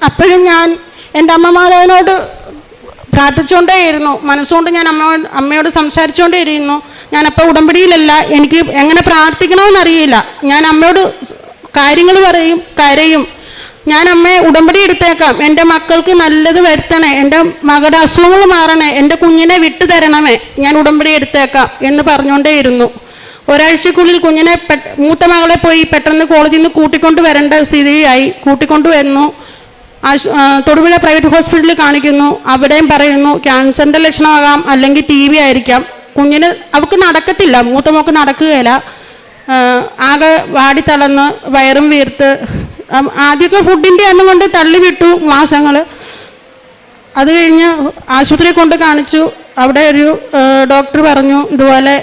അപ്പോഴും ഞാൻ എൻ്റെ അമ്മമാരോട് പ്രാർത്ഥിച്ചുകൊണ്ടേയിരുന്നു. മനസ്സുകൊണ്ട് ഞാൻ അമ്മയോട് സംസാരിച്ചുകൊണ്ടേയിരുന്നു. ഞാനപ്പോൾ ഉടമ്പടിയിലല്ല, എനിക്ക് എങ്ങനെ പ്രാർത്ഥിക്കണമെന്നറിയില്ല. ഞാൻ അമ്മയോട് കാര്യങ്ങൾ പറയും, കരയും. ഞാൻ അമ്മയെ ഉടമ്പടി എടുത്തേക്കാം, എൻ്റെ മക്കൾക്ക് നല്ലത് വരുത്തണേ, എൻ്റെ മകളുടെ അസുഖങ്ങൾ മാറണേ, എൻ്റെ കുഞ്ഞിനെ വിട്ടു തരണമേ, ഞാൻ ഉടമ്പടി എടുത്തേക്കാം എന്ന് പറഞ്ഞുകൊണ്ടേയിരുന്നു. ഒരാഴ്ചക്കുള്ളിൽ കുഞ്ഞിനെ മൂത്ത മകളെ പോയി പെട്ടെന്ന് കോളേജിൽ നിന്ന് കൂട്ടിക്കൊണ്ട് വരേണ്ട സ്ഥിതിയായി. കൂട്ടിക്കൊണ്ടുവന്നു. തൊടുപുഴ പ്രൈവറ്റ് ഹോസ്പിറ്റലിൽ കാണിക്കുന്നു. അവിടെയും പറയുന്നു ക്യാൻസറിൻ്റെ ലക്ഷണമാകാം, അല്ലെങ്കിൽ TB ആയിരിക്കാം. അവൾക്ക് നടക്കത്തില്ല, മൂത്ത മോക്ക് നടക്കുകയില്ല. ആകെ വാടിത്തളർന്ന് വയറും വീർത്ത്. ആദ്യമൊക്കെ ഫുഡിൻ്റെ അന്ന് കൊണ്ട് തള്ളിവിട്ടു മാസങ്ങൾ. അത് കഴിഞ്ഞ് ആശുപത്രിയിൽ കൊണ്ട് കാണിച്ചു. അവിടെ ഒരു ഡോക്ടർ പറഞ്ഞു, ഇതുപോലെ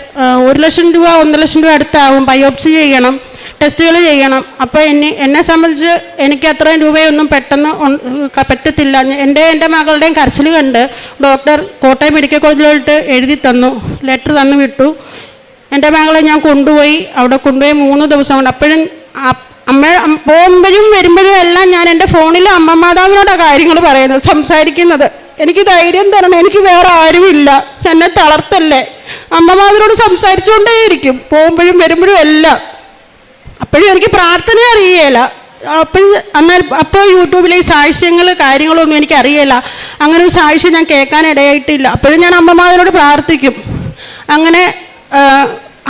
1 ലക്ഷം രൂപ 1.5 ലക്ഷം രൂപ അടുത്താവും, ബയോപ്സി ചെയ്യണം, ടെസ്റ്റുകൾ ചെയ്യണം. അപ്പോൾ എന്നെ സംബന്ധിച്ച് എനിക്ക് അത്രയും രൂപയൊന്നും പെട്ടെന്ന് പറ്റത്തില്ല. എൻ്റെ മകളുടെയും കരച്ചിൽ കണ്ട് ഡോക്ടർ കോട്ടയം മെഡിക്കൽ കോളേജിലോട്ട് എഴുതി തന്നു, ലെറ്റർ തന്നു വിട്ടു. എൻ്റെ മകളെ ഞാൻ കൊണ്ടുപോയി. അവിടെ കൊണ്ടുപോയി 3 ദിവസം കൊണ്ട്. അപ്പോഴും പോകുമ്പോഴും വരുമ്പോഴും എല്ലാം ഞാൻ എൻ്റെ ഫോണിൽ അമ്മമാതാവിനോടാണ് കാര്യങ്ങൾ പറയുന്നത്, സംസാരിക്കുന്നത്. എനിക്ക് ധൈര്യം തരണം, എനിക്ക് വേറെ ആരുമില്ല, എന്നെ തളർത്തല്ലേ. അമ്മമാതിനോട് സംസാരിച്ചുകൊണ്ടേയിരിക്കും പോകുമ്പോഴും വരുമ്പോഴും എല്ലാം. അപ്പോഴും എനിക്ക് പ്രാർത്ഥന അറിയില്ല. അപ്പോൾ യൂട്യൂബിലെ ഈ സാക്ഷ്യങ്ങൾ കാര്യങ്ങളൊന്നും എനിക്കറിയില്ല. അങ്ങനെ ഒരു സാക്ഷ്യം ഞാൻ കേൾക്കാനിടയായിട്ടില്ല. അപ്പോഴും ഞാൻ അമ്മമാതിനോട് പ്രാർത്ഥിക്കും. അങ്ങനെ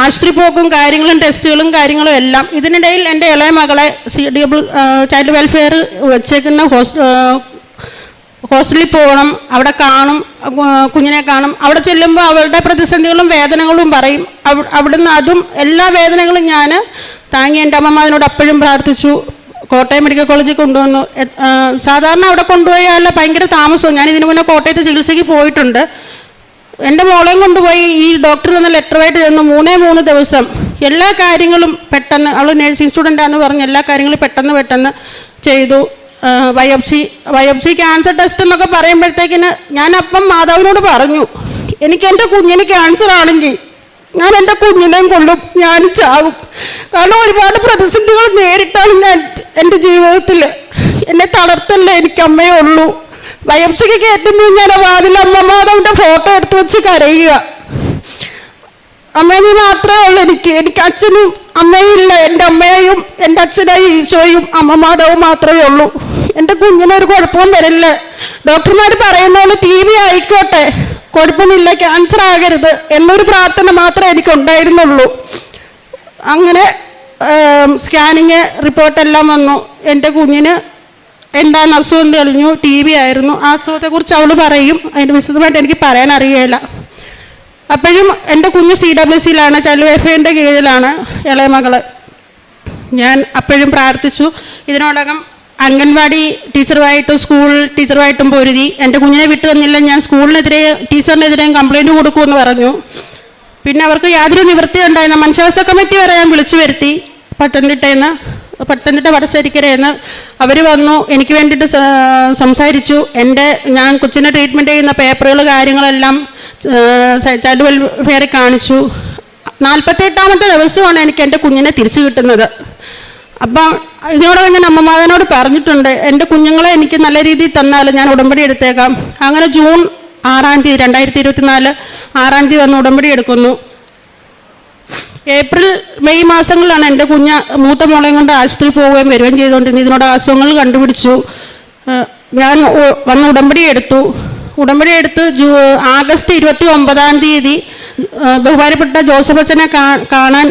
ആശുപത്രി പോക്കും കാര്യങ്ങളും ടെസ്റ്റുകളും കാര്യങ്ങളും എല്ലാം. ഇതിനിടയിൽ എൻ്റെ ഇളയ മകളെ ചൈൽഡ് വെൽഫെയർ വെച്ചേക്കുന്ന ഹോസ്റ്റലിൽ പോകണം, അവിടെ കാണും, കുഞ്ഞിനെ കാണും. അവിടെ ചെല്ലുമ്പോൾ അവളുടെ പ്രതിസന്ധികളും വേദനകളും പറയും. അവിടുന്ന് അതും എല്ലാ വേദനകളും ഞാൻ താങ്ങി എൻ്റെ അമ്മമാതിനോട് അപ്പോഴും പ്രാർത്ഥിച്ചു. കോട്ടയം മെഡിക്കൽ കോളേജിൽ കൊണ്ടുവന്നു. സാധാരണ അവിടെ കൊണ്ടുപോയാൽ ഭയങ്കര താമസവും. ഞാൻ ഇതിനു മുന്നേ കോട്ടയത്ത് ചികിത്സയ്ക്ക് പോയിട്ടുണ്ട്. എൻ്റെ മോളെയും കൊണ്ടുപോയി ഈ ഡോക്ടർ തന്ന ലെറ്ററുമായിട്ട് ചെന്നു. 3 ദിവസം എല്ലാ കാര്യങ്ങളും പെട്ടെന്ന്, അവൾ നഴ്സിംഗ് സ്റ്റുഡൻ്റാണെന്ന് പറഞ്ഞ് എല്ലാ കാര്യങ്ങളും പെട്ടെന്ന് ചെയ്തു. ബയോപ്സി ക്യാൻസർ ടെസ്റ്റ് എന്നൊക്കെ പറയുമ്പോഴത്തേക്കിന് ഞാൻ അപ്പം മാതാവിനോട് പറഞ്ഞു, എനിക്ക് എൻ്റെ കുഞ്ഞിന് ക്യാൻസർ ആണെങ്കിൽ ഞാൻ എൻ്റെ കുഞ്ഞിനെയും കൊള്ളും, ഞാൻ ചാകും. കാരണം ഒരുപാട് പ്രതിസന്ധികൾ നേരിട്ടാണ് ഞാൻ എൻ്റെ ജീവിതത്തിൽ. എന്നെ തളർത്തല്ലേ, എനിക്ക് അമ്മയേ ഉള്ളൂ. ബയോപ്സിക്ക് കയറ്റുമ്പോൾ ഞാൻ വാതിൽ അമ്മ മാതാവിൻ്റെ ഫോട്ടോ എടുത്ത് വെച്ച് കരയുക. അമ്മേനെ മാത്രമേ ഉള്ളൂ എനിക്ക് അച്ഛനും അമ്മയും ഇല്ല. എൻ്റെ അമ്മയെയും എൻ്റെ അച്ഛനായി ഈശോയും അമ്മ മാതാവും മാത്രമേ ഉള്ളൂ. എൻ്റെ കുഞ്ഞിനൊരു കുഴപ്പവും വരില്ല. ഡോക്ടർമാർ പറയുന്ന പോലെ TB ആയിക്കോട്ടെ, കുഴപ്പമില്ല, ക്യാൻസർ ആകരുത് എന്നൊരു പ്രാർത്ഥന മാത്രമേ എനിക്കുണ്ടായിരുന്നുള്ളൂ. അങ്ങനെ സ്കാനിങ് റിപ്പോർട്ടെല്ലാം വന്നു. എൻ്റെ കുഞ്ഞിന് എന്താണ് അസുഖം തെളിഞ്ഞു, TB ആയിരുന്നു. ആ അസുഖത്തെക്കുറിച്ച് അവൾ പറയും, അതിന് വിശദമായിട്ട് എനിക്ക് പറയാൻ അറിയില്ല. അപ്പോഴും എൻ്റെ കുഞ്ഞ് CWCയിലാണ്, ചൈൽഡ് വെൽഫെയറിൻ്റെ കീഴിലാണ് ഇളയ മകള്. ഞാൻ അപ്പോഴും പ്രാർത്ഥിച്ചു. ഇതിനോടകം അംഗൻവാടി ടീച്ചറുമായിട്ടും സ്കൂൾ ടീച്ചറുമായിട്ടും പൊരുതി. എൻ്റെ കുഞ്ഞിനെ വിട്ടു തന്നില്ല, ഞാൻ സ്കൂളിനെതിരെ ടീച്ചറിനെതിരെയും കംപ്ലൈൻറ്റ് കൊടുക്കുമെന്ന് പറഞ്ഞു. പിന്നെ അവർക്ക് യാതൊരു നിവൃത്തി ഉണ്ടായിരുന്ന മനുഷ്യാവകാശ കമ്മിറ്റി വരെ ഞാൻ വിളിച്ചു വരുത്തി. പത്തനംതിട്ട വടശ്ശേരിക്കരയെന്ന് അവർ വന്നു, എനിക്ക് വേണ്ടിയിട്ട് സംസാരിച്ചു. ഞാൻ കൊച്ചിനെ ട്രീറ്റ്മെൻറ്റ് ചെയ്യുന്ന പേപ്പറുകൾ കാര്യങ്ങളെല്ലാം ചൈൽഡ് വെൽഫെയറിൽ കാണിച്ചു. 48ാമത്തെ ദിവസമാണ് എനിക്ക് എൻ്റെ കുഞ്ഞിനെ തിരിച്ചു കിട്ടുന്നത്. അപ്പം ഇതിനോടൊക്കെ ഞാൻ അമ്മമാരനോട് പറഞ്ഞിട്ടുണ്ട്, എൻ്റെ കുഞ്ഞുങ്ങളെ എനിക്ക് നല്ല രീതിയിൽ തന്നാൽ ഞാൻ ഉടമ്പടി എടുത്തേക്കാം. അങ്ങനെ ജൂൺ 6 2024 6 വന്ന് ഉടമ്പടി എടുക്കുന്നു. ഏപ്രിൽ മെയ് മാസങ്ങളിലാണ് എൻ്റെ മൂത്ത മോളെയും കൊണ്ട് ആശുപത്രിയിൽ പോവുകയും വരികയും ചെയ്തുകൊണ്ടിരുന്നത്. ഇതിനോട് അസുഖങ്ങൾ കണ്ടുപിടിച്ചു. ഞാൻ വന്ന് ഉടമ്പടി എടുത്ത് ആഗസ്റ്റ് 29 ബഹുമാനപ്പെട്ട ജോസഫ് അച്ഛനെ കാണാൻ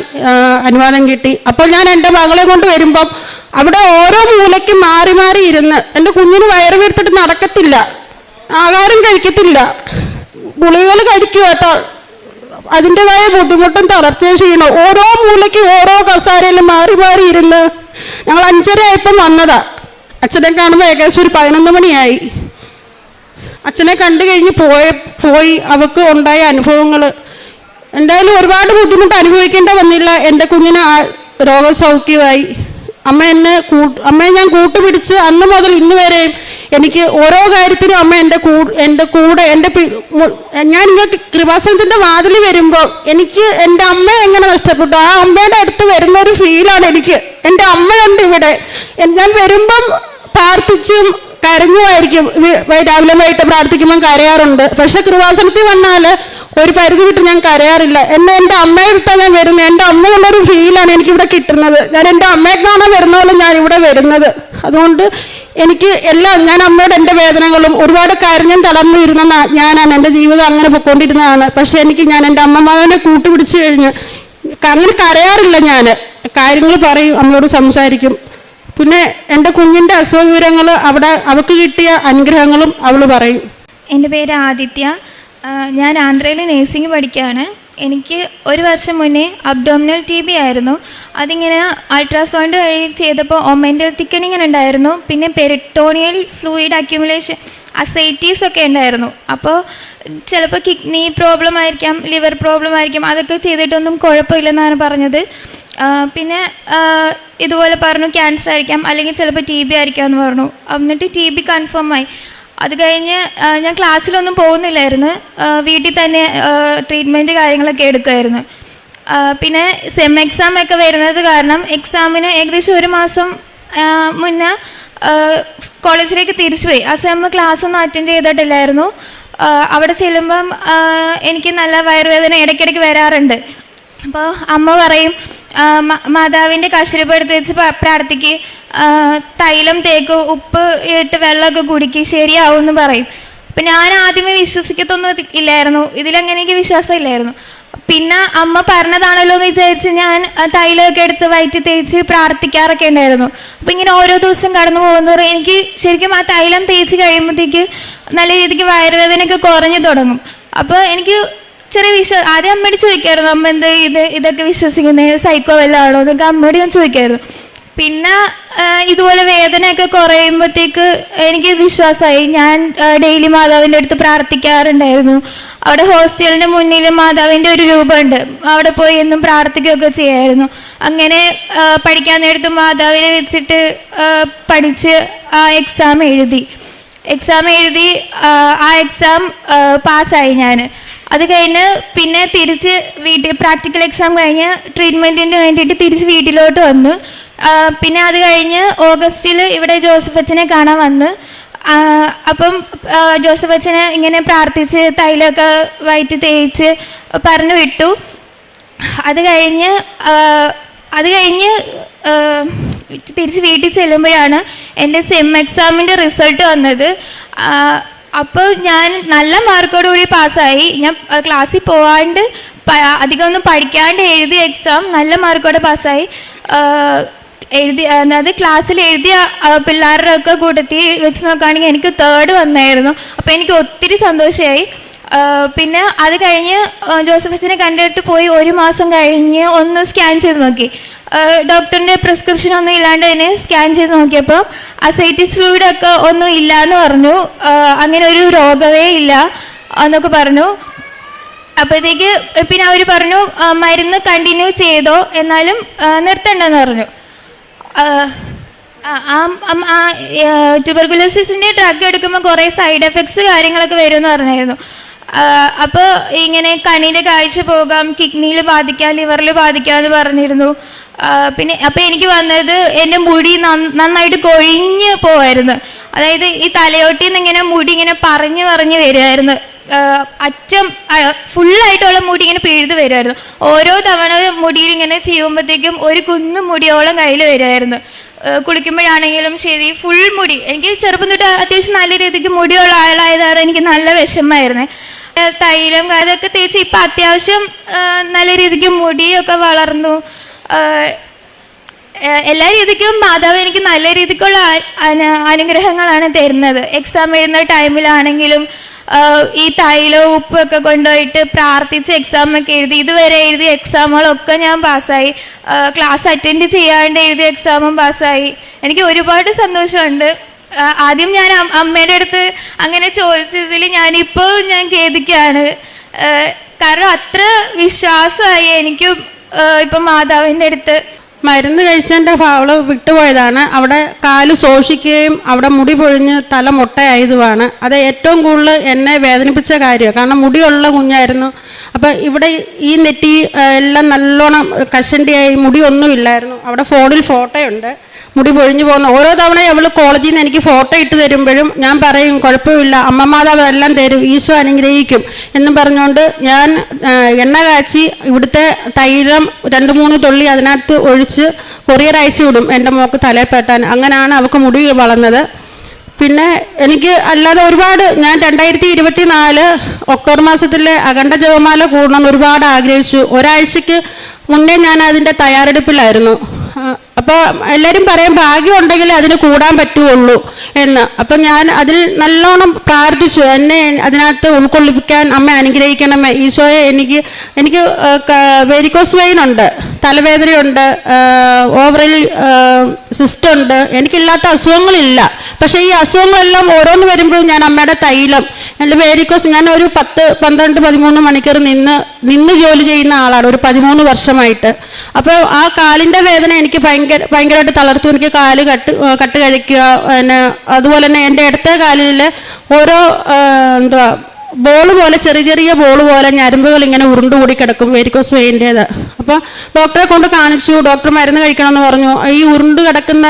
അനുവാദം കിട്ടി. അപ്പോൾ ഞാൻ എൻ്റെ മകളെ കൊണ്ട് വരുമ്പം അവിടെ ഓരോ മൂലയ്ക്കും മാറി മാറി ഇരുന്ന് എൻ്റെ കുഞ്ഞിന് വയറ് വീർത്തിട്ട് നടക്കത്തില്ല, ആഹാരം കഴിക്കത്തില്ല, ഗുളികകൾ കഴിക്കുവാട്ടോ, അതിൻ്റെതായ ബുദ്ധിമുട്ടും തളർച്ചയും ക്ഷീണം. ഓരോ മൂലയ്ക്ക് ഓരോ കസാരയിലും മാറി മാറി ഇരുന്ന് ഞങ്ങൾ 5:30 ആയപ്പം വന്നതാ. അച്ഛനെ കാണുമ്പോൾ ഏകദേശം ഒരു 11 മണിയായി. അച്ഛനെ കണ്ടു കഴിഞ്ഞ് പോയി അവൾക്ക് ഉണ്ടായ അനുഭവങ്ങൾ എന്തായാലും ഒരുപാട് ബുദ്ധിമുട്ട് അനുഭവിക്കേണ്ട വന്നില്ല. എൻ്റെ കുഞ്ഞിന് രോഗസൗഖ്യമായി. അമ്മയെ ഞാൻ കൂട്ടുപിടിച്ച് അന്ന് മുതൽ ഇന്ന് വരെയും എനിക്ക് ഓരോ കാര്യത്തിനും അമ്മ എൻ്റെ കൂടെ ഞാൻ ഇങ്ങനെ കൃപാസനത്തിൻ്റെ വാതിൽ വരുമ്പോൾ എനിക്ക് എൻ്റെ അമ്മ എങ്ങനെ നഷ്ടപ്പെട്ടു, ആ അമ്മയുടെ അടുത്ത് വരുന്ന ഒരു ഫീലാണ് എനിക്ക്. എൻ്റെ അമ്മയുണ്ട് ഇവിടെ. ഞാൻ വരുമ്പം പ്രാർത്ഥിച്ചും കരഞ്ഞുമായിരിക്കും. രാവിലെ വൈകിട്ട് പ്രാർത്ഥിക്കുമ്പം കരയാറുണ്ട്. പക്ഷെ കൃപാസനത്തിൽ വന്നാൽ ഒരു പരിധി വിട്ട് ഞാൻ കരയാറില്ല. എൻ്റെ അമ്മയുടെ അടുത്താണ് ഞാൻ വരുന്നത്. എൻ്റെ അമ്മയുള്ളൊരു ഫീലാണ് എനിക്കിവിടെ കിട്ടുന്നത്. ഞാൻ എൻ്റെ അമ്മയെ കാണാൻ വരുന്ന പോലെ ഞാൻ ഇവിടെ വരുന്നത്. അതുകൊണ്ട് എനിക്ക് ഞാൻ അമ്മയുടെ എൻ്റെ വേദനകളും ഒരുപാട് കരഞ്ഞും തളർന്നു വരുന്ന ഞാനാണ്. എൻ്റെ ജീവിതം അങ്ങനെ പൊയ്ക്കൊണ്ടിരുന്നതാണ്. പക്ഷെ ഞാൻ എൻ്റെ അമ്മമാരെ കൂട്ടുപിടിച്ച് കഴിഞ്ഞ് അങ്ങനെ കരയാറില്ല. ഞാൻ കാര്യങ്ങൾ പറയും, അമ്മയോട് സംസാരിക്കും. പിന്നെ എൻ്റെ കുഞ്ഞിൻ്റെ അസുഖവിവരങ്ങൾ അവൾക്ക് കിട്ടിയ അനുഗ്രഹങ്ങളും അവൾ പറയും. എൻ്റെ പേര് ആദിത്യ. ഞാൻ ആന്ധ്രയിൽ നേഴ്സിംഗ് പഠിക്കുകയാണ്. എനിക്ക് 1 വർഷം മുന്നേ അബ്ഡോമിനൽ TB ആയിരുന്നു. അതിങ്ങനെ അൾട്രാസൗണ്ട് വഴി ചെയ്തപ്പോൾ ഒമെൻ്റൽ തിക്കനിങ് ഉണ്ടായിരുന്നു. പിന്നെ പെരിട്ടോണിയൽ ഫ്ലൂയിഡ് അക്യുമുലേഷൻ അസൈറ്റീസ് ഒക്കെ ഉണ്ടായിരുന്നു. അപ്പോൾ ചിലപ്പോൾ കിഡ്നി പ്രോബ്ലം ആയിരിക്കാം, ലിവർ പ്രോബ്ലം ആയിരിക്കാം. അതൊക്കെ ചെയ്തിട്ടൊന്നും കുഴപ്പമില്ലെന്നാണ് പറഞ്ഞത്. പിന്നെ ഇതുപോലെ പറഞ്ഞു ക്യാൻസർ ആയിരിക്കാം, അല്ലെങ്കിൽ ചിലപ്പോൾ TB ആയിരിക്കാം എന്ന് പറഞ്ഞു. എന്നിട്ട് TB കൺഫേം ആയി. അത് കഴിഞ്ഞ് ഞാൻ ക്ലാസ്സിലൊന്നും പോകുന്നില്ലായിരുന്നു, വീട്ടിൽ തന്നെ ട്രീറ്റ്മെൻറ്റ് കാര്യങ്ങളൊക്കെ എടുക്കുമായിരുന്നു. പിന്നെ സെം എക്സാം ഒക്കെ വരുന്നത് കാരണം എക്സാമിന് ഏകദേശം 1 മാസം മുന്നേ കോളേജിലേക്ക് തിരിച്ചുപോയി. ആ സെം ക്ലാസ് ഒന്നും അറ്റൻഡ് ചെയ്തിട്ടില്ലായിരുന്നു. അവിടെ ചെല്ലുമ്പം എനിക്ക് നല്ല വയറുവേദന ഇടയ്ക്കിടയ്ക്ക് വരാറുണ്ട്. അപ്പോൾ അമ്മ പറയും, മാതാവിൻ്റെ കശുരപ്പ് എടുത്ത് വെച്ച് പ്രാർത്ഥിക്ക്, തൈലം തേക്ക്, ഉപ്പ് ഇട്ട് വെള്ളമൊക്കെ കുടിക്ക്, ശരിയാവും എന്ന് പറയും. അപ്പം ഞാൻ ആദ്യമേ വിശ്വസിക്കത്തൊന്നും ഇല്ലായിരുന്നു, ഇതിലെങ്ങനെ എനിക്ക് വിശ്വാസം ഇല്ലായിരുന്നു. പിന്നെ അമ്മ പറഞ്ഞതാണല്ലോ എന്ന് വിചാരിച്ച് ഞാൻ തൈലമൊക്കെ എടുത്ത് വയറ്റി തേച്ച് പ്രാർത്ഥിക്കാറൊക്കെ ഉണ്ടായിരുന്നു. അപ്പം ഇങ്ങനെ ഓരോ ദിവസം കടന്നു പോകുന്നവർ എനിക്ക് ശരിക്കും ആ തൈലം തേച്ച് കഴിയുമ്പോഴത്തേക്ക് നല്ല രീതിക്ക് വയറുവേദനയൊക്കെ കുറഞ്ഞു തുടങ്ങും. അപ്പോൾ എനിക്ക് ചെറിയ ആദ്യം അമ്മയോട് ചോദിക്കായിരുന്നു, അമ്മ എന്ത് ഇതൊക്കെ വിശ്വസിക്കുന്നത്, സൈക്കോ വല്ലതാണോ എന്നൊക്കെ അമ്മയോട് ഞാൻ ചോദിക്കായിരുന്നു. പിന്നെ ഇതുപോലെ വേദനയൊക്കെ കുറയുമ്പോഴത്തേക്ക് എനിക്ക് വിശ്വാസമായി. ഞാൻ ഡെയിലി മാതാവിൻ്റെ അടുത്ത് പ്രാർത്ഥിക്കാറുണ്ടായിരുന്നു. അവിടെ ഹോസ്റ്റലിൻ്റെ മുന്നിൽ മാതാവിൻ്റെ ഒരു രൂപമുണ്ട്, അവിടെ പോയി എന്നും പ്രാർത്ഥിക്കുകയൊക്കെ ചെയ്യായിരുന്നു. അങ്ങനെ പഠിക്കാൻ നേരത്ത് മാതാവിനെ വെച്ചിട്ട് പഠിച്ച് ആ എക്സാം എഴുതി. ആ എക്സാം പാസ്സായി ഞാൻ. അത് കഴിഞ്ഞ് പിന്നെ തിരിച്ച് പ്രാക്ടിക്കൽ എക്സാം കഴിഞ്ഞ് ട്രീറ്റ്മെൻറ്റിന് വേണ്ടിയിട്ട് തിരിച്ച് വീട്ടിലോട്ട് വന്നു. പിന്നെ അത് കഴിഞ്ഞ് ഓഗസ്റ്റിൽ ഇവിടെ ജോസഫ് അച്ഛനെ കാണാൻ വന്ന്. അപ്പം ജോസഫ് അച്ഛനെ ഇങ്ങനെ പ്രാർത്ഥിച്ച് തൈലമൊക്കെ വയറ്റി തേച്ച് പറഞ്ഞു വിട്ടു. അത് കഴിഞ്ഞ് തിരിച്ച് വീട്ടിൽ ചെല്ലുമ്പോഴാണ് എൻ്റെ സെം എക്സാമിൻ്റെ റിസൾട്ട് വന്നത്. അപ്പോൾ ഞാൻ നല്ല മാർക്കോടുകൂടി പാസ്സായി. ഞാൻ ക്ലാസ്സിൽ പോവാണ്ട് അധികമൊന്നും പഠിക്കാണ്ട് എഴുതിയ എക്സാം നല്ല മാർക്കോടെ പാസ്സായി. അത് ക്ലാസ്സിൽ എഴുതിയ പിള്ളേരുടെ ഒക്കെ കൂട്ടത്തിൽ വെച്ച് നോക്കുകയാണെങ്കിൽ എനിക്ക് 3rd വന്നായിരുന്നു. അപ്പോൾ എനിക്ക് ഒത്തിരി സന്തോഷമായി. പിന്നെ അത് കഴിഞ്ഞ് ജോസഫ് അച്ഛനെ കണ്ടിട്ട് പോയി 1 മാസം കഴിഞ്ഞ് ഒന്ന് സ്കാൻ ചെയ്ത് നോക്കി. ഡോക്ടറിൻ്റെ പ്രിസ്ക്രിപ്ഷൻ ഒന്നും ഇല്ലാണ്ട് തന്നെ സ്കാൻ ചെയ്ത് നോക്കിയപ്പോൾ അസൈറ്റിസ് ഫ്ലൂയിഡൊക്കെ ഒന്നും ഇല്ല എന്ന് പറഞ്ഞു. അങ്ങനെ ഒരു രോഗമേ ഇല്ല എന്നൊക്കെ പറഞ്ഞു. അപ്പോഴത്തേക്ക് പിന്നെ അവർ പറഞ്ഞു മരുന്ന് കണ്ടിന്യൂ ചെയ്തോ, എന്നാലും നിർത്തണ്ടെന്ന് പറഞ്ഞു. ട്യൂബർകുലോസിസിൻ്റെ ഡ്രഗ് എടുക്കുമ്പോൾ കുറേ സൈഡ് എഫക്ട്സ് കാര്യങ്ങളൊക്കെ വരുമെന്ന് പറഞ്ഞായിരുന്നു. അപ്പോൾ ഇങ്ങനെ കണ്ണിൻ്റെ കാഴ്ച പോകാം, കിഡ്നിയിൽ ബാധിക്കാം, ലിവറിൽ ബാധിക്കാം എന്ന് പറഞ്ഞിരുന്നു. പിന്നെ അപ്പോൾ എനിക്ക് വന്നത് എൻ്റെ മുടി നന്നായിട്ട് കൊഴിഞ്ഞ് പോവായിരുന്നു. അതായത് ഈ തലയോട്ടിൽ നിന്ന് ഇങ്ങനെ മുടി ഇങ്ങനെ പറഞ്ഞു വരുമായിരുന്നു. അറ്റം ഫുള്ളായിട്ടുള്ള മുടി ഇങ്ങനെ പിഴുത് വരുമായിരുന്നു. ഓരോ തവണ മുടിയിൽ ഇങ്ങനെ ചെയ്യുമ്പോഴത്തേക്കും ഒരു കുന്നു മുടിയോളം കയ്യിൽ വരുമായിരുന്നു. കുളിക്കുമ്പോഴാണെങ്കിലും ശരി, ഫുൾ മുടി. എനിക്ക് ചെറുപ്പം തൊട്ട് അത്യാവശ്യം നല്ല രീതിക്ക് മുടിയുള്ള ആളായതാണ്. എനിക്ക് നല്ല വിഷമമായിരുന്നു. തൈലം അതൊക്കെ തേച്ച് ഇപ്പം അത്യാവശ്യം നല്ല രീതിക്ക് മുടിയൊക്കെ വളർന്നു. എല്ലാ രീതിക്കും മാതാവ് എനിക്ക് നല്ല രീതിക്കുള്ള അനുഗ്രഹങ്ങളാണ് തരുന്നത്. എക്സാം എഴുതുന്ന ടൈമിലാണെങ്കിലും ഈ തൈലവും ഉപ്പൊക്കെ കൊണ്ടുപോയിട്ട് പ്രാർത്ഥിച്ച് എക്സാമൊക്കെ എഴുതി. ഇതുവരെ എഴുതിയ എക്സാമുകളൊക്കെ ഞാൻ പാസ്സായി. ക്ലാസ് അറ്റൻഡ് ചെയ്യാണ്ട് എഴുതിയ എക്സാമും പാസ്സായി. എനിക്ക് ഒരുപാട് സന്തോഷമുണ്ട്. ആദ്യം ഞാൻ അമ്മയുടെ അടുത്ത് അങ്ങനെ ചോദിച്ചതിൽ ഞാനിപ്പോൾ ഞാൻ ഖേദിക്കുകയാണ്. കാരണം അത്ര വിശ്വാസമായി എനിക്കും ഇപ്പം മാതാവിൻ്റെ അടുത്ത്. മരുന്ന് കഴിച്ചതിൻ്റെ അവൾ വിട്ടുപോയതാണ്. അവിടെ കാല് ശോഷിക്കുകയും അവിടെ മുടി പൊഴിഞ്ഞ് തല മുട്ടയായതുമാണ്. അത് ഏറ്റവും കൂടുതൽ എന്നെ വേദനിപ്പിച്ച കാര്യമാണ്. കാരണം മുടിയുള്ള കുഞ്ഞായിരുന്നു. അപ്പോൾ ഇവിടെ ഈ നെറ്റി എല്ലാം നല്ലോണം കഷണ്ടിയായി, മുടിയൊന്നുമില്ലായിരുന്നു. അവിടെ ഫോണിൽ ഫോട്ടോയുണ്ട്, മുടി പൊഴിഞ്ഞു പോകുന്ന. ഓരോ തവണയും അവൾ കോളേജിൽ നിന്ന് എനിക്ക് ഫോട്ടോ ഇട്ട് തരുമ്പോഴും ഞാൻ പറയും കുഴപ്പമില്ല, അമ്മ മാതാവ് എല്ലാം തരും, ഈശോ അനുഗ്രഹിക്കും എന്നും പറഞ്ഞുകൊണ്ട് ഞാൻ എണ്ണ കാച്ചി ഇവിടുത്തെ തൈലം 2-3 തുള്ളി അതിനകത്ത് ഒഴിച്ച് കൊറിയർ അയച്ചു വിടും എൻ്റെ മോൾക്ക് തലയിൽ പെട്ടാൻ. അങ്ങനെയാണ് അവൾക്ക് മുടി വളർന്നത്. പിന്നെ എനിക്ക് അല്ലാതെ ഒരുപാട് ഞാൻ 2024 ഒക്ടോബർ മാസത്തിലെ അഖണ്ഡ ജപമാല കൂടണമെന്ന് ഒരുപാട് ആഗ്രഹിച്ചു. ഒരാഴ്ചക്ക് മുന്നേ ഞാൻ അതിൻ്റെ തയ്യാറെടുപ്പിലായിരുന്നു. അപ്പോൾ എല്ലാവരും പറയും ഭാഗ്യം ഉണ്ടെങ്കിൽ അതിന് കൂടാൻ പറ്റുള്ളൂ എന്ന്. അപ്പം ഞാൻ അതിൽ നല്ലോണം പ്രാർത്ഥിച്ചു, എന്നെ അതിനകത്ത് ഉൾക്കൊള്ളിപ്പിക്കാൻ അമ്മ അനുഗ്രഹിക്കണമേ ഈശോയെ. എനിക്ക് വെരിക്കോസ് വെയിൻ ഉണ്ട്, തലവേദനയുണ്ട്, ഓവറിൽ സിസ്റ്റ് ഉണ്ട്, എനിക്കില്ലാത്ത അസുഖങ്ങളില്ല. പക്ഷേ ഈ അസുഖങ്ങളെല്ലാം ഓരോന്ന് വരുമ്പോഴും ഞാൻ അമ്മയുടെ തൈലം, എൻ്റെ വെരിക്കോസ്, ഞാൻ ഒരു 10-12-13 മണിക്കൂർ നിന്ന് ജോലി ചെയ്യുന്ന ആളാണ്, ഒരു 13 വർഷമായിട്ട്. അപ്പോൾ ആ കാലിൻ്റെ വേദന എനിക്ക് ഭയങ്കരമായിട്ട് തളർത്തു. എനിക്ക് കാല് കട്ട് കഴിക്കുക. പിന്നെ അതുപോലെ തന്നെ എൻ്റെ ഇടത്തെ കാലിൽ ഓരോ ബോൾ പോലെ, ചെറിയ ബോൾ പോലെ ഞരമ്പുകൾ ഇങ്ങനെ ഉരുണ്ടുകൂടി കിടക്കും, വെരിക്കോസ് വെയിൻ്റേത്. അപ്പോൾ ഡോക്ടറെ കൊണ്ട് കാണിച്ചു. ഡോക്ടർ മരുന്ന് കഴിക്കണമെന്ന് പറഞ്ഞു. ഈ ഉരുണ്ട് കിടക്കുന്ന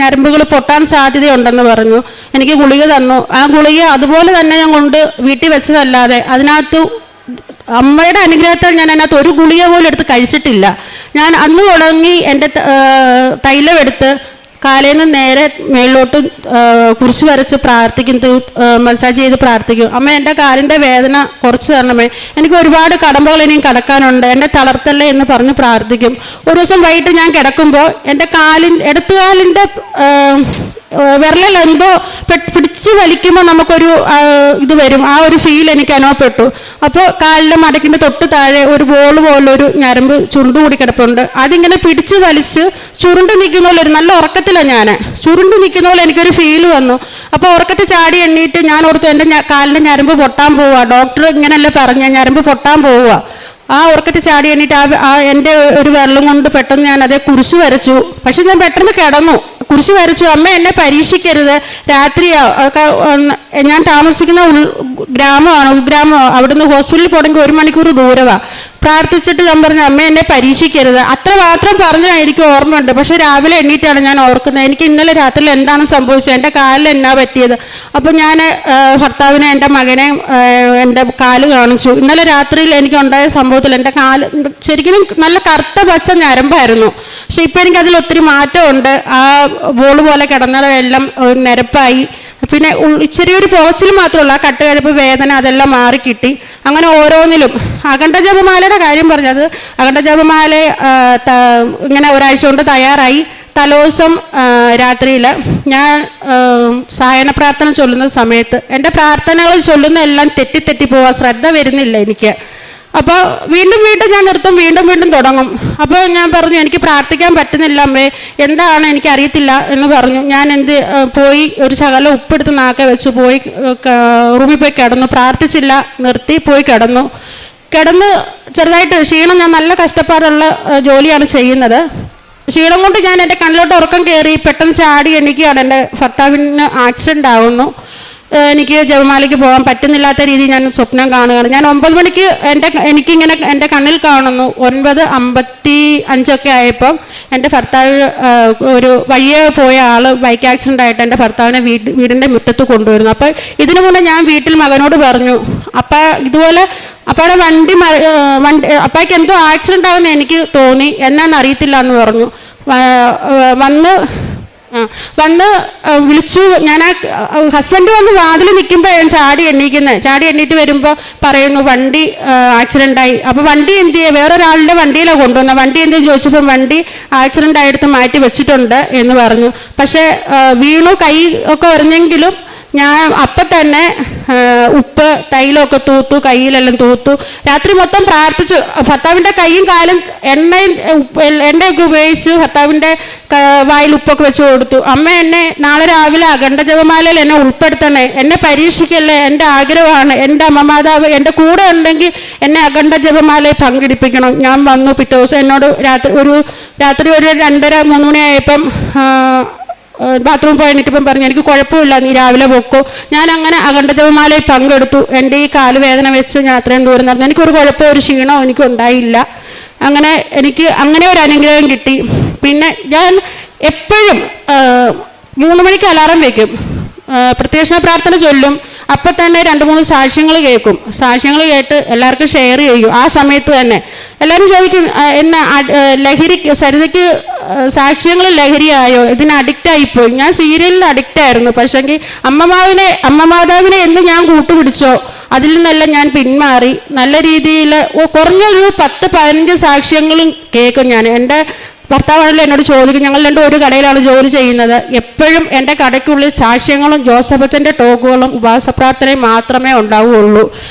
ഞരമ്പുകൾ പൊട്ടാൻ സാധ്യതയുണ്ടെന്ന് പറഞ്ഞു. എനിക്ക് ഗുളിക തന്നു. ആ ഗുളിക അതുപോലെ തന്നെ ഞാൻ കൊണ്ട് വീട്ടിൽ വെച്ചതല്ലാതെ അതിനകത്ത് അമ്മയുടെ അനുഗ്രഹത്താൽ ഞാൻ അതിനകത്ത് ഒരു ഗുളിക പോലും എടുത്ത് കഴിച്ചിട്ടില്ല. ഞാൻ അന്ന് തുടങ്ങി എൻ്റെ തൈലം എടുത്ത് കാലിൽ നിന്ന് നേരെ മേളിലോട്ട് കുരിശ് വരച്ച് പ്രാർത്ഥിക്കും, മസാജ് ചെയ്ത് പ്രാർത്ഥിക്കും. അമ്മ എൻ്റെ കാലിൻ്റെ വേദന കുറച്ച് തരണമേ, എനിക്ക് ഒരുപാട് കടമ്പകൾ ഇനിയും കടക്കാനുണ്ട്, എൻ്റെ തളർത്തല്ലേ എന്ന് പറഞ്ഞ് പ്രാർത്ഥിക്കും. ഒരു ദിവസം വൈകിട്ട് ഞാൻ കിടക്കുമ്പോൾ എൻ്റെ ഇടത്തുകാലിൻ്റെ വിരലിൽ എന്തോ പിടിച്ച് വലിക്കുമ്പോൾ നമുക്കൊരു ഇത് വരും, ആ ഒരു ഫീൽ എനിക്ക് അനുഭവപ്പെട്ടു. അപ്പോൾ കാലിൻ്റെ മടക്കിൻ്റെ തൊട്ട് താഴെ ഒരു ബോൾ പോലൊരു ഞരമ്പ് ചുരുണ്ടുകൂടി കിടപ്പുണ്ട്. അതിങ്ങനെ പിടിച്ച് വലിച്ച് ചുരുണ്ട് നിൽക്കുന്ന പോലെ, ഒരു നല്ല ഉറക്കത്തിലാണ് ഞാൻ, ചുരുണ്ട് നിൽക്കുന്ന പോലെ എനിക്കൊരു ഫീൽ വന്നു. അപ്പോൾ ഉറക്കത്തിൽ ചാടി എണ്ണീറ്റ് ഞാൻ ഓർത്തു എൻ്റെ കാലിൻ്റെ ഞരമ്പ് പൊട്ടാൻ പോവുക, ഡോക്ടർ ഇങ്ങനെയല്ലേ പറഞ്ഞ ഞരമ്പ് പൊട്ടാൻ പോവുക. ആ ഉറക്കത്തിൽ ചാടി എണ്ണീറ്റ് എൻ്റെ ഒരു വിരലും കൊണ്ട് പെട്ടെന്ന് ഞാൻ അതേ കുരിശ് വരച്ചു. പക്ഷെ ഞാൻ പെട്ടെന്ന് കിടന്നു, കുരിശ് വരച്ചു. അമ്മ എന്നെ പരീക്ഷിക്കരുത്, രാത്രിയാ, ഞാൻ താമസിക്കുന്ന ഗ്രാമമാണ്, ഉൾഗ്രാമമാണ്, അവിടുന്ന് ഹോസ്പിറ്റലിൽ പോകണമെങ്കിൽ 1 മണിക്കൂർ ദൂരമാണ്. പ്രാർത്ഥിച്ചിട്ട് ഞാൻ പറഞ്ഞു അമ്മ എന്നെ പരീക്ഷിക്കരുത്, അത്ര മാത്രം പറഞ്ഞാൽ എനിക്ക് ഓർമ്മയുണ്ട്. പക്ഷെ രാവിലെ എണ്ണീറ്റാണ് ഞാൻ ഓർക്കുന്നത് എനിക്ക് ഇന്നലെ രാത്രിയിൽ എന്താണ് സംഭവിച്ചത്, എൻ്റെ കാലിൽ എന്നാ പറ്റിയത്. അപ്പോൾ ഞാൻ ഭർത്താവിനെ, എൻ്റെ മകനെ എൻ്റെ കാല് കാണിച്ചു. ഇന്നലെ രാത്രിയിൽ എനിക്കുണ്ടായ സംഭവത്തിൽ എൻ്റെ കാല് ശരിക്കും നല്ല കറുത്ത പച്ച ഞരമ്പായിരുന്നു. പക്ഷെ ഇപ്പം എനിക്കതിൽ ഒത്തിരി മാറ്റമുണ്ട്. ആ ബോൾ പോലെ കിടന്നതെല്ലാം നിരപ്പായി. പിന്നെ ചെറിയൊരു പോച്ചിൽ മാത്രമല്ല, കട്ടുകഴുപ്പ്, വേദന, അതെല്ലാം മാറിക്കിട്ടി. അങ്ങനെ ഓരോന്നിലും അഖണ്ഡ ജപമാലയുടെ കാര്യം പറഞ്ഞത്, അഖണ്ഡ ജപമാല ഇങ്ങനെ ഒരാഴ്ച കൊണ്ട് തയ്യാറായി. തലേദിവസം രാത്രിയിൽ ഞാൻ സായന പ്രാർത്ഥന ചൊല്ലുന്ന സമയത്ത് എൻ്റെ പ്രാർത്ഥനകൾ ചൊല്ലുന്ന എല്ലാം തെറ്റി പോവാ, ശ്രദ്ധ വരുന്നില്ല എനിക്ക്. അപ്പോൾ വീണ്ടും ഞാൻ നിർത്തും, വീണ്ടും തുടങ്ങും. അപ്പോൾ ഞാൻ പറഞ്ഞു എനിക്ക് പ്രാർത്ഥിക്കാൻ പറ്റുന്നില്ല അമ്മേ, എന്താണ് എനിക്കറിയത്തില്ല എന്ന് പറഞ്ഞു. ഞാൻ പോയി ഒരു ശകലം ഉപ്പെടുത്ത് നാക്കെ വെച്ച് പോയി റൂമിൽ പോയി കിടന്നു, പ്രാർത്ഥിച്ചില്ല, നിർത്തി പോയി കിടന്ന് ചെറുതായിട്ട് ക്ഷീണം, ഞാൻ നല്ല കഷ്ടപ്പാടുള്ള ജോലിയാണ് ചെയ്യുന്നത്. ക്ഷീണം കൊണ്ട് ഞാൻ എൻ്റെ കണ്ണിലോട്ട് ഉറക്കം കയറി, പെട്ടെന്ന് ചാടി എണീക്കുകയാണ്. എൻ്റെ ഭർത്താവിന് ആക്സിഡൻ്റ് ആവുന്നു. എനിക്ക് ജപമാലയ്ക്ക് പോകാൻ പറ്റുന്നില്ലാത്ത രീതിയിൽ ഞാൻ സ്വപ്നം കാണുകയാണ്. ഞാൻ 9 മണിക്ക് എനിക്കിങ്ങനെ എൻ്റെ കണ്ണിൽ കാണുന്നു. 9:55 ആയപ്പം എൻ്റെ ഭർത്താവ്, ഒരു വഴിയെ പോയ ആൾ ബൈക്ക് ആക്സിഡൻ്റ് ആയിട്ട് എൻ്റെ ഭർത്താവിനെ വീടിൻ്റെ മുറ്റത്ത് കൊണ്ടുവരുന്നു. അപ്പോൾ ഇതിനു മുന്നേ ഞാൻ വീട്ടിൽ മകനോട് പറഞ്ഞു, ഇതുപോലെ അപ്പാടെ വണ്ടി അപ്പായ്ക്ക് എന്തോ ആക്സിഡൻ്റ് ആകുമെന്ന് എനിക്ക് തോന്നി, എന്നാന്ന് അറിയത്തില്ല എന്ന് പറഞ്ഞു. വന്ന് വിളിച്ചു. ഞാൻ ഹസ്ബൻഡ് വന്ന് വാതിൽ നിൽക്കുമ്പോൾ ഞാൻ ചാടി എണ്ണീറ്റ് വരുമ്പോൾ പറയുന്നു വണ്ടി ആക്സിഡൻ്റായി. അപ്പോൾ വണ്ടി എന്ത് ചെയ്യുക, വേറൊരാളുടെ വണ്ടിയിലാണ് കൊണ്ടുവന്നത്. വണ്ടി എന്തെന്ന് ചോദിച്ചപ്പോൾ വണ്ടി ആക്സിഡൻ്റ് ആയിട്ട് മാറ്റി വെച്ചിട്ടുണ്ട് എന്ന് പറഞ്ഞു. പക്ഷേ വീണു, കൈ ഒക്കെ വരുന്നെങ്കിലും ഞാൻ അപ്പം തന്നെ ഉപ്പ് തൈലമൊക്കെ തൂത്തു, കയ്യിലെല്ലാം തൂത്തു. രാത്രി മൊത്തം പ്രാർത്ഥിച്ചു. ഭർത്താവിൻ്റെ കൈയും കാലും എണ്ണയൊക്കെ ഉപയോഗിച്ച് ഭർത്താവിൻ്റെ വായിൽ ഉപ്പൊക്കെ വെച്ച് കൊടുത്തു. അമ്മ എന്നെ നാളെ രാവിലെ അഖണ്ഡ ജപമാലയിൽ എന്നെ ഉൾപ്പെടുത്തണേ, എന്നെ പരീക്ഷിക്കല്ലേ, എൻ്റെ ആഗ്രഹമാണ്. എൻ്റെ അമ്മമാതാവ് എൻ്റെ കൂടെ ഉണ്ടെങ്കിൽ എന്നെ അഖണ്ഡ ജപമാലയിൽ പങ്കെടുപ്പിക്കണം. ഞാൻ വന്നു. പിറ്റേ ദിവസം എന്നോട് രാത്രി ഒരു 2:30-3 മണിയായപ്പം ബാത്റൂമിൽ പോയിട്ടിപ്പം പറഞ്ഞു എനിക്ക് കുഴപ്പമില്ല, നീ രാവിലെ പൊക്കോ. ഞാൻ അങ്ങനെ അഖണ്ഡ ജപമാലയിൽ പങ്കെടുത്തു. എൻ്റെ ഈ കാല് വേദന വെച്ച് ഞാൻ അത്രയും ദൂരം നടന്നു. എനിക്കൊരു കുഴപ്പമോ ഒരു ക്ഷീണമോ എനിക്കുണ്ടായില്ല. അങ്ങനെ എനിക്ക് അങ്ങനെ ഒരു അനുഗ്രഹം കിട്ടി. പിന്നെ ഞാൻ എപ്പോഴും 3 മണിക്ക് അലാറം വയ്ക്കും, പ്രത്യക്ഷ പ്രാർത്ഥന ചൊല്ലും. അപ്പം തന്നെ 2-3 സാക്ഷ്യങ്ങൾ കേൾക്കും. സാക്ഷ്യങ്ങൾ കേട്ട് എല്ലാവർക്കും ഷെയർ ചെയ്യും. ആ സമയത്ത് തന്നെ എല്ലാവരും ചോദിക്കും എന്നെ സരിതയ്ക്ക് സാക്ഷ്യങ്ങൾ ലഹരിയായോ, ഇതിന് അഡിക്റ്റായിപ്പോയി. ഞാൻ സീരിയലിൽ അഡിക്റ്റായിരുന്നു. പക്ഷേങ്കിൽ അമ്മമാതാവിനെ എന്ന് ഞാൻ കൂട്ടുപിടിച്ചോ അതിൽ നിന്നെല്ലാം ഞാൻ പിന്മാറി. നല്ല രീതിയിൽ കുറഞ്ഞൊരു 10-15 സാക്ഷ്യങ്ങളും കേൾക്കും ഞാൻ. എൻ്റെ ഭർത്താവാണല്ലോ എന്നോട് ചോദിക്കും, ഞങ്ങൾ രണ്ടും ഒരു കടയിലാണ് ജോലി ചെയ്യുന്നത്. എപ്പോഴും എൻ്റെ കടയ്ക്കുള്ളിൽ സാക്ഷ്യങ്ങളും ജോസഫച്ചൻ്റെ ടോക്കുകളും ഉപവാസ പ്രാർത്ഥനയും മാത്രമേ ഉണ്ടാവുകയുള്ളൂ.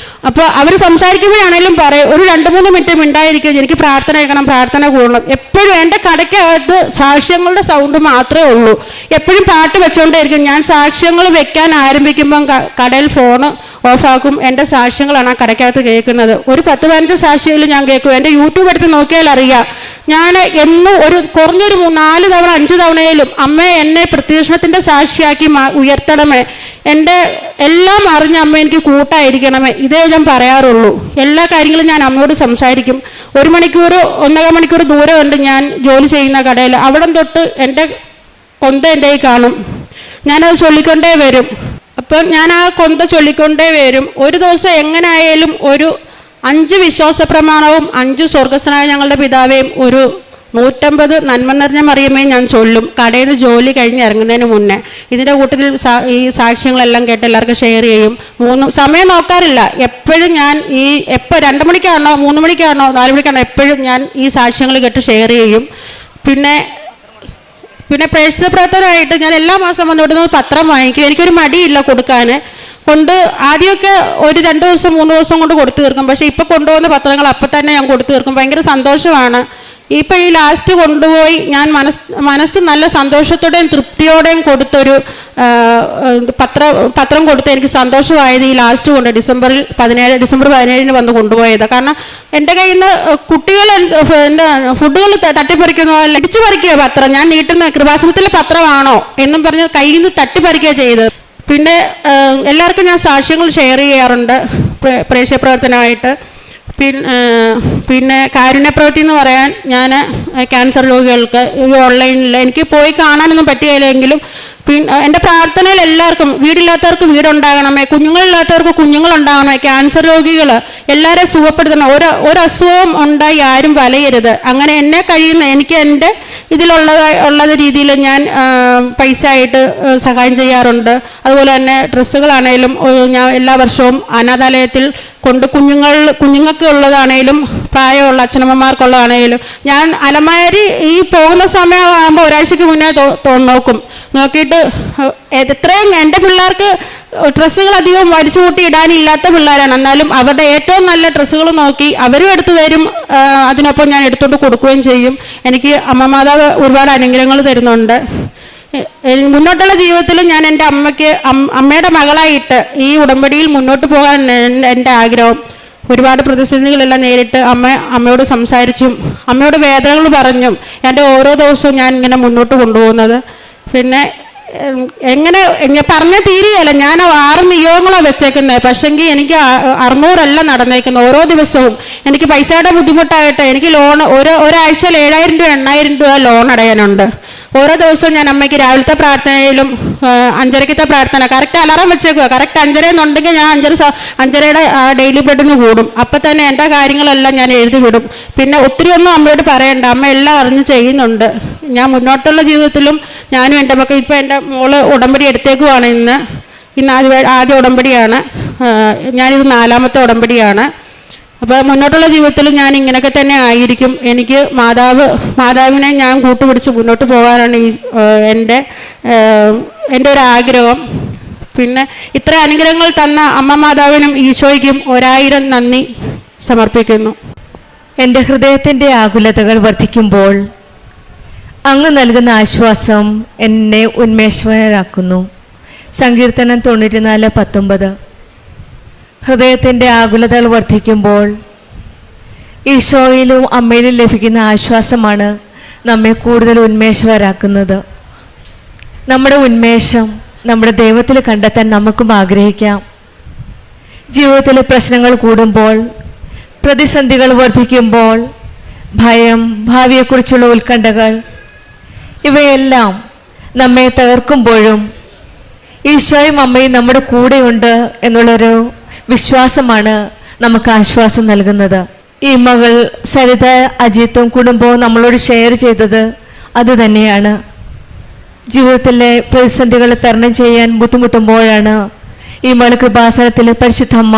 അപ്പോൾ അവർ സംസാരിക്കുമ്പോഴാണേലും പറയും ഒരു 2-3 മിനിറ്റ് മിണ്ടായിരിക്കും, എനിക്ക് പ്രാർത്ഥന കേൾക്കണം, പ്രാർത്ഥന കൂടണം. എപ്പോഴും എൻ്റെ കടയ്ക്കകത്ത് സാക്ഷ്യങ്ങളുടെ സൗണ്ട് മാത്രമേ ഉള്ളൂ. എപ്പോഴും പാട്ട് വെച്ചുകൊണ്ടേയിരിക്കും. ഞാൻ സാക്ഷ്യങ്ങൾ വെക്കാൻ ആരംഭിക്കുമ്പം കടയിൽ ഫോണ് ഓഫാക്കും. എൻ്റെ സാക്ഷ്യങ്ങളാണ് ആ കടയ്ക്കകത്ത് കേൾക്കുന്നത്. ഒരു 10-15 സാക്ഷ്യങ്ങൾ ഞാൻ കേൾക്കും. എൻ്റെ യൂട്യൂബ് എടുത്ത് നോക്കിയാൽ അറിയാം. ഞാൻ എന്നും കുറഞ്ഞൊരു 4 തവണ 5 തവണയിലും അമ്മ എന്നെ പ്രത്യക്ഷണത്തിൻ്റെ സാക്ഷിയാക്കി ഉയർത്തണമേ, എൻ്റെ എല്ലാം അറിഞ്ഞ അമ്മ എനിക്ക് കൂട്ടായിരിക്കണമേ, ഇതേ ഞാൻ പറയാറുള്ളൂ. എല്ലാ കാര്യങ്ങളും ഞാൻ അമ്മയോട് സംസാരിക്കും. 1 മണിക്കൂർ 1.5 മണിക്കൂർ ദൂരമുണ്ട് ഞാൻ ജോലി ചെയ്യുന്ന കടയിൽ. അവിടം തൊട്ട് എൻ്റെ കൊന്ത എൻ്റെ കയ്യിൽ കാണും. ഞാനത് ചൊല്ലിക്കൊണ്ടേ വരും. അപ്പം ഞാൻ ആ കൊന്ത ചൊല്ലിക്കൊണ്ടേ വരും. ഒരു ദിവസം എങ്ങനെയായാലും ഒരു 5 വിശ്വാസ പ്രമാണവും 5 സ്വർഗസ്ഥനായ ഞങ്ങളുടെ പിതാവേയും ഒരു 150 നന്മ നിറഞ്ഞ മറിയമേയും ഞാൻ ചൊല്ലും കടയിൽ നിന്ന് ജോലി കഴിഞ്ഞ് ഇറങ്ങുന്നതിന് മുന്നേ. ഇതിൻ്റെ കൂട്ടത്തിൽ ഈ സാക്ഷ്യങ്ങളെല്ലാം കേട്ട് എല്ലാവർക്കും ഷെയർ ചെയ്യും. സമയം നോക്കാറില്ല. എപ്പോഴും ഞാൻ എപ്പോൾ 2 മണിക്കാണോ 3 മണിക്കാണോ 4 മണിക്കാണോ എപ്പോഴും ഞാൻ ഈ സാക്ഷ്യങ്ങൾ കേട്ട് ഷെയർ ചെയ്യും. പിന്നെ പിന്നെ പ്രേക്ഷിത പ്രവർത്തനമായിട്ട് ഞാൻ എല്ലാ മാസം വന്നിടുന്നത് പത്രം വാങ്ങിക്കും. എനിക്കൊരു മടിയില്ല കൊടുക്കാൻ. ആദ്യമൊക്കെ ഒരു 2 ദിവസം 3 ദിവസം കൊണ്ട് കൊടുത്തു തീർക്കും. പക്ഷേ ഇപ്പോൾ കൊണ്ടുപോകുന്ന പത്രങ്ങൾ അപ്പം തന്നെ ഞാൻ കൊടുത്തു തീർക്കും. ഭയങ്കര സന്തോഷമാണ്. ഇപ്പം ഈ ലാസ്റ്റ് കൊണ്ടുപോയി ഞാൻ മനസ്സ് നല്ല സന്തോഷത്തോടെയും തൃപ്തിയോടെയും കൊടുത്തൊരു പത്രം കൊടുത്ത് എനിക്ക് സന്തോഷമായത് ഈ ലാസ്റ്റ് കൊണ്ട് ഡിസംബർ 17 വന്ന് കൊണ്ടുപോയത്. കാരണം എൻ്റെ കയ്യിൽ നിന്ന് കുട്ടികൾ എൻ്റെ ഫുഡുകൾ തട്ടിപ്പറിക്കുന്ന പോലെ അടിച്ചു പറിക്കുക പത്രം. ഞാൻ നീട്ടുന്ന കൃപാസനത്തിലെ പത്രമാണോ എന്നും പറഞ്ഞ് കയ്യിൽ നിന്ന് തട്ടിപ്പറിക്കുക ചെയ്തത്. പിന്നെ എല്ലാവർക്കും ഞാൻ സാക്ഷ്യങ്ങൾ ഷെയർ ചെയ്യാറുണ്ട് പ്രേക്ഷിത പ്രവർത്തനമായിട്ട്. പിന്നെ കാരുണ്യപ്രവൃത്തി എന്ന് പറയാൻ ഞാൻ ക്യാൻസർ രോഗികൾക്ക് ഈ ഓൺലൈനിൽ എനിക്ക് പോയി കാണാനൊന്നും പറ്റിയില്ലെങ്കിലും എൻ്റെ പ്രാർത്ഥനയിൽ എല്ലാവർക്കും വീടില്ലാത്തവർക്ക് വീടുണ്ടാകണമേ, കുഞ്ഞുങ്ങളില്ലാത്തവർക്ക് കുഞ്ഞുങ്ങളുണ്ടാകണമേ, ക്യാൻസർ രോഗികൾ എല്ലാവരെയും സുഖപ്പെടുത്തണം. ഒരു അസുഖവും ഉണ്ടായി ആരും വലയരുത്. അങ്ങനെ എന്നെ കഴിയുന്ന എനിക്ക് എൻ്റെ ഉള്ളത് രീതിയിൽ ഞാൻ പൈസ ആയിട്ട് സഹായം ചെയ്യാറുണ്ട്. അതുപോലെ തന്നെ ഡ്രസ്സുകളാണേലും ഞാൻ എല്ലാ വർഷവും അനാഥാലയത്തിൽ കൊണ്ട് കുഞ്ഞുങ്ങൾക്ക് ഉള്ളതാണേലും പ്രായമുള്ള അച്ഛനമ്മമാർക്കുള്ളതാണേലും ഞാൻ അലമാരി ഈ പോകുന്ന സമയമാകുമ്പോൾ ഒരാഴ്ചയ്ക്ക് മുന്നേ നോക്കിയിട്ട് എത്രയും എൻ്റെ പിള്ളേർക്ക് ഡ്രസ്സുകൾ അധികം വലിച്ചു കൂട്ടി ഇടാനില്ലാത്ത പിള്ളേരാണ്. എന്നാലും അവരുടെ ഏറ്റവും നല്ല ഡ്രസ്സുകൾ നോക്കി അവരും എടുത്തു തരും. അതിനൊപ്പം ഞാൻ എടുത്തുകൊണ്ട് കൊടുക്കുകയും ചെയ്യും. എനിക്ക് അമ്മ മാതാവ് ഒരുപാട് അനുഗ്രഹങ്ങൾ തരുന്നുണ്ട്. മുന്നോട്ടുള്ള ജീവിതത്തിൽ ഞാൻ എൻ്റെ അമ്മയുടെ മകളായിട്ട് ഈ ഉടമ്പടിയിൽ മുന്നോട്ട് പോകാൻ എൻ്റെ ആഗ്രഹം. ഒരുപാട് പ്രതിസന്ധികളെല്ലാം നേരിട്ട് അമ്മയോട് സംസാരിച്ചും അമ്മയോട് വേദനകൾ പറഞ്ഞും എൻ്റെ ഓരോ ദിവസവും ഞാൻ ഇങ്ങനെ മുന്നോട്ട് കൊണ്ടുപോകുന്നത്. പിന്നെ എങ്ങനെ പറഞ്ഞ തീരുകയല്ല. ഞാൻ 6 നിയോഗങ്ങളാണ് വെച്ചേക്കുന്നത്. പക്ഷെങ്കിൽ എനിക്ക് 600 നടന്നേക്കുന്നത്. ഓരോ ദിവസവും എനിക്ക് പൈസയുടെ ബുദ്ധിമുട്ടായിട്ട് എനിക്ക് ലോൺ ഒരാഴ്ചയിൽ 7,000 രൂപ 8,000 രൂപ ലോൺ അടയാനുണ്ട്. ഓരോ ദിവസവും ഞാൻ അമ്മയ്ക്ക് രാവിലത്തെ പ്രാർത്ഥനയിലും 5:30 പ്രാർത്ഥന കറക്റ്റ് അലാറം വെച്ചേക്കുക. കറക്റ്റ് 5:30 എന്നുണ്ടെങ്കിൽ ഞാൻ 5:30 ഡെയിലി ബ്രെഡിന് കൂടും. അപ്പം തന്നെ എൻ്റെ കാര്യങ്ങളെല്ലാം ഞാൻ എഴുതി വിടും. പിന്നെ ഒത്തിരി ഒന്നും അമ്മയോട് പറയണ്ട, അമ്മ എല്ലാം അറിഞ്ഞ് ചെയ്യുന്നുണ്ട്. ഞാൻ മുന്നോട്ടുള്ള ജീവിതത്തിലും ഞാനും എൻ്റെ മക്കൾ ഇപ്പം എൻ്റെ മോള് ഉടമ്പടി എടുത്തേക്കുവാണ്. ഇന്ന് ആദ്യ ഉടമ്പടിയാണ്. ഞാനിത് 4ാമത്തെ ഉടമ്പടിയാണ്. അപ്പോൾ മുന്നോട്ടുള്ള ജീവിതത്തിൽ ഞാൻ ഇങ്ങനെയൊക്കെ തന്നെ ആയിരിക്കും. എനിക്ക് മാതാവിനെ ഞാൻ കൂട്ടുപിടിച്ച് മുന്നോട്ട് പോകാനാണ് എൻ്റെ ഒരു ആഗ്രഹം. പിന്നെ ഇത്ര അനുഗ്രഹങ്ങൾ തന്ന അമ്മ മാതാവിനും ഈശോയ്ക്കും 1000 നന്ദി സമർപ്പിക്കുന്നു. എൻ്റെ ഹൃദയത്തിൻ്റെ ആകുലതകൾ വർദ്ധിക്കുമ്പോൾ അങ്ങ് നൽകുന്ന ആശ്വാസം എന്നെ ഉന്മേഷവാനാക്കുന്നു. സങ്കീർത്തനം 94:19. ഹൃദയത്തിൻ്റെ ആകുലതകൾ വർദ്ധിക്കുമ്പോൾ ഈശോയിലും അമ്മയിലും ലഭിക്കുന്ന ആശ്വാസമാണ് നമ്മെ കൂടുതൽ ഉന്മേഷവരാക്കുന്നത്. നമ്മുടെ ഉന്മേഷം നമ്മുടെ ദൈവത്തിൽ കണ്ടെത്താൻ നമുക്കും ആഗ്രഹിക്കാം. ജീവിതത്തിലെ പ്രശ്നങ്ങൾ കൂടുമ്പോൾ, പ്രതിസന്ധികൾ വർദ്ധിക്കുമ്പോൾ, ഭയം, ഭാവിയെക്കുറിച്ചുള്ള ഉത്കണ്ഠകൾ, ഇവയെല്ലാം നമ്മെ തകർക്കുമ്പോഴും ഈശോയും അമ്മയും നമ്മുടെ കൂടെയുണ്ട് എന്നുള്ളൊരു വിശ്വാസമാണ് നമുക്ക് ആശ്വാസം നൽകുന്നത്. ഈ മകൾ സരിത അജിത്തും കുടുംബവും നമ്മളോട് ഷെയർ ചെയ്തത് അത് തന്നെയാണ്. ജീവിതത്തിലെ പ്രതിസന്ധികൾ തരണം ചെയ്യാൻ ബുദ്ധിമുട്ടുമ്പോഴാണ് ഈ മകൾ കൃപാസനത്തിൽ പരിശുദ്ധ അമ്മ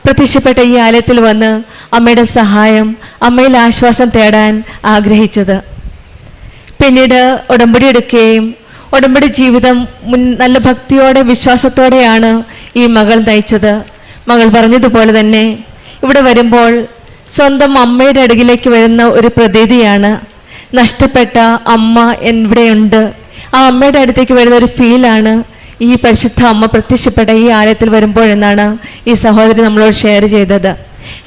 പ്രത്യക്ഷപ്പെട്ട ഈ ആലയത്തിൽ വന്ന് അമ്മയുടെ സഹായം, അമ്മയിൽ ആശ്വാസം തേടാൻ ആഗ്രഹിച്ചത്. പിന്നീട് ഉടമ്പടി എടുക്കുകയും ഉടമ്പടി ജീവിതം നല്ല ഭക്തിയോടെ വിശ്വാസത്തോടെയാണ് ഈ മകൾ നയിച്ചത്. മകൾ പറഞ്ഞതുപോലെ തന്നെ ഇവിടെ വരുമ്പോൾ സ്വന്തം അമ്മയുടെ അടുക്കിലേക്ക് വരുന്ന ഒരു പ്രതീതിയാണ്. നഷ്ടപ്പെട്ട അമ്മ ഇവിടെയുണ്ട്, ആ അമ്മയുടെ അടുത്തേക്ക് വരുന്ന ഒരു ഫീലാണ് ഈ പരിശുദ്ധ അമ്മ പ്രത്യക്ഷപ്പെട്ട ഈ ആലയത്തിൽ വരുമ്പോഴെന്നാണ് ഈ സഹോദരി നമ്മളോട് ഷെയർ ചെയ്തത്.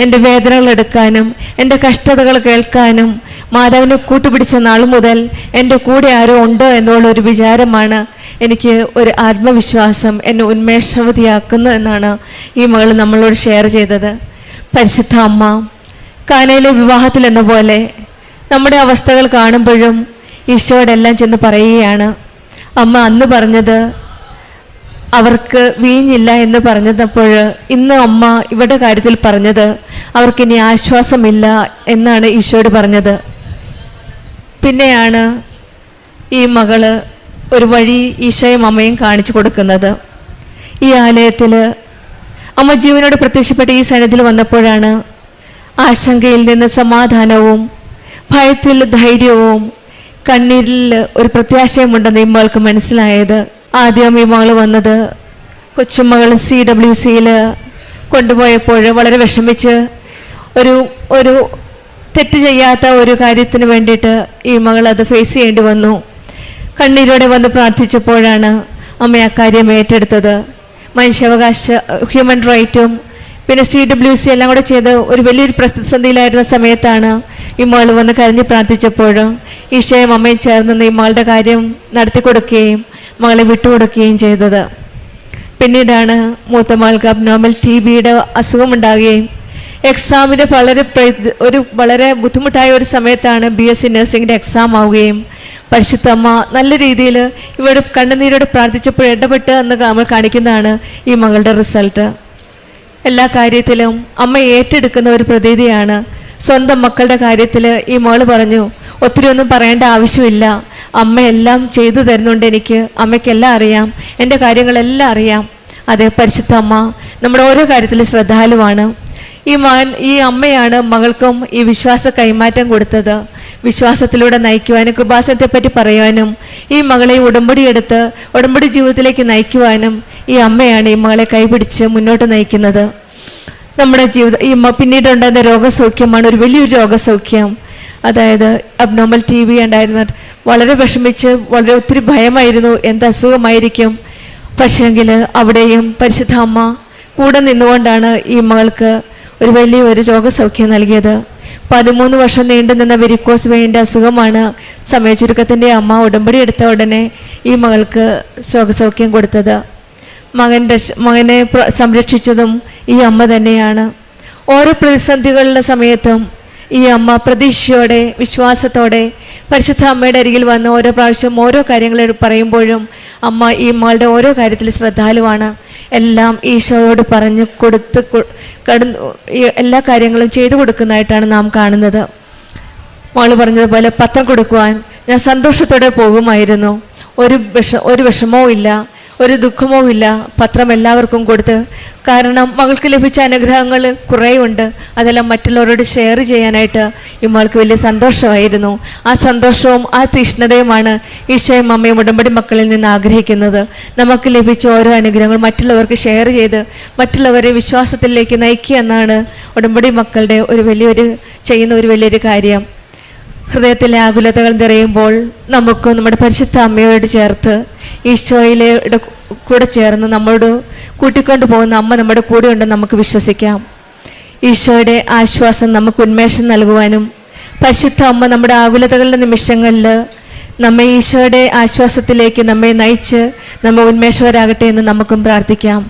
എൻ്റെ വേദനകൾ എടുക്കാനും എൻ്റെ കഷ്ടതകൾ കേൾക്കാനും മാതാവിനെ കൂട്ടുപിടിച്ച നാൾ മുതൽ എൻ്റെ കൂടെ ആരോ ഉണ്ടോ എന്നുള്ളൊരു വിചാരമാണ് എനിക്ക് ഒരു ആത്മവിശ്വാസം എന്നെ ഉന്മേഷവതിയാക്കുന്നു എന്നാണ് ഈ മകൾ നമ്മളോട് ഷെയർ ചെയ്തത്. പരിശുദ്ധ അമ്മ കാനയിലെ വിവാഹത്തിൽ എന്ന പോലെ നമ്മുടെ അവസ്ഥകൾ കാണുമ്പോഴും ഈശോയോടെല്ലാം ചെന്ന് പറയുകയാണ്. അമ്മ അന്ന് പറഞ്ഞത് അവർക്ക് വീഞ്ഞില്ല എന്ന് പറഞ്ഞപ്പോൾ ഇന്ന് അമ്മ ഇവരുടെ കാര്യത്തിൽ പറഞ്ഞത് അവർക്കിനി ആശ്വാസമില്ല എന്നാണ് ഈശോയോട് പറഞ്ഞത്. പിന്നെയാണ് ഈ മകള് ഒരു വഴി ഈശോയും അമ്മയും കാണിച്ചു കൊടുക്കുന്നത്. ഈ ആലയത്തിൽ അമ്മ ജീവനോട് പ്രത്യക്ഷപ്പെട്ട ഈ സന്നിധിയിൽ വന്നപ്പോഴാണ് ആശങ്കയിൽ നിന്ന് സമാധാനവും ഭയത്തിൽ ധൈര്യവും കണ്ണീരിൽ ഒരു പ്രത്യാശയമുണ്ടെന്ന് ഈ മകൾക്ക് മനസ്സിലായത്. ആദ്യം ഈ മകൾ വന്നത് കൊച്ചുമകൾ CWCയിൽ കൊണ്ടുപോയപ്പോൾ വളരെ വിഷമിച്ച് ഒരു തെറ്റ് ചെയ്യാത്ത ഒരു കാര്യത്തിന് വേണ്ടിയിട്ട് ഈ മകൾ അത് ഫേസ് ചെയ്യേണ്ടി വന്നു. കണ്ണീരോടെ വന്ന് പ്രാർത്ഥിച്ചപ്പോഴാണ് അമ്മ അക്കാര്യം ഏറ്റെടുത്തത്. മനുഷ്യാവകാശ ഹ്യൂമൻ റൈറ്റും പിന്നെ CWC എല്ലാം കൂടെ ചെയ്ത് ഒരു വലിയൊരു പ്രതിസന്ധിയിലായിരുന്ന സമയത്താണ് ഈ മകൾ വന്ന് കരഞ്ഞ് പ്രാർത്ഥിച്ചപ്പോഴും ഈശോയും അമ്മയും ചേർന്ന് ഈ മകളുടെ കാര്യം നടത്തി കൊടുക്കുകയും മകളെ വിട്ടുകൊടുക്കുകയും ചെയ്തത്. പിന്നീടാണ് മൂത്ത മകൾക്ക് അബ്നോർമൽ TBയുടെ അസുഖമുണ്ടാകുകയും എക്സാമിന് വളരെ ബുദ്ധിമുട്ടായ ഒരു സമയത്താണ് BSc നഴ്സിംഗിൻ്റെ എക്സാം ആവുകയും പരിശുദ്ധ അമ്മ നല്ല രീതിയിൽ ഇവരുടെ കണ്ണുനീരോട് പ്രാർത്ഥിച്ചപ്പോൾ ഇടപെട്ട് എന്ന് നമ്മൾ കാണിക്കുന്നതാണ് ഈ മകളുടെ റിസൾട്ട്. എല്ലാ കാര്യത്തിലും അമ്മ ഏറ്റെടുക്കുന്ന ഒരു പ്രതീതിയാണ്. സ്വന്തം മക്കളുടെ കാര്യത്തിൽ ഈ മകള് പറഞ്ഞു, ഒത്തിരി ഒന്നും പറയേണ്ട ആവശ്യമില്ല, അമ്മ എല്ലാം ചെയ്തു തരുന്നുണ്ട്, എനിക്ക് അമ്മയ്ക്കെല്ലാം അറിയാം, എൻ്റെ കാര്യങ്ങളെല്ലാം അറിയാം. അതെ, പരിശുദ്ധ അമ്മ നമ്മുടെ ഓരോ കാര്യത്തിലും ശ്രദ്ധാലുവാണ്. ഈ അമ്മയാണ് മകൾക്കും ഈ വിശ്വാസ കൈമാറ്റം കൊടുത്തത്. വിശ്വാസത്തിലൂടെ നയിക്കുവാനും കൃപാസനത്തെപ്പറ്റി പറയുവാനും ഈ മകളെ ഉടമ്പടി ജീവിതത്തിലേക്ക് നയിക്കുവാനും ഈ അമ്മയാണ് ഈ മകളെ കൈപിടിച്ച് മുന്നോട്ട് നയിക്കുന്നത്. നമ്മുടെ ജീവിതം പിന്നീടുണ്ടായിരുന്ന രോഗസൗഖ്യമാണ് ഒരു വലിയൊരു രോഗസൗഖ്യം. അതായത് അബ്നോർമൽ TB ഉണ്ടായിരുന്ന വളരെ വിഷമിച്ച് വളരെ ഒത്തിരി ഭയമായിരുന്നു, എന്ത് അസുഖമായിരിക്കും. പക്ഷേങ്കിൽ അവിടെയും പരിശുദ്ധ അമ്മ കൂടെ നിന്നുകൊണ്ടാണ് ഈ മകൾക്ക് ഒരു വലിയൊരു രോഗസൗഖ്യം നൽകിയത്. 13 വർഷം നീണ്ടു നിന്ന വെരിക്കോസ് വെയിൻ്റെ അസുഖമാണ് സമയചുരുക്കത്തിൻ്റെ അമ്മ ഉടമ്പടി എടുത്ത ഉടനെ ഈ മകൾക്ക് രോഗസൗഖ്യം കൊടുത്തത്. മകനെ സംരക്ഷിച്ചതും ഈ അമ്മ തന്നെയാണ്. ഓരോ പ്രതിസന്ധികളുടെ സമയത്തും ഈ അമ്മ പ്രതീക്ഷയോടെ വിശ്വാസത്തോടെ പരിശുദ്ധ അമ്മയുടെ അരികിൽ വന്ന് ഓരോ പ്രാവശ്യം ഓരോ കാര്യങ്ങൾ പറയുമ്പോഴും അമ്മ ഈ മകളുടെ ഓരോ കാര്യത്തിൽ ശ്രദ്ധാലുവാണ്. എല്ലാം ഈശോയോട് പറഞ്ഞു കൊടുത്ത് എല്ലാ കാര്യങ്ങളും ചെയ്തു കൊടുക്കുന്നതായിട്ടാണ് നാം കാണുന്നത്. മകള് പറഞ്ഞതുപോലെ പത്രം കൊടുക്കുവാൻ ഞാൻ സന്തോഷത്തോടെ പോകുമായിരുന്നു. ഒരു വിഷമവും ഇല്ല, ഒരു ദുഃഖമോ ഇല്ല. പത്രം എല്ലാവർക്കും കൊടുത്ത്, കാരണം മകൾക്ക് ലഭിച്ച അനുഗ്രഹങ്ങൾ കുറേയുണ്ട്, അതെല്ലാം മറ്റുള്ളവരോട് ഷെയർ ചെയ്യാനായിട്ട് ഈ മകൾക്ക് വലിയ സന്തോഷമായിരുന്നു. ആ സന്തോഷവും ആ തീഷ്ണതയുമാണ് ഈശോയും അമ്മയും ഉടമ്പടി മക്കളിൽ നിന്ന് ആഗ്രഹിക്കുന്നത്. നമുക്ക് ലഭിച്ച ഓരോ അനുഗ്രഹങ്ങൾ മറ്റുള്ളവർക്ക് ഷെയർ ചെയ്ത് മറ്റുള്ളവരെ വിശ്വാസത്തിലേക്ക് നയിക്കുക എന്നാണ് ഉടമ്പടി മക്കളുടെ ചെയ്യുന്ന ഒരു വലിയൊരു കാര്യം. ഹൃദയത്തിലെ ആകുലതകൾ നിറയുമ്പോൾ നമുക്ക് നമ്മുടെ പരിശുദ്ധ അമ്മയോട് ചേർത്ത് ഈശോയിലെ കൂടെ ചേർന്ന് നമ്മളോട് കൂട്ടിക്കൊണ്ടു പോകുന്ന അമ്മ നമ്മുടെ കൂടെ ഉണ്ടെന്ന് നമുക്ക് വിശ്വസിക്കാം. ഈശോയുടെ ആശ്വാസം നമുക്ക് ഉന്മേഷം നൽകുവാനും പരിശുദ്ധ അമ്മ നമ്മുടെ ആകുലതകളുടെ നിമിഷങ്ങളിൽ നമ്മെ ഈശോയുടെ ആശ്വാസത്തിലേക്ക് നമ്മെ നയിച്ച് നമ്മെ ഉന്മേഷവരാകട്ടെ എന്ന് നമുക്കും പ്രാർത്ഥിക്കാം.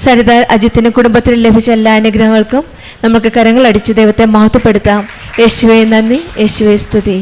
സരിത അജിത്തിനും കുടുംബത്തിനും ലഭിച്ച എല്ലാ അനുഗ്രഹങ്ങൾക്കും നമുക്ക് കരങ്ങളടിച്ച് ദൈവത്തെ മഹത്വപ്പെടുത്താം. യേശുവേ നന്ദി, യേശുവേ സ്തുതി.